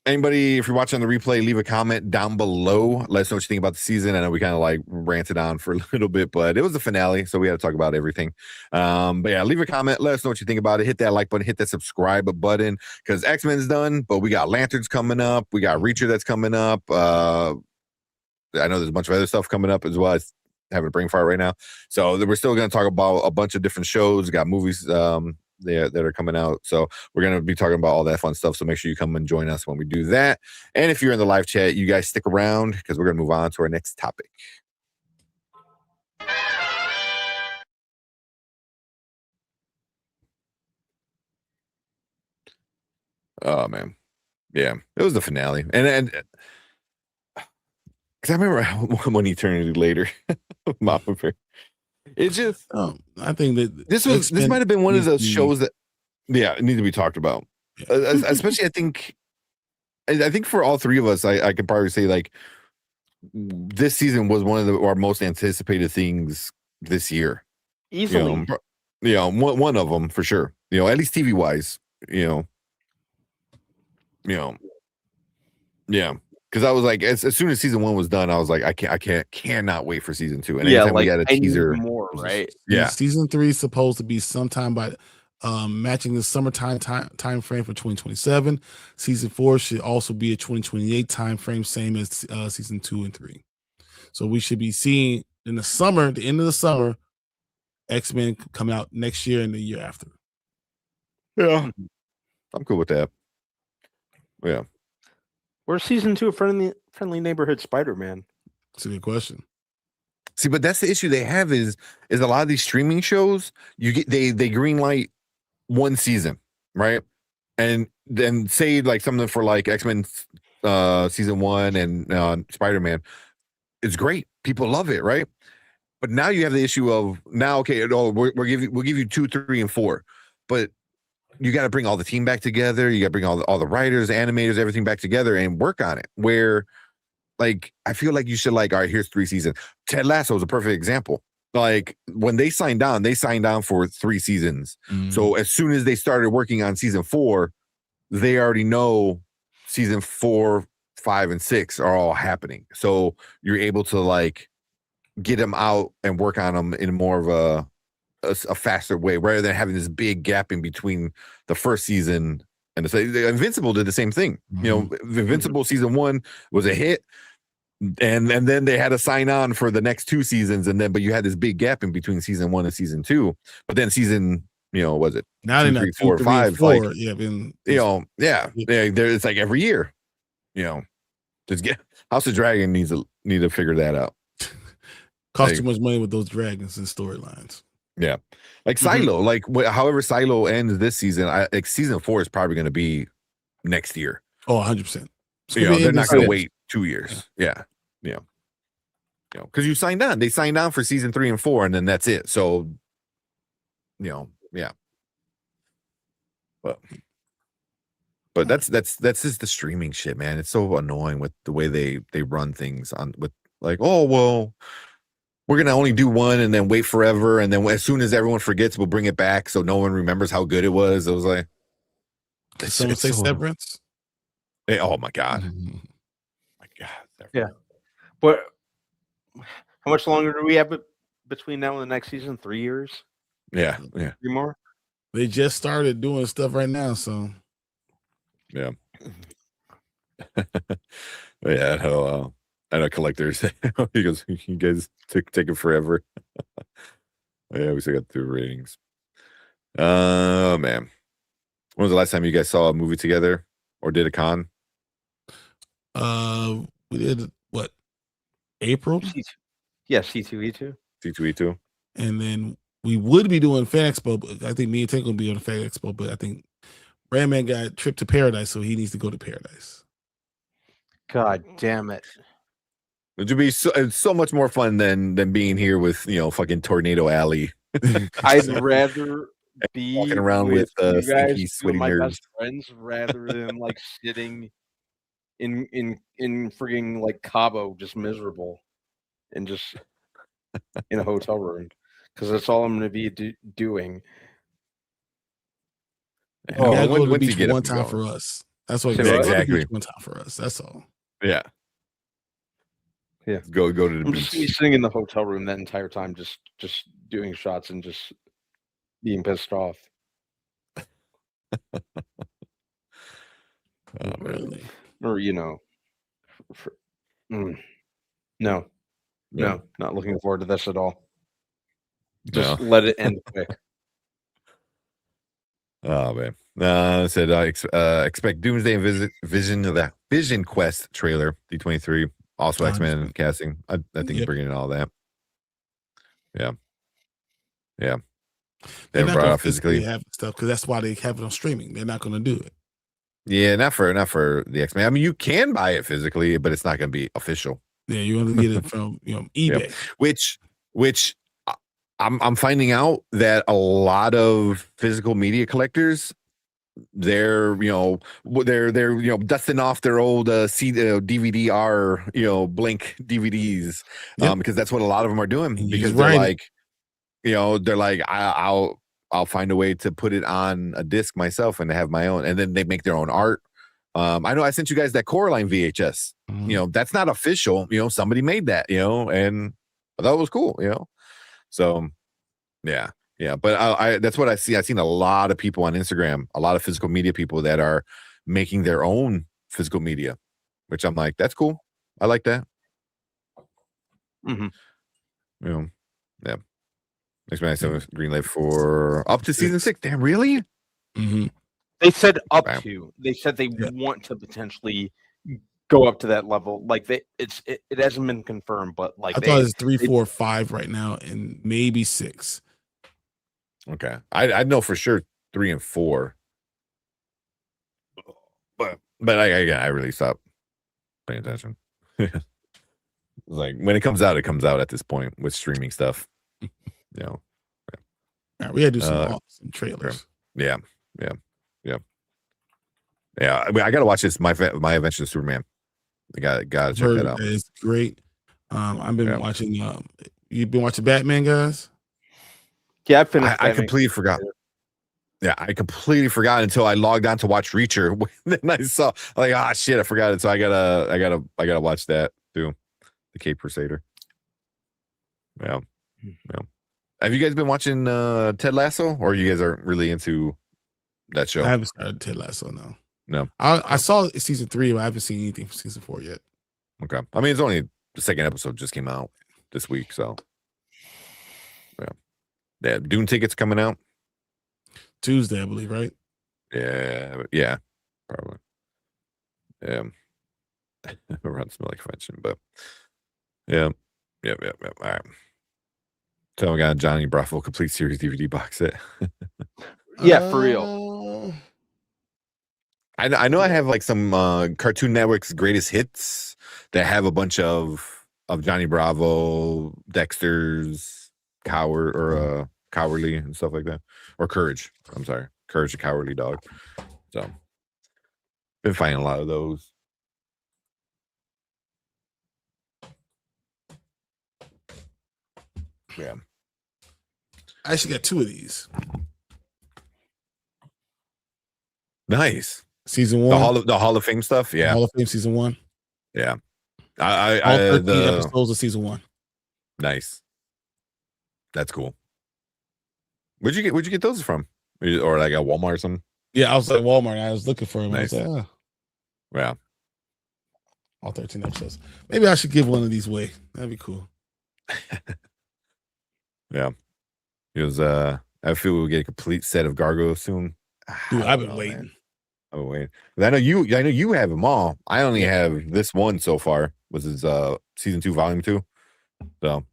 anybody, if you're watching the replay, leave a comment down below. Let us know what you think about the season. I know we kind of like ranted on for a little bit, but it was the finale, so we had to talk about everything. But yeah, leave a comment. Let us know what you think about it. Hit that like button, hit that subscribe button, because X-Men's done, but we got Lanterns coming up. We got Reacher that's coming up. I know there's a bunch of other stuff coming up as well. Having a brain fart right now. So we're still going to talk about a bunch of different shows. We got movies that are coming out. So we're going to be talking about all that fun stuff. So make sure you come and join us when we do that. And if you're in the live chat, you guys stick around because we're going to move on to our next topic. Oh man, yeah, it was the finale, and because I remember one eternity later, it's just. I think that this might have been one of those shows that, it needs to be talked about. Yeah. Especially, I think for all three of us, I could probably say like this season was one of our most anticipated things this year. Easily, one of them for sure. At least TV wise, yeah. Because I was like, as soon as season 1 was done, I was like, I cannot wait for season 2. And anytime we got a teaser, more, right? Yeah, season 3 is supposed to be sometime by matching the summertime time frame for 2027. Season 4 should also be a 2028 time frame, same as season 2 and 3. So we should be seeing in the summer, the end of the summer, X-Men come out next year and the year after. Yeah, I'm cool with that. Yeah. Where's season 2 of Friendly Neighborhood Spider-Man? That's a good question. See, but that's the issue they have is a lot of these streaming shows, they greenlight one season, right? And then say like something for like X-Men season 1 and Spider-Man. It's great. People love it, right? But now you have the issue of we'll give you 2, 3, and 4. But you got to bring all the team back together. You got to bring all the writers, animators, everything back together and work on it. Where, like, I feel like you should all right, here's 3 seasons. Ted Lasso is a perfect example. Like when they signed on for 3 seasons. Mm-hmm. So as soon as they started working on season 4, they already know season 4, 5, and 6 are all happening. So you're able to like get them out and work on them in more of a faster way rather than having this big gap in between the first season and the Invincible did the same thing. Mm-hmm. Invincible season 1 was a hit, and then they had to sign on for the next 2 seasons, but you had this big gap in between season 1 and season 2. But then season, was it not 2, 3, 4, 5? Like, it's like every year, just House of Dragon need to figure that out. Cost too much money with those dragons and storylines. Yeah, like Silo, like however Silo ends this season, like season 4 is probably going to be next year. Oh, 100%. They're not going to wait 2 years. Yeah. Because you signed on. They signed on for season 3 and 4, and then that's it. So, yeah. But that's just the streaming shit, man. It's so annoying with the way they run things on with like, oh well, we're gonna only do one and then wait forever, and then as soon as everyone forgets, we'll bring it back so no one remembers how good it was. It was like, did someone say Severance? Oh my god, my god, Severance. Yeah. But how much longer do we have between now and the next season? 3 years? Yeah. 3 more. They just started doing stuff right now, so yeah. Yeah. I know collectors. He goes, you guys took it forever. Yeah, we still got 2 ratings. Oh man, when was the last time you guys saw a movie together or did a con? We did what? April? Yeah, C2E2. C2E2. And then we would be doing Fan Expo, but I think me and Tank will be on the Fan Expo, but I think Brandman got Trip to Paradise, so he needs to go to Paradise. God damn it. It would be so much more fun than being here with fucking Tornado Alley. I'd rather be walking around with stinky, sweaty my nerds. best friends rather than like sitting in frigging like Cabo, just miserable, and just in a hotel room, because that's all I'm going to be doing. Oh, go to the beach one time for us. That's what exactly. One time for us. That's all. Yeah. Yeah. Go to the I'm beach. just sitting in the hotel room that entire time, just doing shots and just being pissed off. Really? Or no, not looking forward to this at all. Just let it end quick. Oh man. Said expect Doomsday and Vision Quest trailer. D23. Also X-Men casting. I think bringing in all that. Yeah. Yeah. They're not going to physically have stuff because that's why they have it on streaming. They're not going to do it. Yeah, not for the X-Men. I mean, you can buy it physically, but it's not going to be official. Yeah, you're going to get it from eBay. Yep. Which I'm finding out that a lot of physical media collectors, they're dusting off their old DVD-R Blink DVDs, because that's what a lot of them are doing, because they're like I'll find a way to put it on a disc myself and to have my own, and then they make their own art. I know I sent you guys that Coraline VHS. That's not official. Somebody made that. And I thought it was cool. So yeah. But I that's what I see. I've seen a lot of people on Instagram, a lot of physical media people that are making their own physical media, which I'm like, that's cool. I like that. Mm-hmm. Yeah. Next man, I said green light for up to season 6. Damn, really? Mm-hmm. They said up to. They said they want to potentially go up to that level. Like it hasn't been confirmed, but like I thought it's 3, 4, 5 right now, and maybe 6. Okay, I know for sure 3 and 4, but I really stopped paying attention. Like when it comes out at this point with streaming stuff. Yeah, we had to do some awesome trailers. Yeah. I mean, I gotta watch this. My Adventures of Superman. I gotta check that out. It's great. I've been watching. You've been watching Batman, guys? Yeah, I finished. I completely forgot. Yeah, I completely forgot until I logged on to watch Reacher. Then I saw like, shit, I forgot it. So I gotta watch that too. The Cape Crusader. Yeah. Have you guys been watching Ted Lasso, or you guys aren't really into that show? I haven't started Ted Lasso. No. I saw season 3, but I haven't seen anything from season 4 yet. Okay. I mean, it's only the second episode just came out this week, so yeah. Dune tickets coming out Tuesday, I believe, right? Yeah, probably. Yeah. Around smell like French, but yeah. All right. So we got Johnny Bravo complete series DVD box set. Yeah, for real. I know I have like some Cartoon Network's greatest hits that have a bunch of Johnny Bravo, Dexter's Cowardly and stuff like that, or Courage. I'm sorry, Courage the Cowardly Dog. So been finding a lot of those. Yeah. I actually got 2 of these. Nice. Season 1. The Hall of Fame stuff. Yeah. Hall of Fame season 1. Yeah. All 13 episodes of season 1. Nice. That's cool. Where'd you get those from? Or like at Walmart or something? Yeah, I was at Walmart and I was looking for them. Nice. I was like, yeah. All 13 episodes. Maybe I should give one of these away. That'd be cool. Yeah. It was I feel we'll get a complete set of Gargoyles soon. Dude, I've been waiting. Man. I've been waiting. I know you have them all. I only have this one so far. Was his season 2, volume 2. So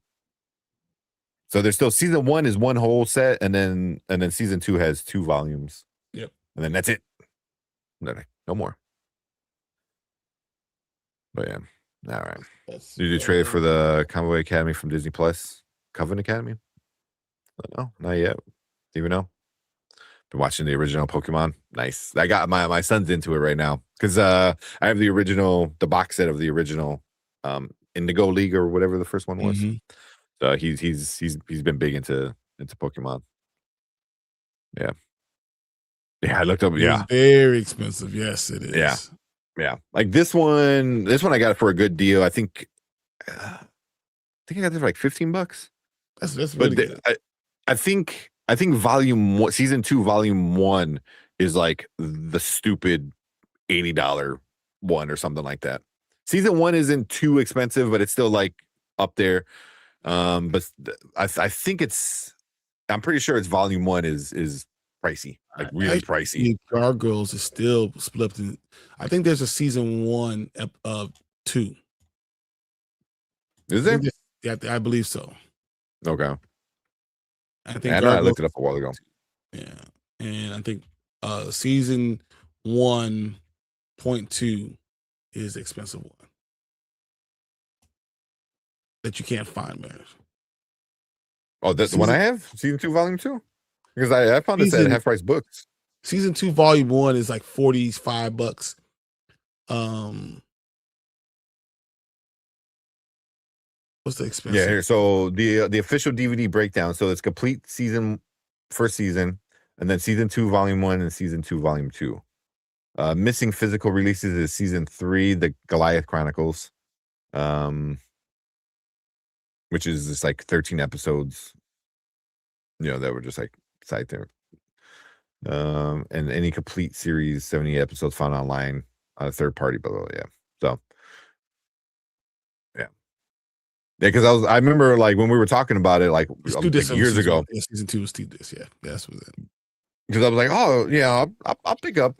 there's still season 1 is one whole set, and then season 2 has 2 volumes. Yep. And then that's it. No more. But yeah. All right. Did you trade for the Convoy Academy from Disney Plus? Coven Academy? No, not yet. Even know. Been watching the original Pokemon. Nice. I got my son's into it right now because I have the box set of the original Indigo League or whatever the first one was. Mm-hmm. So he's been big into Pokemon. Yeah. Yeah, I looked up. Yeah, it's very expensive. Yes, it is. Yeah. Like this one I got it for a good deal. I think I got it for like $15. That's really good. I think volume 1, season 2, volume 1 is like the stupid $80 one or something like that. Season 1 isn't too expensive, but it's still like up there. But I think I'm pretty sure it's volume 1 is pricey, like really pricey. Gargoyles is still split in. I think there's a season 1 of 2. Is there? Yeah, I believe so. Okay. I think I looked it up a while ago. Yeah, and I think season 1.2 is the expensive one that you can't find, man. Oh, that's the one I have? Season 2, volume 2? Because I found this at Half Price Books. Season 2, volume 1 is like $45. What's the expense? Yeah, here. So the official DVD breakdown. So it's complete first season, and then season 2, volume 1, and season 2, volume 2. Missing physical releases is season 3, the Goliath Chronicles, which is just like 13 episodes, that were just like side there. And any complete series, 70 episodes found online on a third party below. Yeah. So yeah, because I remember like when we were talking about it like years ago. Yeah, season 2 was 2 discs. Yeah, that's what it. Because I was like, oh yeah, I'll pick up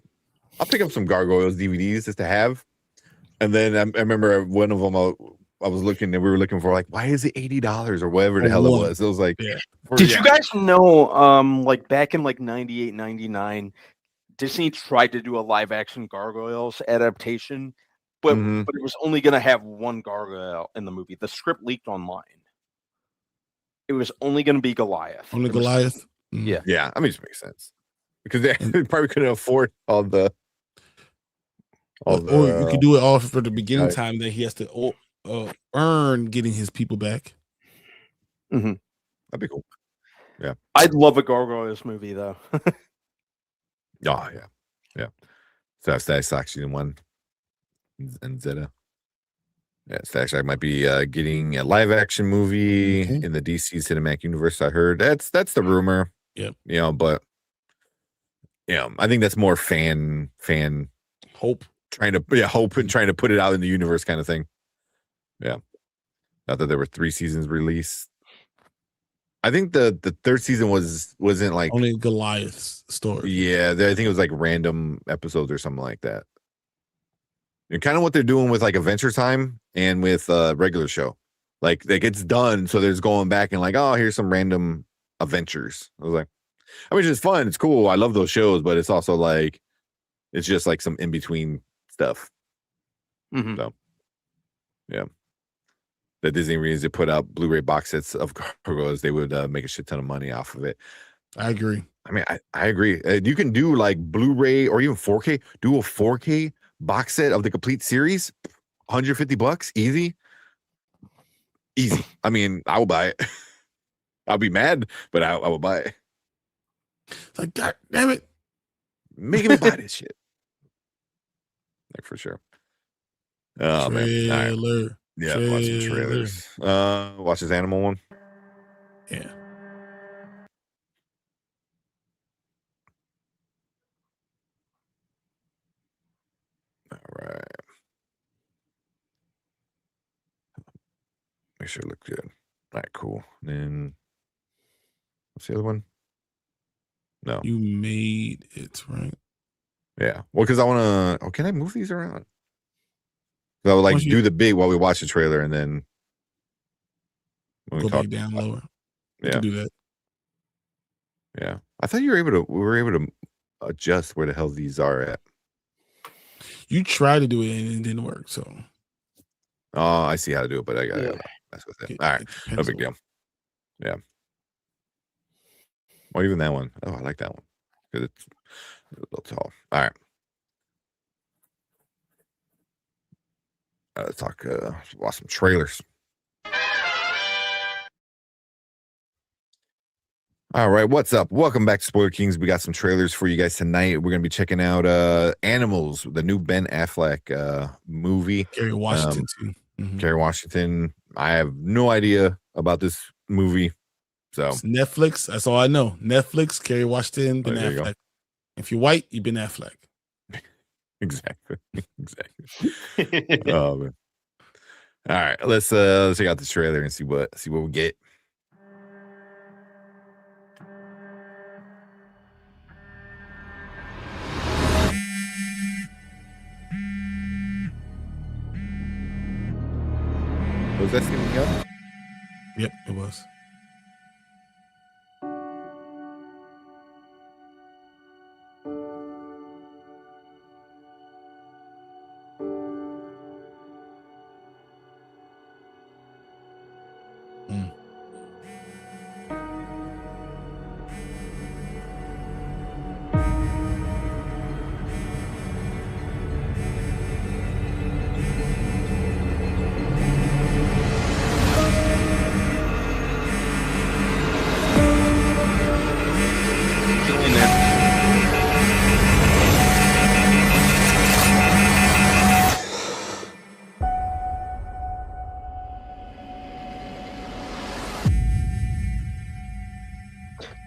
some Gargoyles DVDs just to have. And then I remember one of them I was looking and we were looking for like, why is it $80 or whatever the hell it was? It was like, did you guys know, like back in like 98, 99, Disney tried to do a live action Gargoyles adaptation, but it was only going to have one Gargoyle in the movie. The script leaked online. It was only going to be Goliath. Only Goliath? Yeah. Yeah. I mean, it makes sense because they probably couldn't afford all the. Or you could do it all for the beginning time that he has to earn getting his people back. That'd be cool. Yeah, I'd love a Gargoyles movie though. Oh yeah. So that's actually the one. And Zeta. Yeah, Stash might be getting a live action movie in the DC Cinematic Universe. I heard that's the rumor. Yep. But I think that's more fan hope. Hope and trying to put it out in the universe kind of thing. Yeah. Not that there were 3 seasons released. I think the third season wasn't like only Goliath's story. Yeah, I think it was like random episodes or something like that. And kind of what they're doing with like Adventure Time and with regular show. Like it's done, so there's going back and like, oh, here's some random adventures. I was like, I mean, it's fun, it's cool. I love those shows, but it's also like it's just like some in between stuff. So yeah. The Disney needs to put out Blu-ray box sets of Gargoyles. They would make a shit ton of money off of it. I agree. I mean, I agree. You can do like Blu-ray or even 4K. Do a 4K box set of the complete series. $150, easy. I mean, I will buy it. I'll be mad, but I will buy it. It's like, God damn it, making me buy this shit. Like for sure. Oh man. All right. Yeah, watch some trailers. Watch this animal one. Yeah. All right. Make sure it looks good. All right, cool. Then what's the other one? No. You made it, right? Yeah. Well, because I want to. Oh, can I move these around? So I would like do the big while we watch the trailer, and then go back down lower. You can do that. Yeah, I thought we were able to adjust where the hell these are at. You tried to do it and it didn't work. So, I see how to do it, but I got to mess with it. All right, no big deal. Yeah. Or even that one. Oh, I like that one because it's a little tall. All right. Let's watch some trailers. All right, what's up? Welcome back to Spoiler Kings. We got some trailers for you guys tonight. We're going to be checking out Animals, the new Ben Affleck movie. Kerry Washington, too. Kerry Washington. I have no idea about this movie. So it's Netflix. That's all I know. Netflix, Kerry Washington, Ben Affleck. If you're white, you're Ben Affleck. Exactly. Oh man. All right, let's check out this trailer and see what we get. Was that Stephen Young? Yep, it was.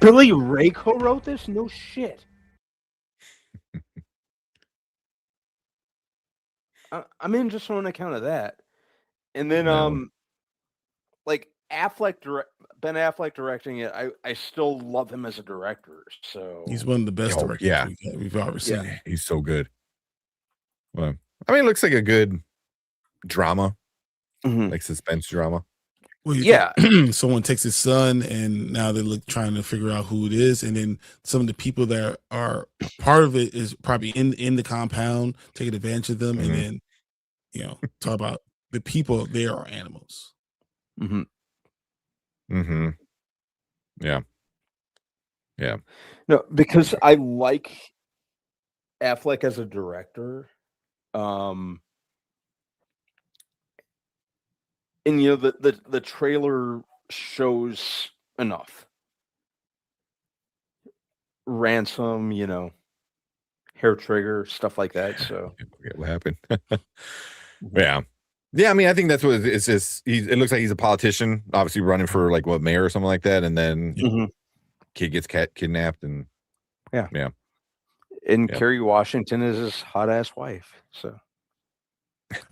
Billy Ray co-wrote this? No shit. I'm in just on account of that. And then like Ben Affleck directing it, I still love him as a director. So he's one of the best directors we've ever seen. Yeah, he's so good. Well, I mean, it looks like a good drama, like suspense drama. Well, someone takes his son, and now they're trying to figure out who it is, and then some of the people that are part of it is probably in the compound taking advantage of them, and then talk about the people there are animals. Yeah. No, because I like Affleck as a director. And the trailer shows enough. Ransom, hair trigger, stuff like that. So I forget what happened. Yeah. I mean, I think that's what it's just. It looks like he's a politician, obviously running for like mayor or something like that, and then kid gets kidnapped, and yeah. And Kerry Washington is his hot ass wife. So.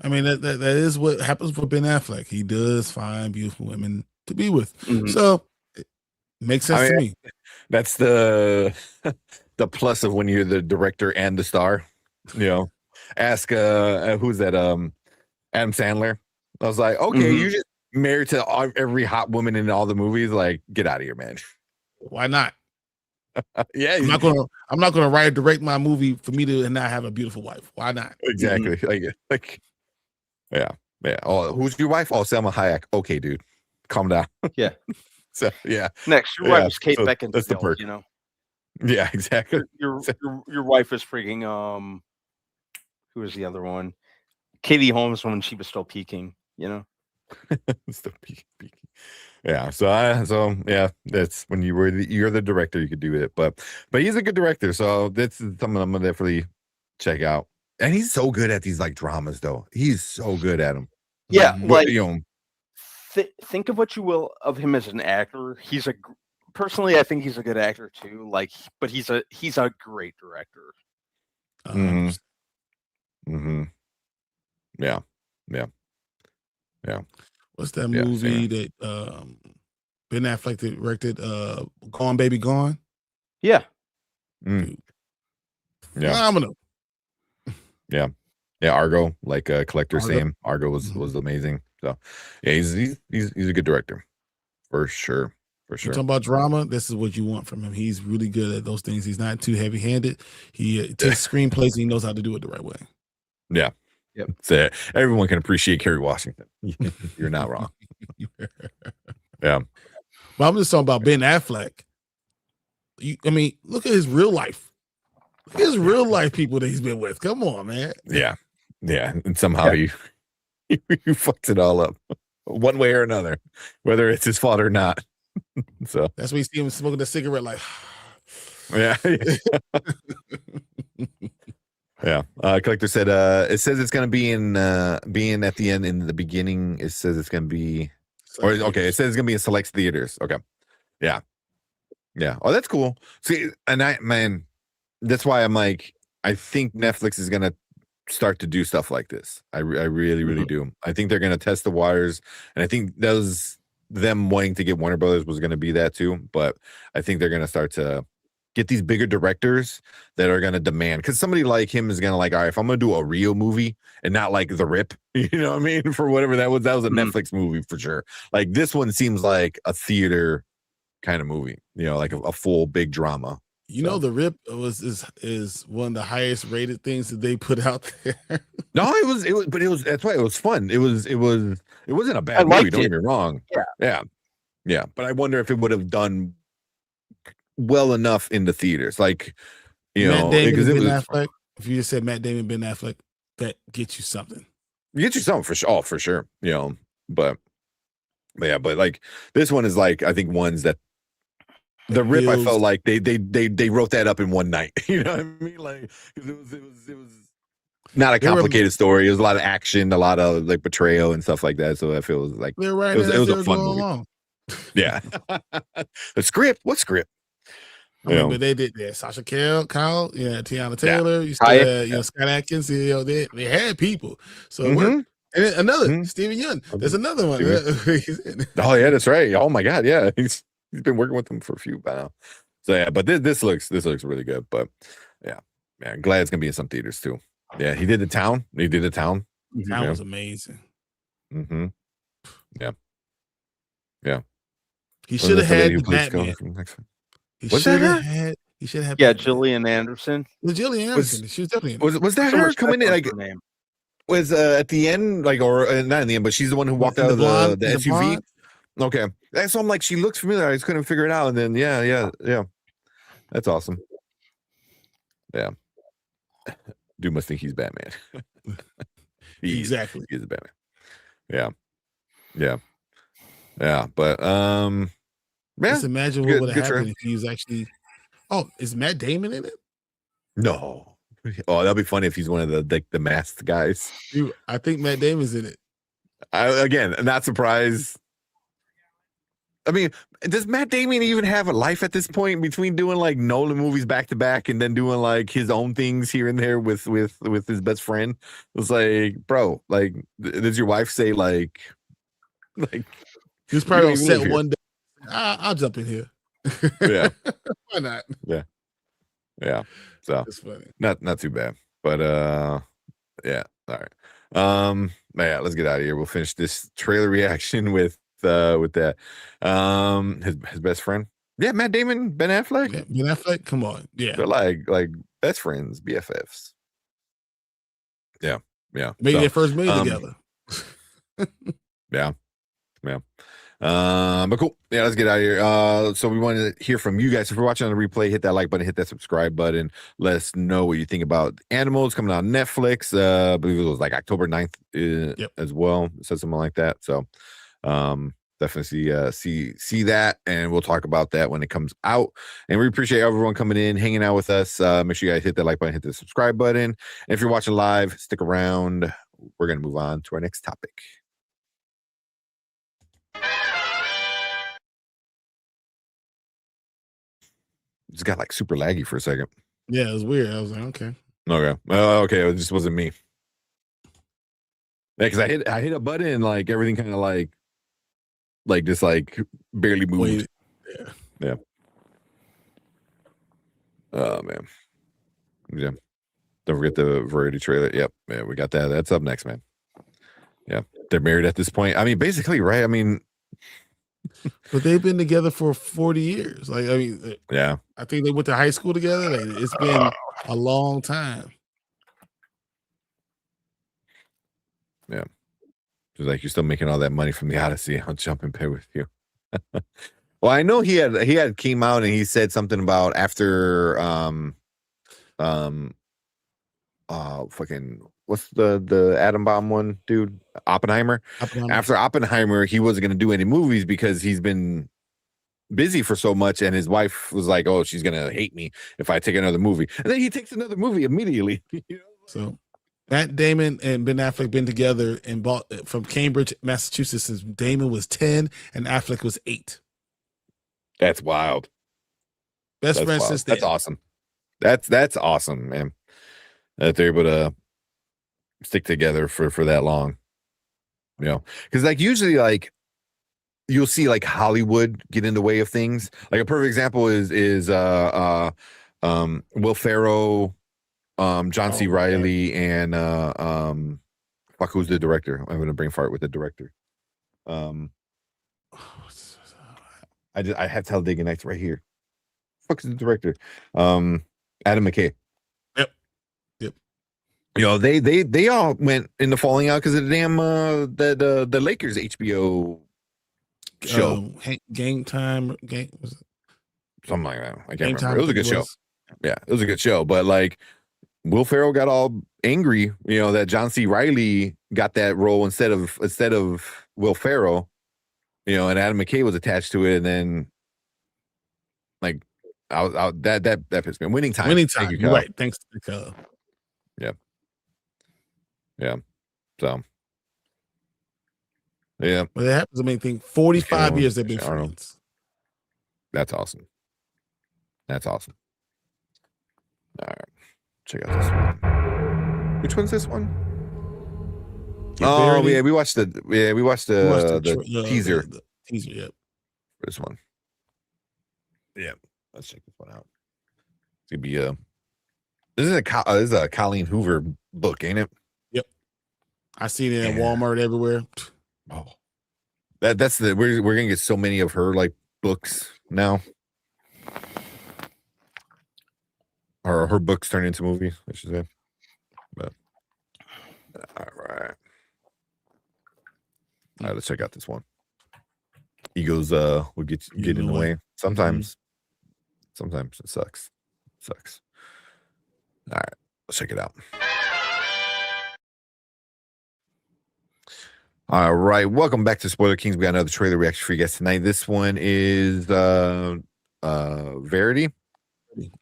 I mean, that is what happens for Ben Affleck. He does find beautiful women to be with. So it makes sense to me. That's the plus of when you're the director and the star. Ask who's that? Adam Sandler. I was like, okay, you're just married to every hot woman in all the movies. Like, get out of here, man. Why not? Yeah, I'm not gonna write or direct my movie for me to not have a beautiful wife. Why not? Exactly. Like, yeah. Oh, who's your wife? Oh, Selma Hayek. Okay, dude, calm down. Yeah. So yeah. Next, your wife is Kate Beckinsale. That's the perk. Yeah, exactly. Your wife is freaking who was the other one? Katie Holmes when she was still peaking. Still peaking. Yeah, so yeah, that's when you're the director, you could do it, but he's a good director, so that's something I'm gonna definitely check out. And he's so good at these like dramas, though. He's so good at them. Yeah, like think of what you will of him as an actor. Personally, I think he's a good actor too. Like, but he's a great director. Yeah. What's that movie that Ben Affleck directed? Gone Baby Gone. Yeah. Phenomenal. Yeah. Argo, like Collector Sam. Argo was amazing. So yeah, he's a good director for sure. You're talking about drama. This is what you want from him. He's really good at those things. He's not too heavy-handed. He takes screenplays and he knows how to do it the right way. Yeah. Yep. So everyone can appreciate Kerry Washington. You're not wrong. Yeah. But I'm just talking about Ben Affleck. I mean, look at his real life. Look at his real life people that he's been with. Come on, man. Yeah. And somehow you fucks it all up one way or another, whether it's his fault or not. So that's why you see him smoking a cigarette like yeah. Yeah. Collector said it says it's gonna be in being at the end in the beginning. It says it's gonna be it says it's gonna be in select theaters. Okay. Yeah. Oh, that's cool. See, and that's why I'm like, I think Netflix is gonna start to do stuff like this. I really do. I think they're gonna test the waters, and I think them wanting to get Warner Brothers was gonna be that too. But I think they're gonna start to get these bigger directors that are gonna demand, because somebody like him is gonna like, all right, if I'm gonna do a real movie and not like The Rip, you know what I mean? For whatever that was a Netflix movie for sure. Like this one seems like a theater kind of movie, you know, like a full big drama. You know, The Rip is one of the highest rated things that they put out there. No, it was, but that's why it was fun. It wasn't a bad movie. Don't get me wrong. Yeah. But I wonder if it would have done well enough in the theaters, like, you Matt know, Damon because and Ben Affleck. If you just said Matt Damon, Ben Affleck, that gets you something. Get you something for sure. Oh, for sure. You know, but like this one is like, I think ones that The Rip, I felt like they wrote that up in one night. You know what I mean? Like, because it was not a complicated story. It was a lot of action, a lot of like betrayal and stuff like that. So I feel like they're right. It was a fun movie. Along. Yeah. The script. What script? I mean, but they did that. Sasha Kyle, yeah, Tiana Taylor, you still had, Scott Atkins. You know, they had people. So it worked. And then another Steven Yeun. There's another one. Oh yeah, that's right. Oh my God, yeah. He's been working with them for a few by now. So yeah, but this looks really good. But yeah, man, glad it's gonna be in some theaters too. Yeah, he did The Town. The Town was amazing. Yeah. He should have had the Batman. He should have had. Yeah, Gillian Anderson. Well, Gillian Anderson. She was definitely was that her coming in? Like, was at the end, like, or not in the end, but she's the one who walked out of the SUV. Okay, so I'm like, she looks familiar. I just couldn't figure it out, and then yeah, that's awesome. Yeah, dude must think he's Batman. Exactly, he's a Batman. Yeah, but just imagine what would have happened if he was actually. Oh, is Matt Damon in it? No. Oh, that'd be funny if he's one of the masked guys. Dude, I think Matt Damon's in it. Again, not surprised. I mean, does Matt Damon even have a life at this point between doing like Nolan movies back to back and then doing like his own things here and there with his best friend? It's like, bro, like, does your wife say like he was probably on set one day? I'll jump in here. Yeah. Why not? Yeah. So it's funny. Not too bad. But yeah. All right. Yeah, let's get out of here. We'll finish this trailer reaction with that. His best friend. Yeah, Matt Damon, Ben Affleck. Yeah, Ben Affleck, come on. Yeah. They're like best friends, BFFs. Yeah. Maybe their first movie together. Yeah. But cool. Yeah, let's get out of here. So we want to hear from you guys. If you're watching on the replay, hit that like button, hit that subscribe button. Let us know what you think about Animals coming on Netflix. I believe it was like October 9th as well. It said something like that. So definitely see that, and we'll talk about that when it comes out. And we appreciate everyone coming in, hanging out with us. Make sure you guys hit that like button, hit the subscribe button. And if you're watching live, stick around. We're going to move on to our next topic. Just got like super laggy for a second. Yeah, it was weird. I was like, okay. Okay. It just wasn't me. Yeah, because I hit a button and like everything kind of like just like barely moved. Yeah. Oh man. Yeah. Don't forget the variety trailer. Yep. Yeah, we got that. That's up next, man. Yeah. They're married at this point. I mean, basically, right? I mean, but they've been together for 40 years. Like, I mean, yeah. I think they went to high school together. Like, it's been a long time. Yeah. She's like, you're still making all that money from the Odyssey. I'll jump and pay with you. Well, I know he had came out and he said something about after fucking what's the atom bomb one, dude? Oppenheimer. After Oppenheimer, he wasn't going to do any movies because he's been busy for so much, and his wife was like, oh, she's going to hate me if I take another movie. And then he takes another movie immediately. You know? So Matt Damon and Ben Affleck been together and bought from Cambridge, Massachusetts since Damon was 10 and Affleck was 8. That's wild. Best friends since then. That's awesome. That's awesome, man. That they're able to stick together for that long. You know, because like usually like you'll see like Hollywood get in the way of things. Like a perfect example is Will Ferrell, John C. Reilly, and fuck, who's the director? I'm gonna brain fart with the director. I have Talladega Nights right here. Fuck is the director? Adam McKay. Yep. You know, they all went into falling out because of the damn the Lakers HBO show. Game time. Was it? Something like that. I can't remember. It was a good show. Yeah, it was a good show. But like Will Ferrell got all angry, you know, that John C. Reilly got that role instead of Will Ferrell, you know, and Adam McKay was attached to it, and then like that pissed me. Winning time. Thank you, right. Thanks to Kyle. Yeah. So yeah. Well, that happens. I mean, 45 years they've been friends. That's awesome. All right. Check out this one. Which one's this one? Oh yeah, we watched the teaser. The teaser, yep. For this one. Yeah, let's check this one out. It's gonna be this is a Colleen Hoover book, ain't it? Yep. I see it in Walmart everywhere. Oh, that's the we're gonna get so many of her like books now. Or her books turn into movies, I should say. But all right, let's check out this one. Egos will get in the way. Sometimes it sucks. All right, let's check it out. All right, welcome back to Spoiler Kings. We got another trailer reaction for you guys tonight. This one is Verity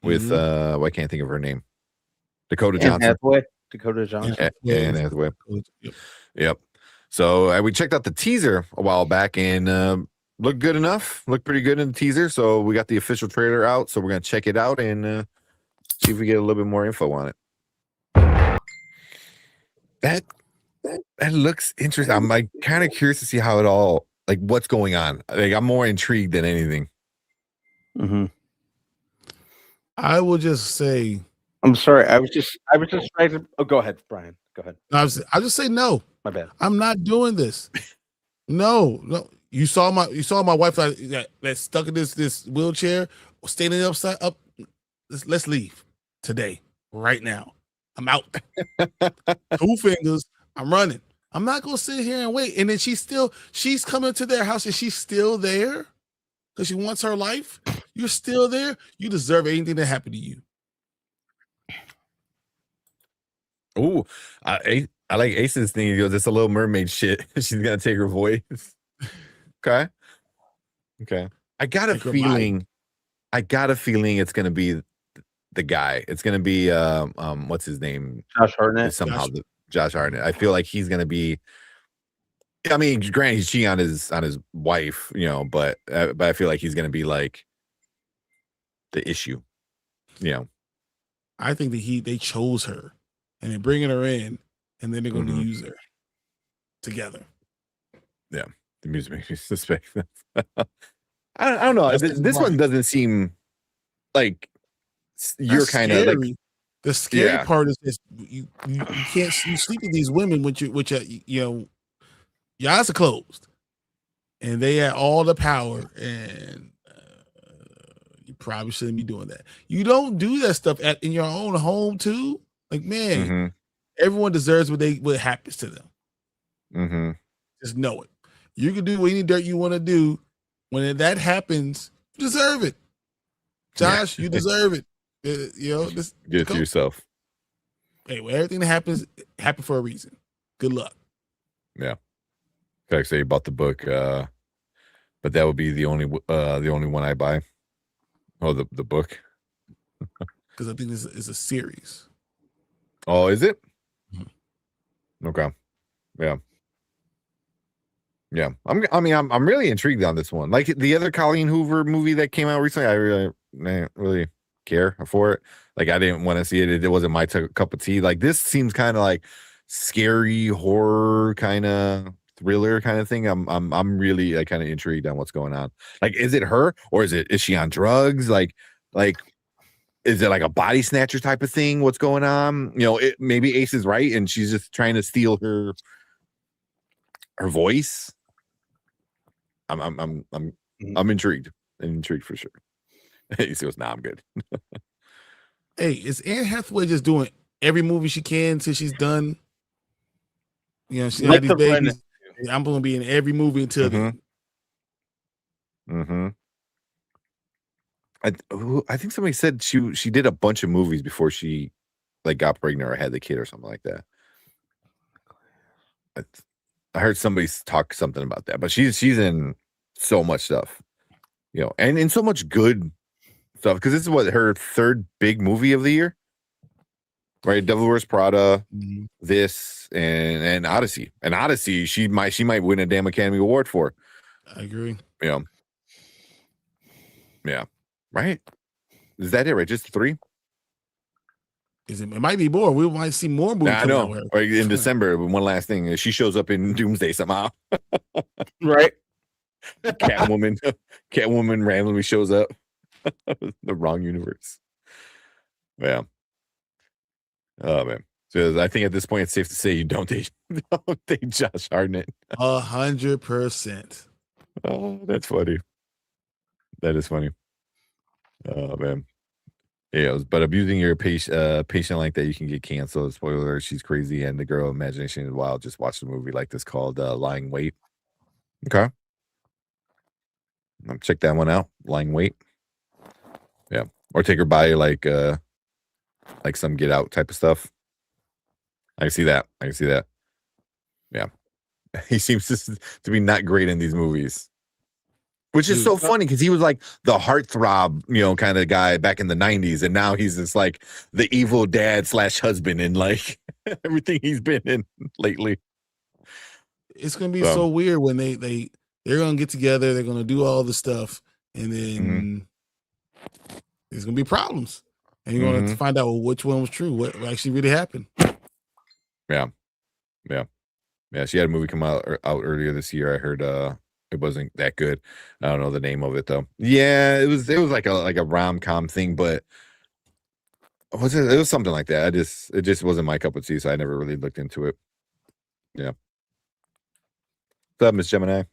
with I can't think of her name. Dakota Johnson. Dakota Johnson. Anne Hathaway. Yep. So we checked out the teaser a while back and looked good enough. Looked pretty good in the teaser. So we got the official trailer out. So we're gonna check it out and see if we get a little bit more info on it. That looks interesting. I'm like kind of curious to see how it all like what's going on. Like I'm more intrigued than anything. I will just say, I'm sorry. I was just trying to. Oh, go ahead, Brian. Go ahead. I'll just say no. My bad. I'm not doing this. No. You saw my wife that stuck in this wheelchair, standing upside up. Let's leave today, right now. I'm out. 2 fingers. I'm running. I'm not gonna sit here and wait. And then she's coming to their house and she's still there because she wants her life. You're still there. You deserve anything that happened to you. Oh, I like Ace's thing. He goes, it's a Little Mermaid shit. She's gonna take her voice. Okay. I got a feeling it's gonna be the guy. It's gonna be what's his name? Josh Hartnett. Josh Hartnett. I feel like he's gonna be. I mean, granted, he's cheating on his wife, you know, but I feel like he's gonna be like the issue, you know. I think that they chose her, and they're bringing her in, and then they're going to use her together. Yeah, the music makes me suspect. I don't know. This one doesn't seem like you're kind of like. The scary part is this: you can't sleep with these women which your eyes are closed, and they have all the power, and you probably shouldn't be doing that. You don't do that stuff in your own home too. Like, man, everyone deserves what happens to them. Just know it. You can do any dirt you want to do. When that happens, you deserve it. Josh, you deserve it. Just get it to yourself. Hey, well, everything that happens happened for a reason. Good luck. Yeah. Like I say about the book, but that would be the only one I buy. Oh, the book. Because I think this is a series. Oh, is it? Okay. Yeah. I'm really intrigued on this one. Like the other Colleen Hoover movie that came out recently, I really care for it. Like I didn't want to see it. It wasn't my cup of tea. Like this seems kind of like scary horror kind of thriller kind of thing. I'm really like kind of intrigued on what's going on. Like, is it her or is she on drugs? Like is it like a body snatcher type of thing? What's going on? You know, maybe Ace is right and she's just trying to steal her voice. I'm intrigued. I'm intrigued for sure. He goes, nah, I'm good. Hey, is Anne Hathaway just doing every movie she can till she's done? You know, she had these babies. I'm gonna be in every movie until then. I think somebody said she did a bunch of movies before she like got pregnant or had the kid or something like that. I heard somebody talk something about that, but she's in so much stuff, you know, and in so much good stuff because this is what her third big movie of the year, right? Devil Wears Prada, this and Odyssey. And Odyssey, she might win a damn Academy Award for. I agree. You know, yeah, right. Is that it? Right, just 3. It might be more. We might see more movies. I know. Or in December, one last thing, she shows up in Doomsday somehow. Right. Catwoman randomly shows up. The wrong universe. Yeah. Oh man. So I think at this point it's safe to say you don't date Josh Hartnett. 100%. Oh, that's funny. That is funny. Oh man. Yeah, but abusing your patient like that, you can get canceled. Spoiler alert, she's crazy and the girl imagination is wild. Just watch the movie like this called Lying Wait. Okay. Check that one out. Lying Wait. Yeah. Or take her by like some Get Out type of stuff. I can see that. Yeah. He seems to be not great in these movies. Which is so funny because he was like the heartthrob, you know, kind of guy back in the 90s. And now he's just like the evil dad / husband in like everything he's been in lately. It's going to be so weird when they're going to get together. They're going to do all the stuff. And then there's going to be problems. And you're going to find out which one was true, what actually really happened. Yeah. She had a movie come out earlier this year. I heard it wasn't that good. I don't know the name of it though. Yeah, it was like a rom-com thing, but it was something like that. It just wasn't my cup of tea, so I never really looked into it. Yeah. What's up, Miss Gemini?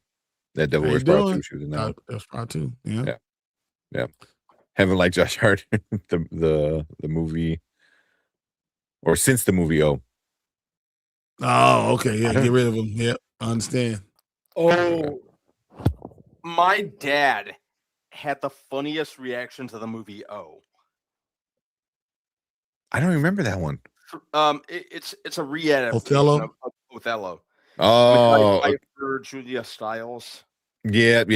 That Devil Wears Prada 2. She was in that. That's Prada 2. Yeah. Haven't liked Josh Hart the movie, or since the movie. Oh, okay. Yeah, get rid of him. Yep, I understand. Oh, my dad had the funniest reaction to the movie O. I don't remember that one. It's a re-edit of Othello. Oh, for Julia Stiles. Yep.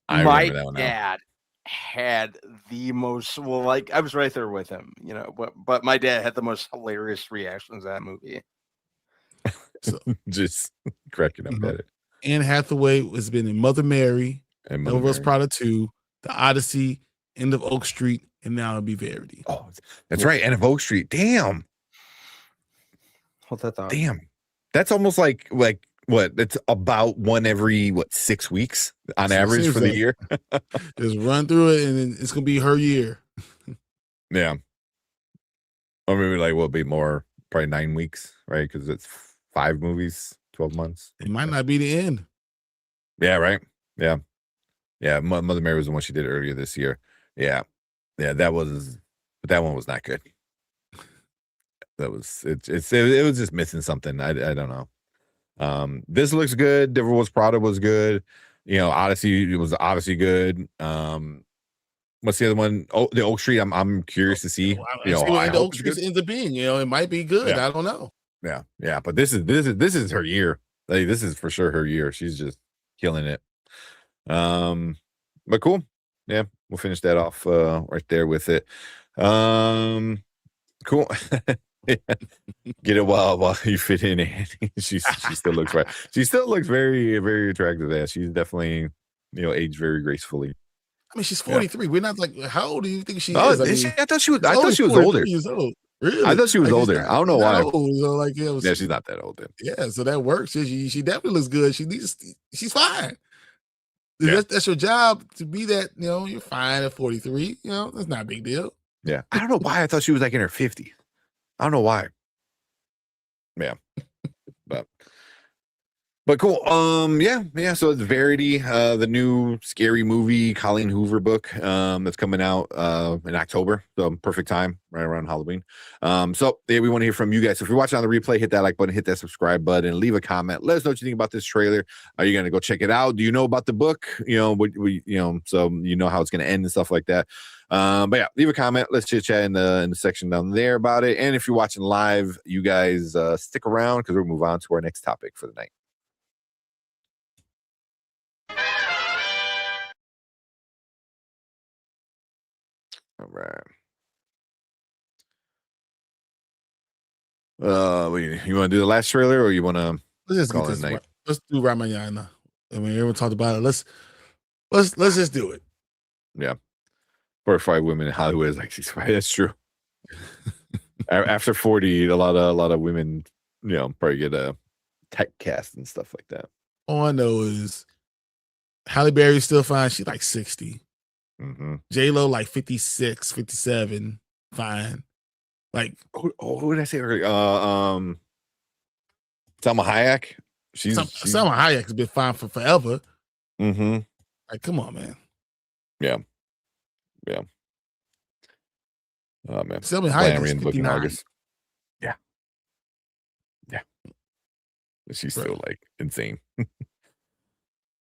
My dad had the most I was right there with him, you know, but my dad had the most hilarious reactions to that movie. So, just cracking up at it. Anne Hathaway has been in Mother Mary, Devil Wears Prada 2, The Odyssey, End of Oak Street, and now it'll be Verity. Oh, that's right. End of Oak Street. Damn. Hold that thought. Damn. That's almost like what? It's about one every 6 weeks on average for the year. Just run through it, and then it's gonna be her year. Yeah. Or maybe be more, probably 9 weeks, right? Because it's 5 movies, 12 months. It might not be the end. Yeah, right. Yeah. Mother Mary was the one she did earlier this year. Yeah, that one was not good. That was it was just missing something. I don't know. This looks good. Devil Wears Prada was good. You know, Odyssey was obviously good. What's the other one? Oh, the Oak Street. I'm curious to see. I hope Oak Street ends up being. You know, it might be good. Yeah. I don't know. Yeah. But this is her year. Like, this is for sure her year. She's just killing it. But cool. Yeah, we'll finish that off right there with it. Cool. Get it while you fit in, Andy. She still looks right. She still looks very, very attractive. There, she's definitely aged very gracefully. I mean, she's 43. Yeah. We're not like, how old do you think she is? I thought she was older. Years old. Really? I thought she was older. I don't know why. So like, yeah, She's not that old then. Yeah, so that works. She definitely looks good. She's fine. Yeah. That's your job to be that. You're fine at 43. That's not a big deal. Yeah, I don't know why I thought she was like in her 50s. I don't know why. Yeah, but cool. Yeah. So it's Verity, the new scary movie Colleen Hoover book that's coming out in October. So perfect time, right around Halloween. So yeah, we want to hear from you guys. So if you're watching on the replay, hit that like button, hit that subscribe button, leave a comment. Let us know what you think about this trailer. Are you gonna go check it out? Do you know about the book? So you know how it's gonna end and stuff like that. But yeah, leave a comment. Let's chit chat in the section down there about it. And if you're watching live, you guys stick around because we'll move on to our next topic for the night. All right. You want to do the last trailer, or you want to? Let's just get this. Let's do Ramayana. I mean, everyone talked about it. Let's just do it. Yeah. 4 or 5 women in Hollywood is like 65. That's true. After 40, a lot of women, probably get a typecast and stuff like that. All I know is Halle Berry's still fine. She's like 60. Mm-hmm. J-Lo like 56, 57. Fine. Like, who did I say earlier? Salma Hayek. Salma Hayek's been fine for forever. Mm-hmm. Like, come on, man. Yeah. Oh man. Salma Hayek is book in 59. August. Yeah. She's still like insane.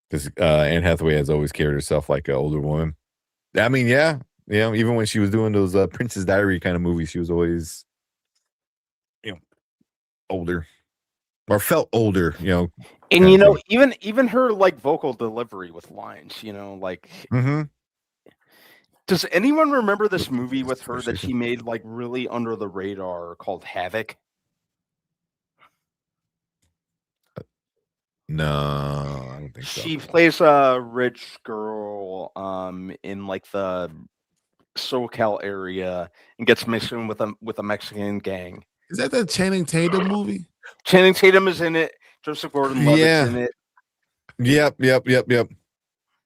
Because Anne Hathaway has always carried herself like an older woman. I mean, yeah. Even when she was doing those Princess Diary kind of movies, she was always, older or felt older, And even her like vocal delivery with lines, like. Mm-hmm. Does anyone remember this movie with her that she made like really under the radar called Havoc? No, I don't think so. She plays a rich girl in like the SoCal area and gets mixed in with a Mexican gang. Is that the Channing Tatum movie? Channing Tatum is in it. Joseph Gordon-Levitt's in it. Yep.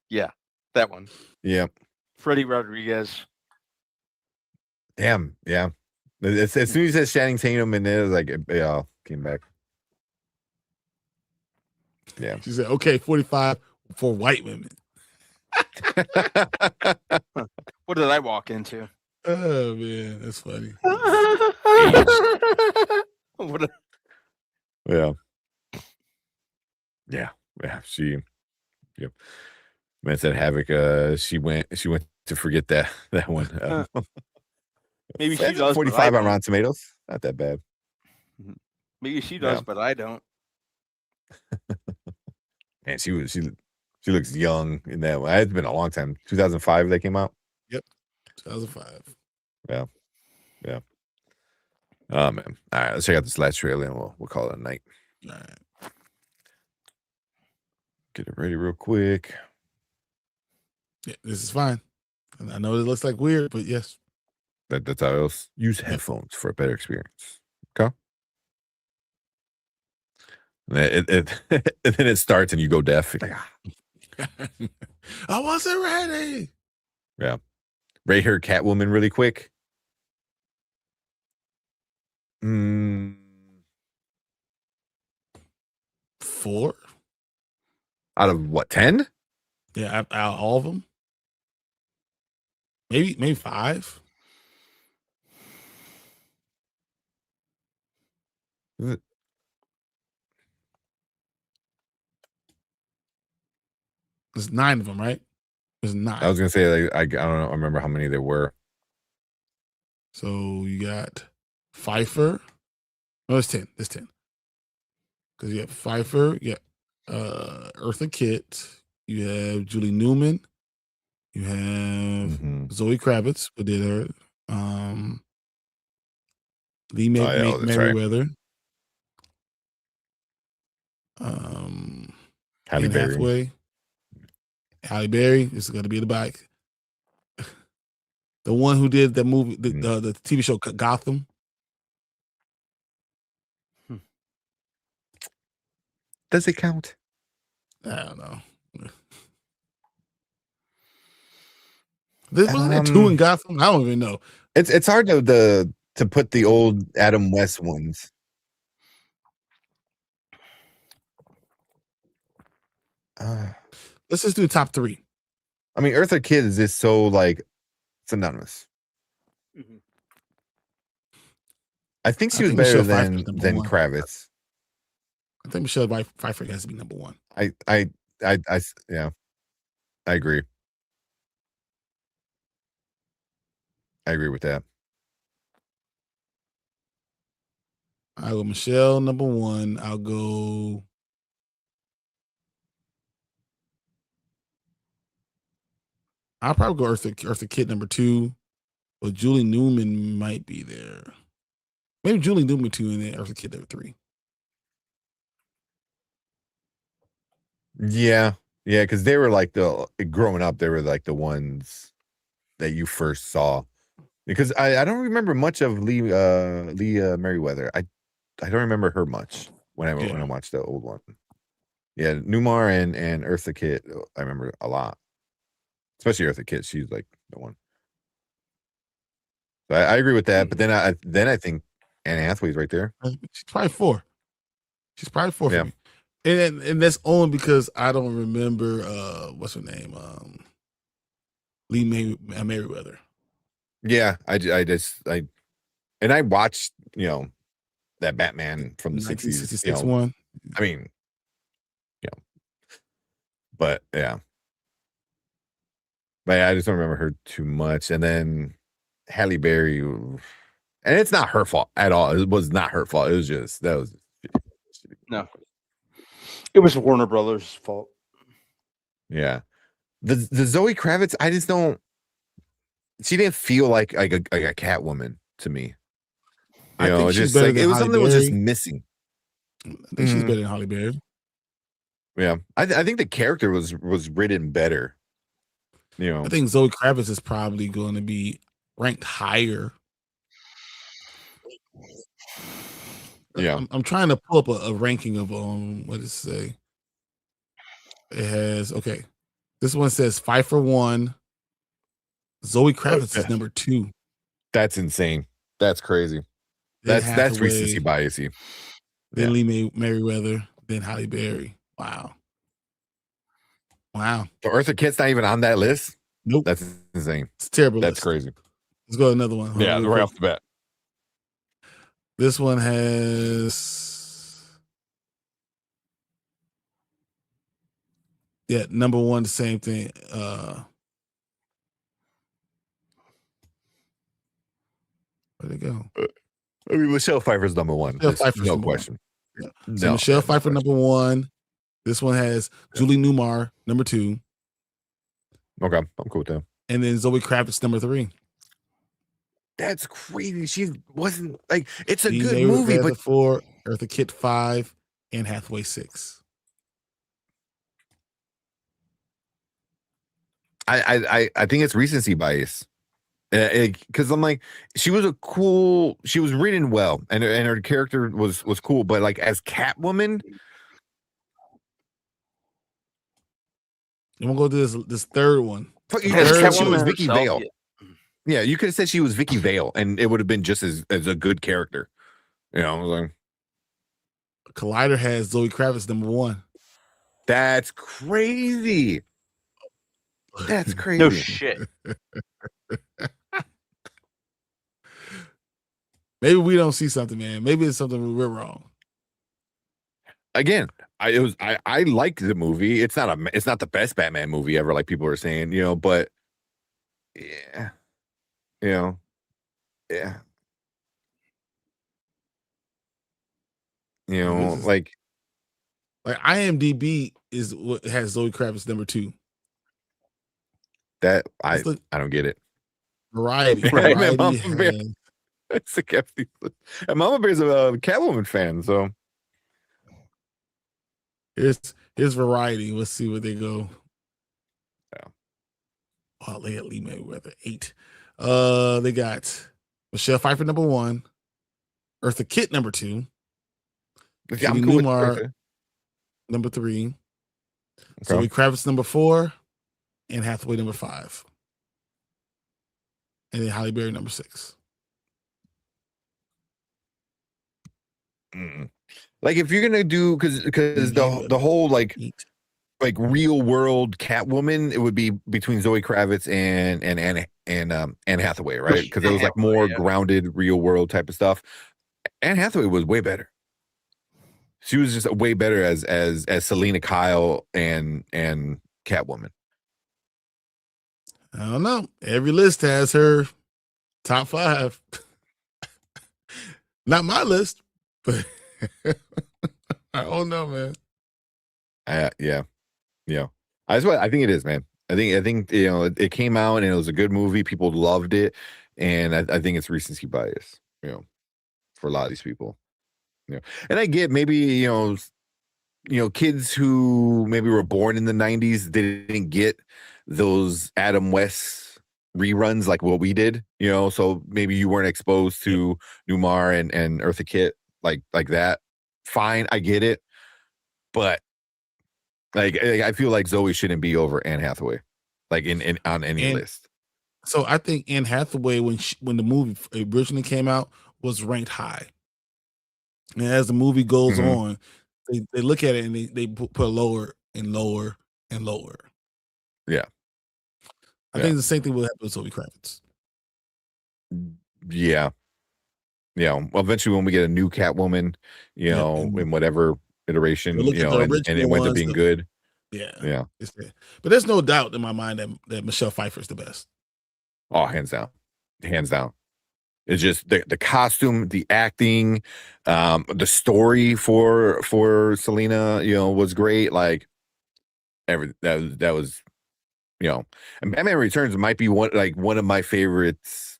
Yeah, that one. Yep. Freddie Rodriguez. Damn, yeah. As soon as you said Channing Tatum in there, it was like, yeah, came back. Yeah. She said, okay, 45 for white women. What did I walk into? Oh, man, that's funny. Yeah. Man said Havoc. She went to forget that one. Maybe she does. 45 on Rotten Tomatoes. Not that bad. Maybe she does, but I don't. Man, she looks young in that one. It's been a long time. 2005 they came out. Yep, 2005. Yeah. Oh man. All right, let's check out this last trailer and we'll call it a night. All right. Get it ready real quick. Yeah, this is fine. And I know it looks like weird, but yes. That's how else. Use headphones for a better experience. Okay. And then it starts and you go deaf. You're like, I wasn't ready. Yeah. Right here, Catwoman, really quick. 4 out of what, 10? Yeah, out of all of them. Maybe 5. There's 9 of them, right? There's 9. I was gonna say, like, I don't know. I remember how many there were. So you got Pfeiffer. No, it's 10. It's 10. Because you have Pfeiffer, you got Eartha Kitt, you have Julie Newman, you have Zoe Kravitz, who did her. Lee Merriweather. Halle Berry. Hathaway. Halle Berry is going to be in the back. The one who did the movie, the TV show Gotham. Does it count? I don't know. This wasn't there 2 in Gotham. I don't even know. It's hard to put the old Adam West ones. Let's just do top 3. I mean, Eartha Kitt is just so like synonymous. Mm-hmm. I think she was better than Kravitz. I think Michelle Pfeiffer has to be number 1. Yeah, I agree. I agree with that. I'll go Michelle number 1. I'll go. I'll probably go Eartha Kitt number 2, but Julie Newman might be there. Maybe Julie Newman 2 and then Eartha Kitt number 3. Yeah, because they were like growing up, they were like the ones that you first saw. Because I don't remember much of Lee Merriweather. I don't remember her much when I watched the old one. Yeah, Newmar and Eartha Kitt, I remember a lot. Especially Eartha Kitt, she's like the one. So I agree with that. But then I think Anne Hathaway's right there. She's probably 4. She's probably 4 for me. And that's only because I don't remember what's her name, Lee Merriweather. Yeah, I watched that Batman from the 1966 one. I mean, but yeah. But I just don't remember her too much. And then Halle Berry, and it's not her fault at all. It was not her fault. It was just no. It was Warner Brothers' fault. Yeah, the Zoe Kravitz, I just don't. She didn't feel like a Catwoman to me. I think she's better than it was Halle something Berry. was just missing. I think she's better than Halle Berry. Yeah, I think the character was written better. I think Zoe Kravitz is probably going to be ranked higher. Yeah, I'm trying to pull up a ranking of what does it say? It has This one says Pfeiffer 1. Zoe Kravitz is number 2. That's insane. That's crazy. That's recency biasy. Then Lee Merriweather. Then Halle Berry. Wow. So Eartha Kitt's not even on that list? Nope. That's insane. It's terrible. That's crazy. Let's go to another one. Yeah, right off the bat. This one has number 1, the same thing. Where'd it go? I mean, Michelle Pfeiffer's number 1. No question. Yeah. So Michelle Pfeiffer number 1. This one has Julie Newmar number 2. Okay, I'm cool with that. And then Zoe Kravitz number 3. That's crazy. She wasn't like it's a Lee good movie, but 4, Eartha Kitt 5, and Hathaway 6. I think it's recency bias. Because I'm like, she was written well, and her character was cool, but like as Catwoman, I'm gonna go to this third one. You could have said she was Vicky Vale. Yeah, you could have said she was Vicky Vale, and it would have been just as a good character. Like Collider has Zoe Kravitz number 1. That's crazy. That's crazy. No shit. Maybe we don't see something, man. Maybe it's something we're wrong. Again, I like the movie. It's not the best Batman movie ever, like people are saying, but yeah. Yeah. Like IMDb is what has Zoe Kravitz number 2. That I don't get it. Variety. Right, Variety and Mama Bear's a Catwoman fan, so here's Variety. Let's see where they go. Yeah. Oh, they got Lee Merriweather 8. They got Michelle Pfeiffer number 1, Eartha Kitt number 2, I'm cool with Eartha. number 3. Okay. Zoe Kravitz number 4, Anne Hathaway number 5, and then Halle Berry number 6. Like if you're gonna do because the whole like real world Catwoman, it would be between Zoe Kravitz and Anne Hathaway, right? Because it was like more grounded, real world type of stuff. Anne Hathaway was way better. She was just way better as Selena Kyle and Catwoman. I don't know. Every list has her top 5. Not my list, but I don't know, man. Yeah. I think it is, man. I think it came out and it was a good movie. People loved it, and I think it's recency bias, for a lot of these people. And I get maybe kids who maybe were born in the 90s, they didn't get those Adam West reruns like what we did, so maybe you weren't exposed to Numar and Eartha Kitt like that. Fine, I get it, but like I feel like Zoe shouldn't be over Anne Hathaway, like in on any list. So I think Anne Hathaway, when the movie originally came out, was ranked high, and as the movie goes on, they look at it and they put lower and lower and lower. Yeah, I think the same thing will happen with Zoe Kravitz. Yeah. Well, eventually when we get a new Catwoman, in whatever iteration, and it went to being good. Yeah. But there's no doubt in my mind that Michelle Pfeiffer is the best. Oh, hands down. It's just the costume, the acting, the story for Selena, was great. Like that was, and Batman Returns might be one of my favorites,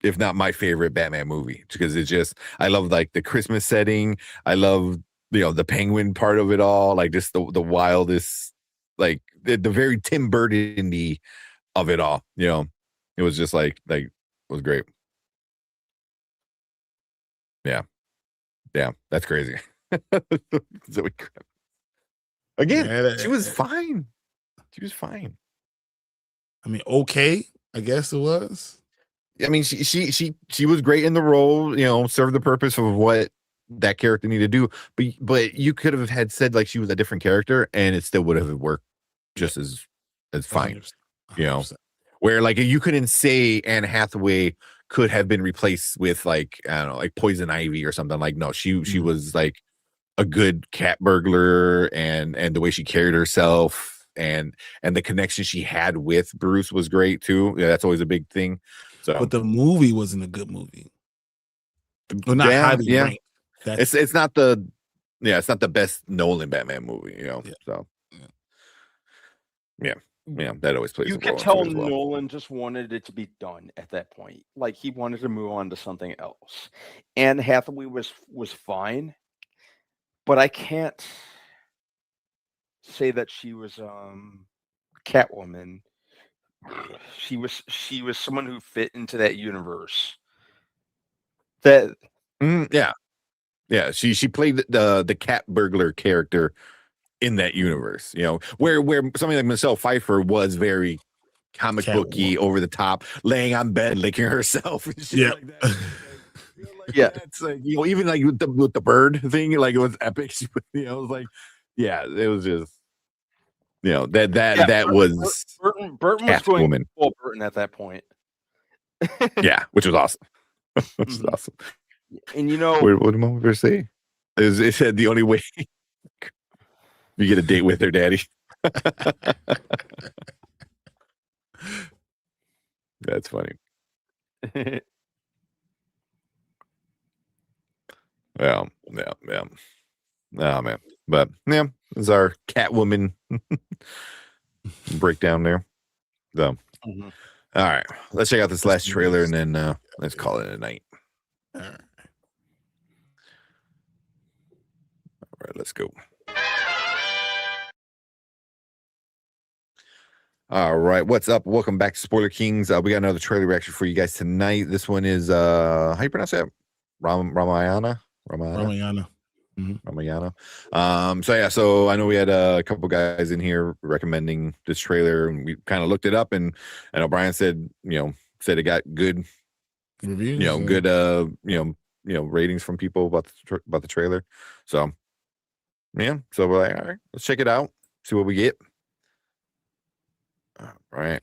if not my favorite Batman movie, because it's just, I love like the Christmas setting. I love, the penguin part of it all, like just the wildest, like the very Tim Burton-y of it all. It was just like it was great. Yeah, that's crazy. Again, she was fine. I mean, okay, I guess it was. I mean, she was great in the role, served the purpose of what that character needed to do. But you could have had said like she was a different character and it still would have worked just as fine. 100%. Where like you couldn't say Anne Hathaway could have been replaced with like, I don't know, like Poison Ivy or something. Like, no, she was like a good cat burglar, and the way she carried herself and the connection she had with Bruce was great too. Yeah, that's always a big thing. So, but the movie wasn't a good movie. Well, not highly ranked. It's not the best Nolan Batman movie, So that always plays. You can tell Nolan just wanted it to be done at that point. Like he wanted to move on to something else. Anne Hathaway was fine, but I can't say that she was Catwoman. She was someone who fit into that universe. That she played the cat burglar character in that universe, where somebody like Michelle Pfeiffer was very comic booky, over the top, laying on bed, licking herself and shit like that. It's like, even like with the bird thing, like it was epic. It was like, it was just, that was Burton was going full Burton at that point. Which was awesome. Awesome. And what did Mom ever say? It said the only way you get a date with her daddy. That's funny. Yeah. Oh man. But this is our Catwoman breakdown there. So all right. Let's check out this last trailer and then let's call it a night. All right, let's go. All right, what's up? Welcome back to Spoiler Kings. We got another trailer reaction for you guys tonight. This one is how you pronounce that? Ramayana. Ramayana. So I know we had a couple guys in here recommending this trailer, and we kind of looked it up, and I know Brian said it got good reviews, good ratings from people about the trailer. So so we're like, all right, let's check it out, see what we get. All right,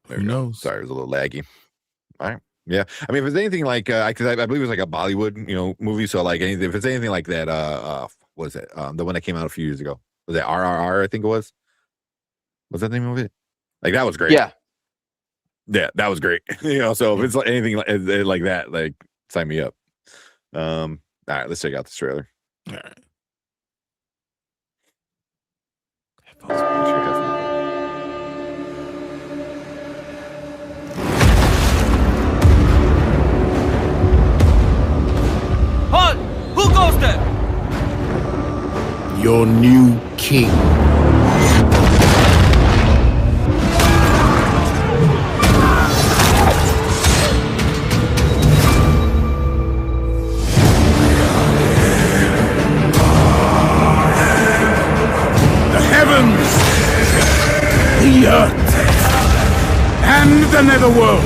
there we go. Sorry, it was a little laggy. All right. Yeah, I mean, if it's anything like, because I believe it was like a Bollywood, movie. So like, if it's anything like that, what was it? The one that came out a few years ago, was it RRR? I think it was. Was that the name of it? Like that was great. Yeah, that was great. So if it's like anything like that, like sign me up. All right, let's check out this trailer. All right. Halt! Who goes there? Your new king. The heavens, the earth, and the netherworld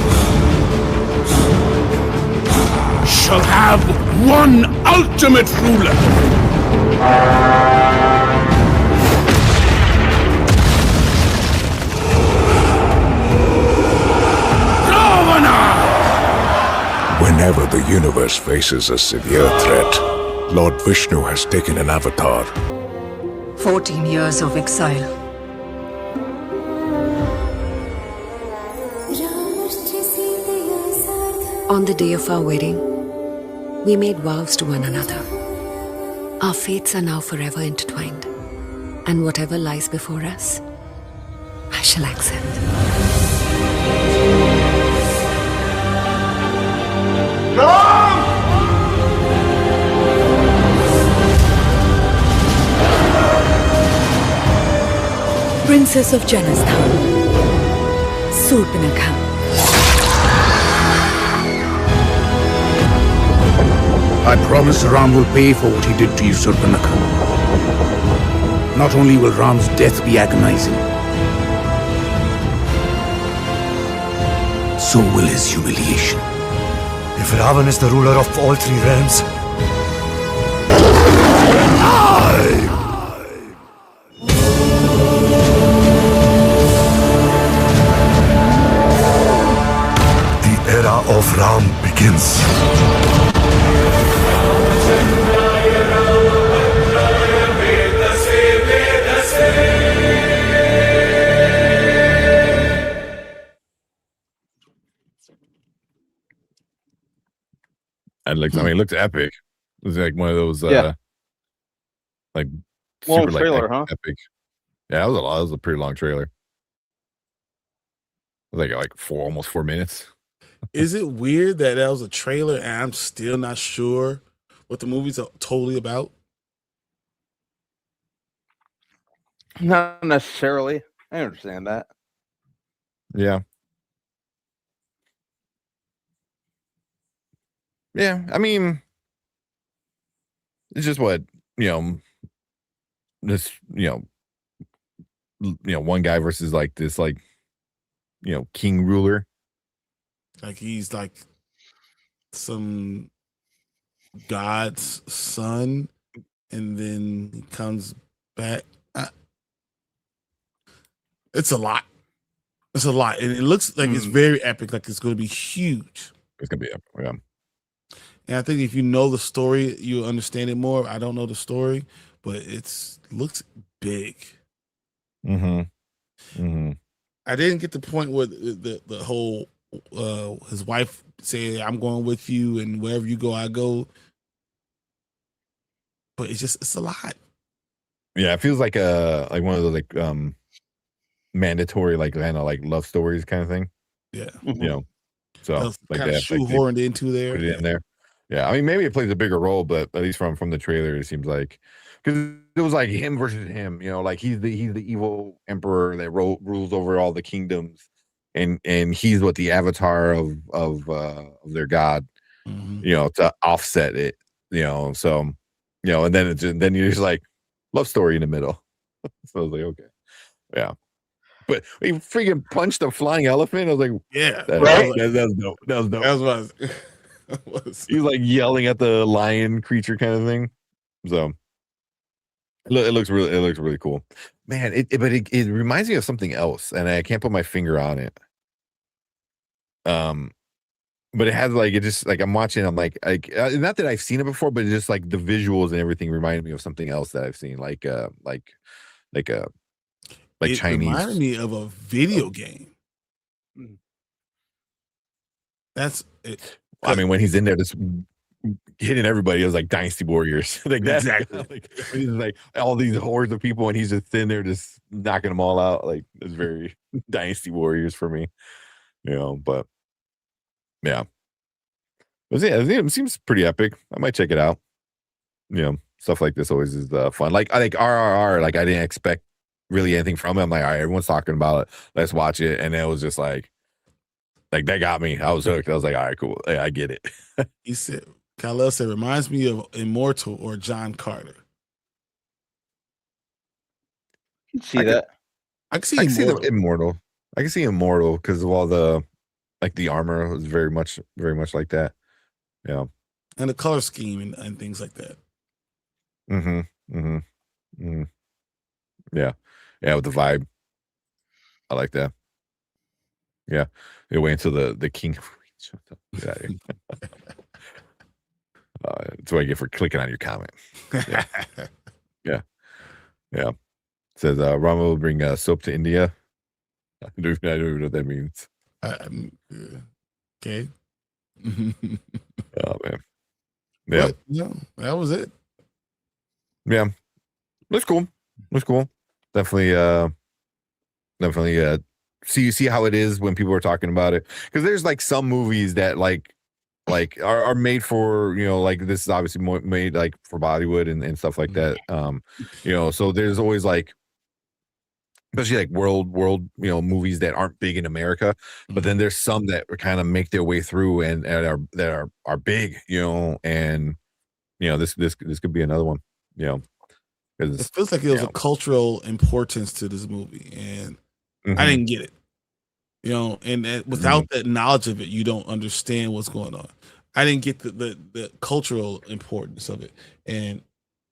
shall have one ultimate ruler. Whenever the universe faces a severe threat, Lord Vishnu has taken an avatar. 14 years of exile. On the day of our wedding, we made vows to one another. Our fates are now forever intertwined, and whatever lies before us, I shall accept. Princess of Janasthan, Surpanakha. I promise Ram will pay for what he did to you, Surpanakha. Not only will Ram's death be agonizing, so will his humiliation. If Ravan is the ruler of all three realms, the era of Ram begins. And it looks epic. It was like one of those like long super trailer, huh? epic. Yeah, it was a lot. It was a pretty long trailer. It was like almost 4 minutes. Is it weird that was a trailer and I'm still not sure what the movie's totally about? Not necessarily. I understand that. Yeah. Yeah, I mean, it's just what this one guy versus like this king ruler. Like he's like some god's son, and then he comes back. It's a lot. It's a lot, and it looks like it's very epic. Like it's going to be huge. It's going to be epic. Yeah. And I think if you know the story, you'll understand it more. I don't know the story, but it looks big. Mm-hmm. Mm-hmm. I didn't get the point where the whole his wife said, "I'm going with you, and wherever you go, I go." But it's a lot. Yeah, it feels like one of those mandatory kind of love stories kind of thing. Yeah, so like kind of that shoehorned into there. Put it in there. Yeah, I mean, maybe it plays a bigger role, but at least from the trailer, it seems like because it was like him versus him. Like he's the evil emperor that rules over all the kingdoms, and he's what the avatar of their god. To offset it. So and then you're just like love story in the middle. So I was like, okay, yeah. But he freaking punched a flying elephant. I was like, yeah, that was dope. That was dope. That was. He was like yelling at the lion creature kind of thing. So it looks really cool, man. It reminds me of something else, and I can't put my finger on it. But it has like it just like I'm watching. I'm like not that I've seen it before, but it's just like the visuals and everything reminded me of something else that I've seen, like It Chinese. reminded me of a video game. That's it. I mean, when he's in there just hitting everybody, it was like Dynasty Warriors. Like that. Exactly. Like, he's like all these hordes of people, and he's just in there just knocking them all out. Like it's very Dynasty Warriors for me, But yeah, but yeah, it seems pretty epic. I might check it out. Stuff like this always is fun. Like I think RRR. Like I didn't expect really anything from it. I'm like, all right, everyone's talking about it. Let's watch it, and it was just like that got me. I was hooked. I was like, all right, cool. I get it. He said, Kyle said, reminds me of Immortal or John Carter. You can see that. I can see Immortal. I can see Immortal because of all the the armor was very much like that. Yeah. And the color scheme and things like that. Yeah. Yeah, with the vibe. I like that. Yeah. You wait until the king. Shut up. Get out of here. That's what I get for clicking on your comment. Yeah. It says Rama will bring soap to India. I don't even know what that means. Okay. Oh man. Yeah. But, that was it. Yeah. Looks cool. Definitely see how it is when people are talking about it. Because there's like some movies that like are made for, this is obviously made like for Bollywood and stuff like that. So there's always like, especially like world movies that aren't big in America, but then there's some that kind of make their way through and that are big, and this could be another one, It feels like there was a cultural importance to this movie, and I didn't get it. And without that knowledge of it, you don't understand what's going on. I didn't get the cultural importance of it, and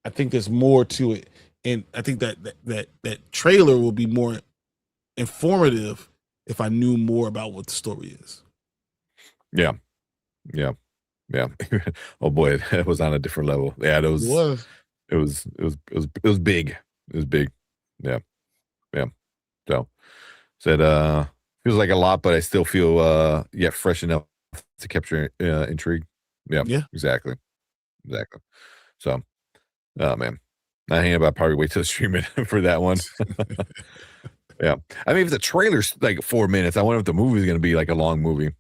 I think there's more to it. And I think that trailer will be more informative if I knew more about what the story is. Yeah. Oh boy, it was on a different level. Yeah, it was big. It was big. Yeah. So said feels like a lot, but I still feel fresh enough to capture intrigue. Yeah. Exactly. So man. Not hanging about, probably wait till stream it for that one. Yeah. I mean, if the trailer's like 4 minutes, I wonder if the movie's going to be like a long movie.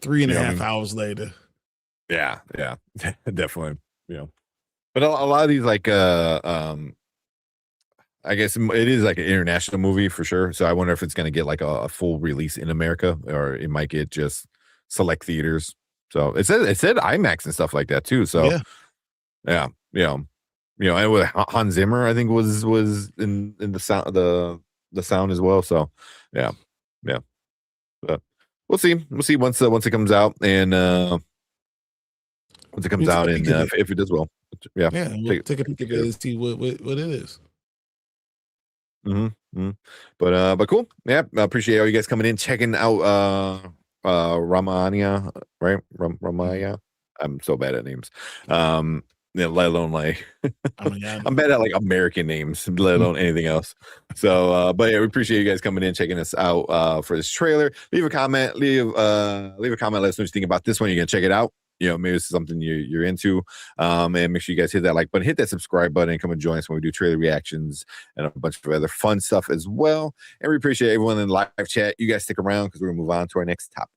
3.5 hours later. Yeah. Definitely. But a lot of these, like, I guess it is like an international movie for sure. So I wonder if it's going to get like a full release in America, or it might get just select theaters. So it said IMAX and stuff like that too. So yeah. And with Hans Zimmer, I think was in the sound the sound as well. So yeah. But we'll see once it comes out, and if it does well. Yeah. We'll take a peek at it and see what it is. But cool. Yeah, I appreciate all you guys coming in, checking out Ramania, right? Ramaya. I'm so bad at names. Let alone like I'm bad at like American names, let alone anything else. So but yeah, we appreciate you guys coming in, checking us out for this trailer. Leave a comment, let us know what you think about this one. You're gonna check it out. Maybe this is something you're into. And make sure you guys hit that like button, hit that subscribe button, and come and join us when we do trailer reactions and a bunch of other fun stuff as well. And we appreciate everyone in the live chat. You guys stick around because we're gonna move on to our next topic.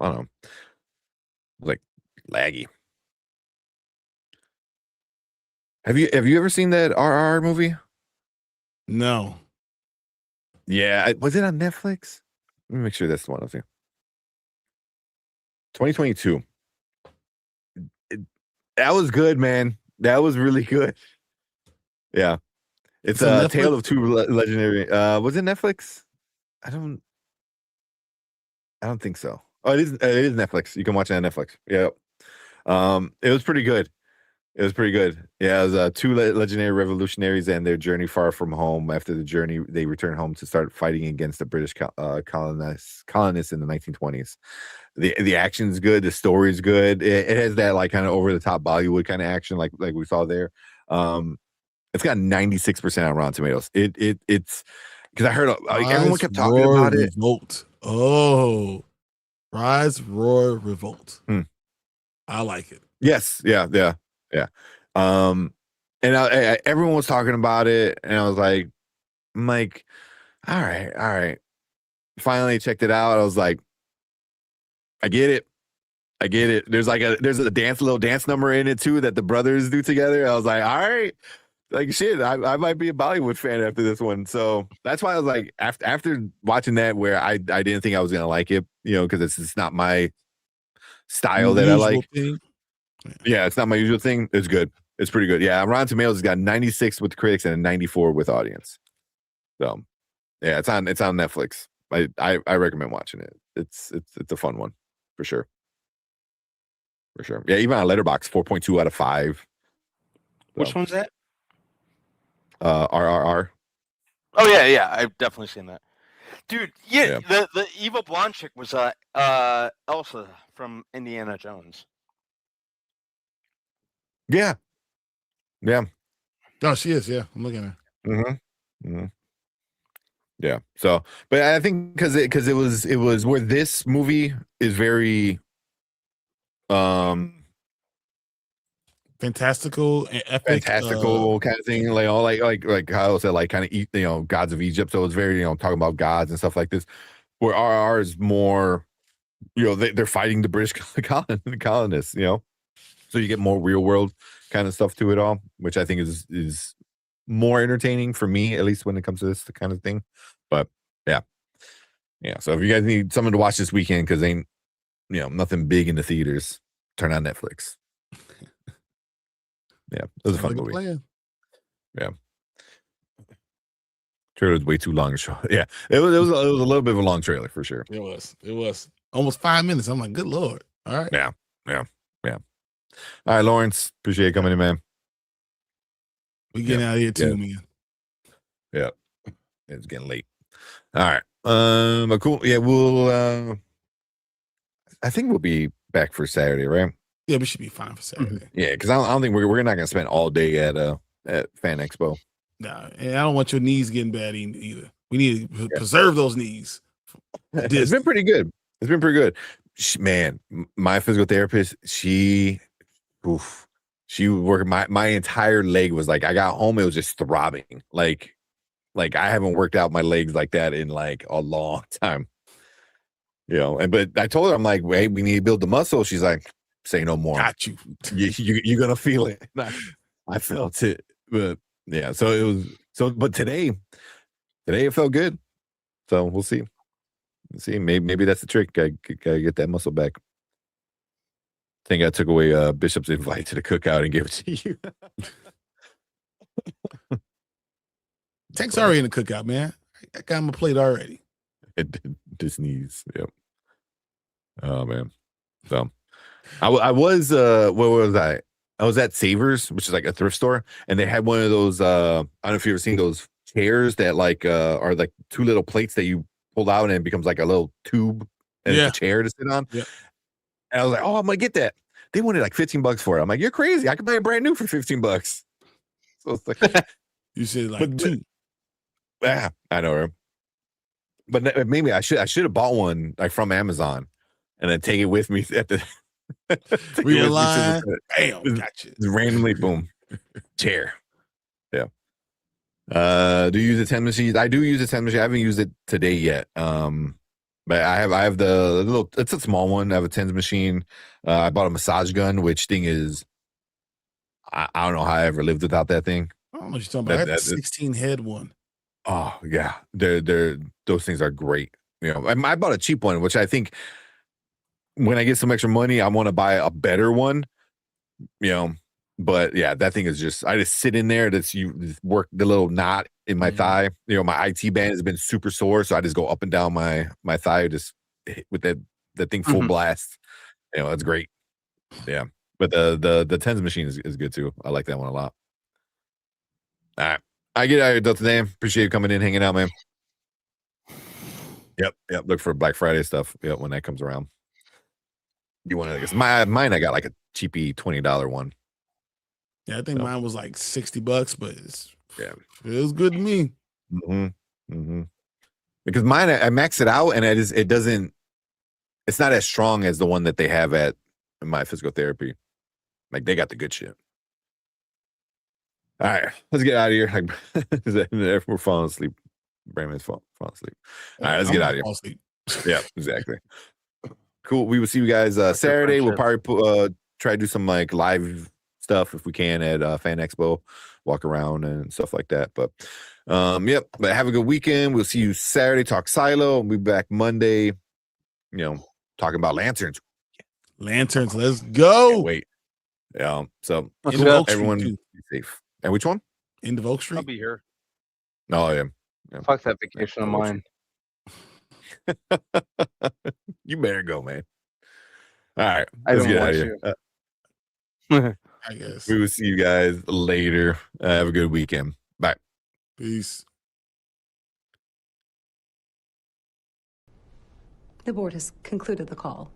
I don't know, like laggy. Have you ever seen that RR movie? No. Yeah, was it on Netflix? Let me make sure that's the one. I think 2022. That was good, man. That was really good. Yeah. It's a Tale of Two Legendary. Was it Netflix? I don't think so. Oh, it is Netflix. You can watch it on Netflix. Yeah. It was pretty good. It was pretty good. Yeah, it was two legendary revolutionaries and their journey far from home. After the journey, they return home to start fighting against the British colonists in the 1920s. The action's good. The story's good. It has that like kind of over the top Bollywood kind of action, like we saw there. It's got 96% on Rotten Tomatoes. It's because I heard like, everyone kept talking about it. Revolt. Oh, Rise, Roar, Revolt. I like it. Yes. Yeah. And everyone was talking about it, and I was like, all right. Finally checked it out. I was like, I get it. There's a little dance number in it too that the brothers do together. I was like, all right, like shit. I might be a Bollywood fan after this one. So that's why I was like, after watching that, where I didn't think I was gonna like it, because it's not my style that I like. Yeah, it's not my usual thing. It's good. It's pretty good. Yeah, Rotten Tomatoes has got 96 with critics and a 94 with audience. So, yeah, it's on Netflix. I recommend watching it. It's a fun one for sure. For sure. Yeah, even on Letterboxd, 4.2 out of 5. So, which one's that? RRR. Oh yeah, I've definitely seen that. Dude, yeah. The evil blonde chick was Elsa from Indiana Jones. Yeah. No, she is. Yeah, I'm looking at her. Yeah. So, but I think because it was where this movie is very fantastical and epic, kind of thing, like Kyle said, like kind of gods of Egypt. So it's very talking about gods and stuff like this. Where RR is more, they're fighting the British colonists. So you get more real world kind of stuff to it all, which I think is more entertaining for me, at least when it comes to this kind of thing. But yeah. So if you guys need something to watch this weekend because ain't nothing big in the theaters, turn on Netflix. Yeah, it was a fun movie. Plan. Yeah, trailer was way too long. Yeah, it was a little bit of a long trailer for sure. It was almost 5 minutes. I'm like, good Lord. All right. Yeah. All right, Lawrence, appreciate you coming in, man. We getting out of here too, man. Yeah, it's getting late. All right, but cool. Yeah, we'll. I think we'll be back for Saturday, right? Yeah, we should be fine for Saturday. Yeah, because I don't think we're not gonna spend all day at Fan Expo. Nah, and I don't want your knees getting bad either. We need to preserve those knees. It's been pretty good. Man, my physical therapist, she worked my entire leg was like, I got home, it was just throbbing. Like I haven't worked out my legs like that in like a long time. But I told her, I'm like, wait, we need to build the muscle. She's like, say no more. Got you. You're gonna feel it. I felt it. But yeah, but today it felt good. So we'll see. Maybe that's the trick. I gotta get that muscle back. I think I took away Bishop's invite to the cookout and gave it to you. Tank's already in the cookout, man. I got him a plate already. Disney's. Yep. Oh man. So I was where was I? I was at Savers, which is like a thrift store, and they had one of those I don't know if you've ever seen those chairs that like are like two little plates that you pull out and it becomes like a little tube and it's a chair to sit on. Yeah. And I was like, oh, I'm gonna get that. They wanted like $15 for it. I'm like, you're crazy. I could buy it brand new for $15. So it's like you said like two. Yeah, I know. But maybe I should have bought one like from Amazon and then take it with me at the Real bam, gotcha. Randomly, boom, chair. Yeah. Do you use a 10 machine? I do use a 10 machine. I haven't used it today yet. But I have the little. It's a small one. I have a 10s machine. I bought a massage gun, which thing is, I don't know how I ever lived without that thing. I don't know what you're talking about. I had the 16 head one. Oh yeah, those things are great. I bought a cheap one, which I think when I get some extra money, I want to buy a better one, but yeah, that thing is just, I just sit in there. You work the little knot in my thigh. My IT band has been super sore. So I just go up and down my thigh, just with that thing full blast. That's great. Yeah. But the tens machine is good too. I like that one a lot. All right. I get out of here today. Appreciate you coming in, hanging out, man. Yep. Look for Black Friday stuff. Yep, when that comes around. You want to? I guess mine. I got like a cheapy $20 one. Yeah, I think mine was like $60, but it was good to me. Because mine, I max it out, and it doesn't. It's not as strong as the one that they have at my physical therapy. Like, they got the good shit. All right, let's get out of here. We're falling asleep. Brandon's falling asleep. All right, let's get out of here. Yeah, exactly. Cool. We will see you guys Saturday. We'll probably try to do some like live stuff if we can at Fan Expo, walk around and stuff like that. But but have a good weekend. We'll see you Saturday. Talk Silo. We'll be back Monday. Talking about lanterns. Let's go. Wait. So everyone be safe. And which one? In the Oak Street. I'll be here. Oh yeah. Fuck that vacation of mine. You better go, man. All right. I Let's don't get out want of here. I guess. We will see you guys later. Have a good weekend. Bye. Peace. The board has concluded the call.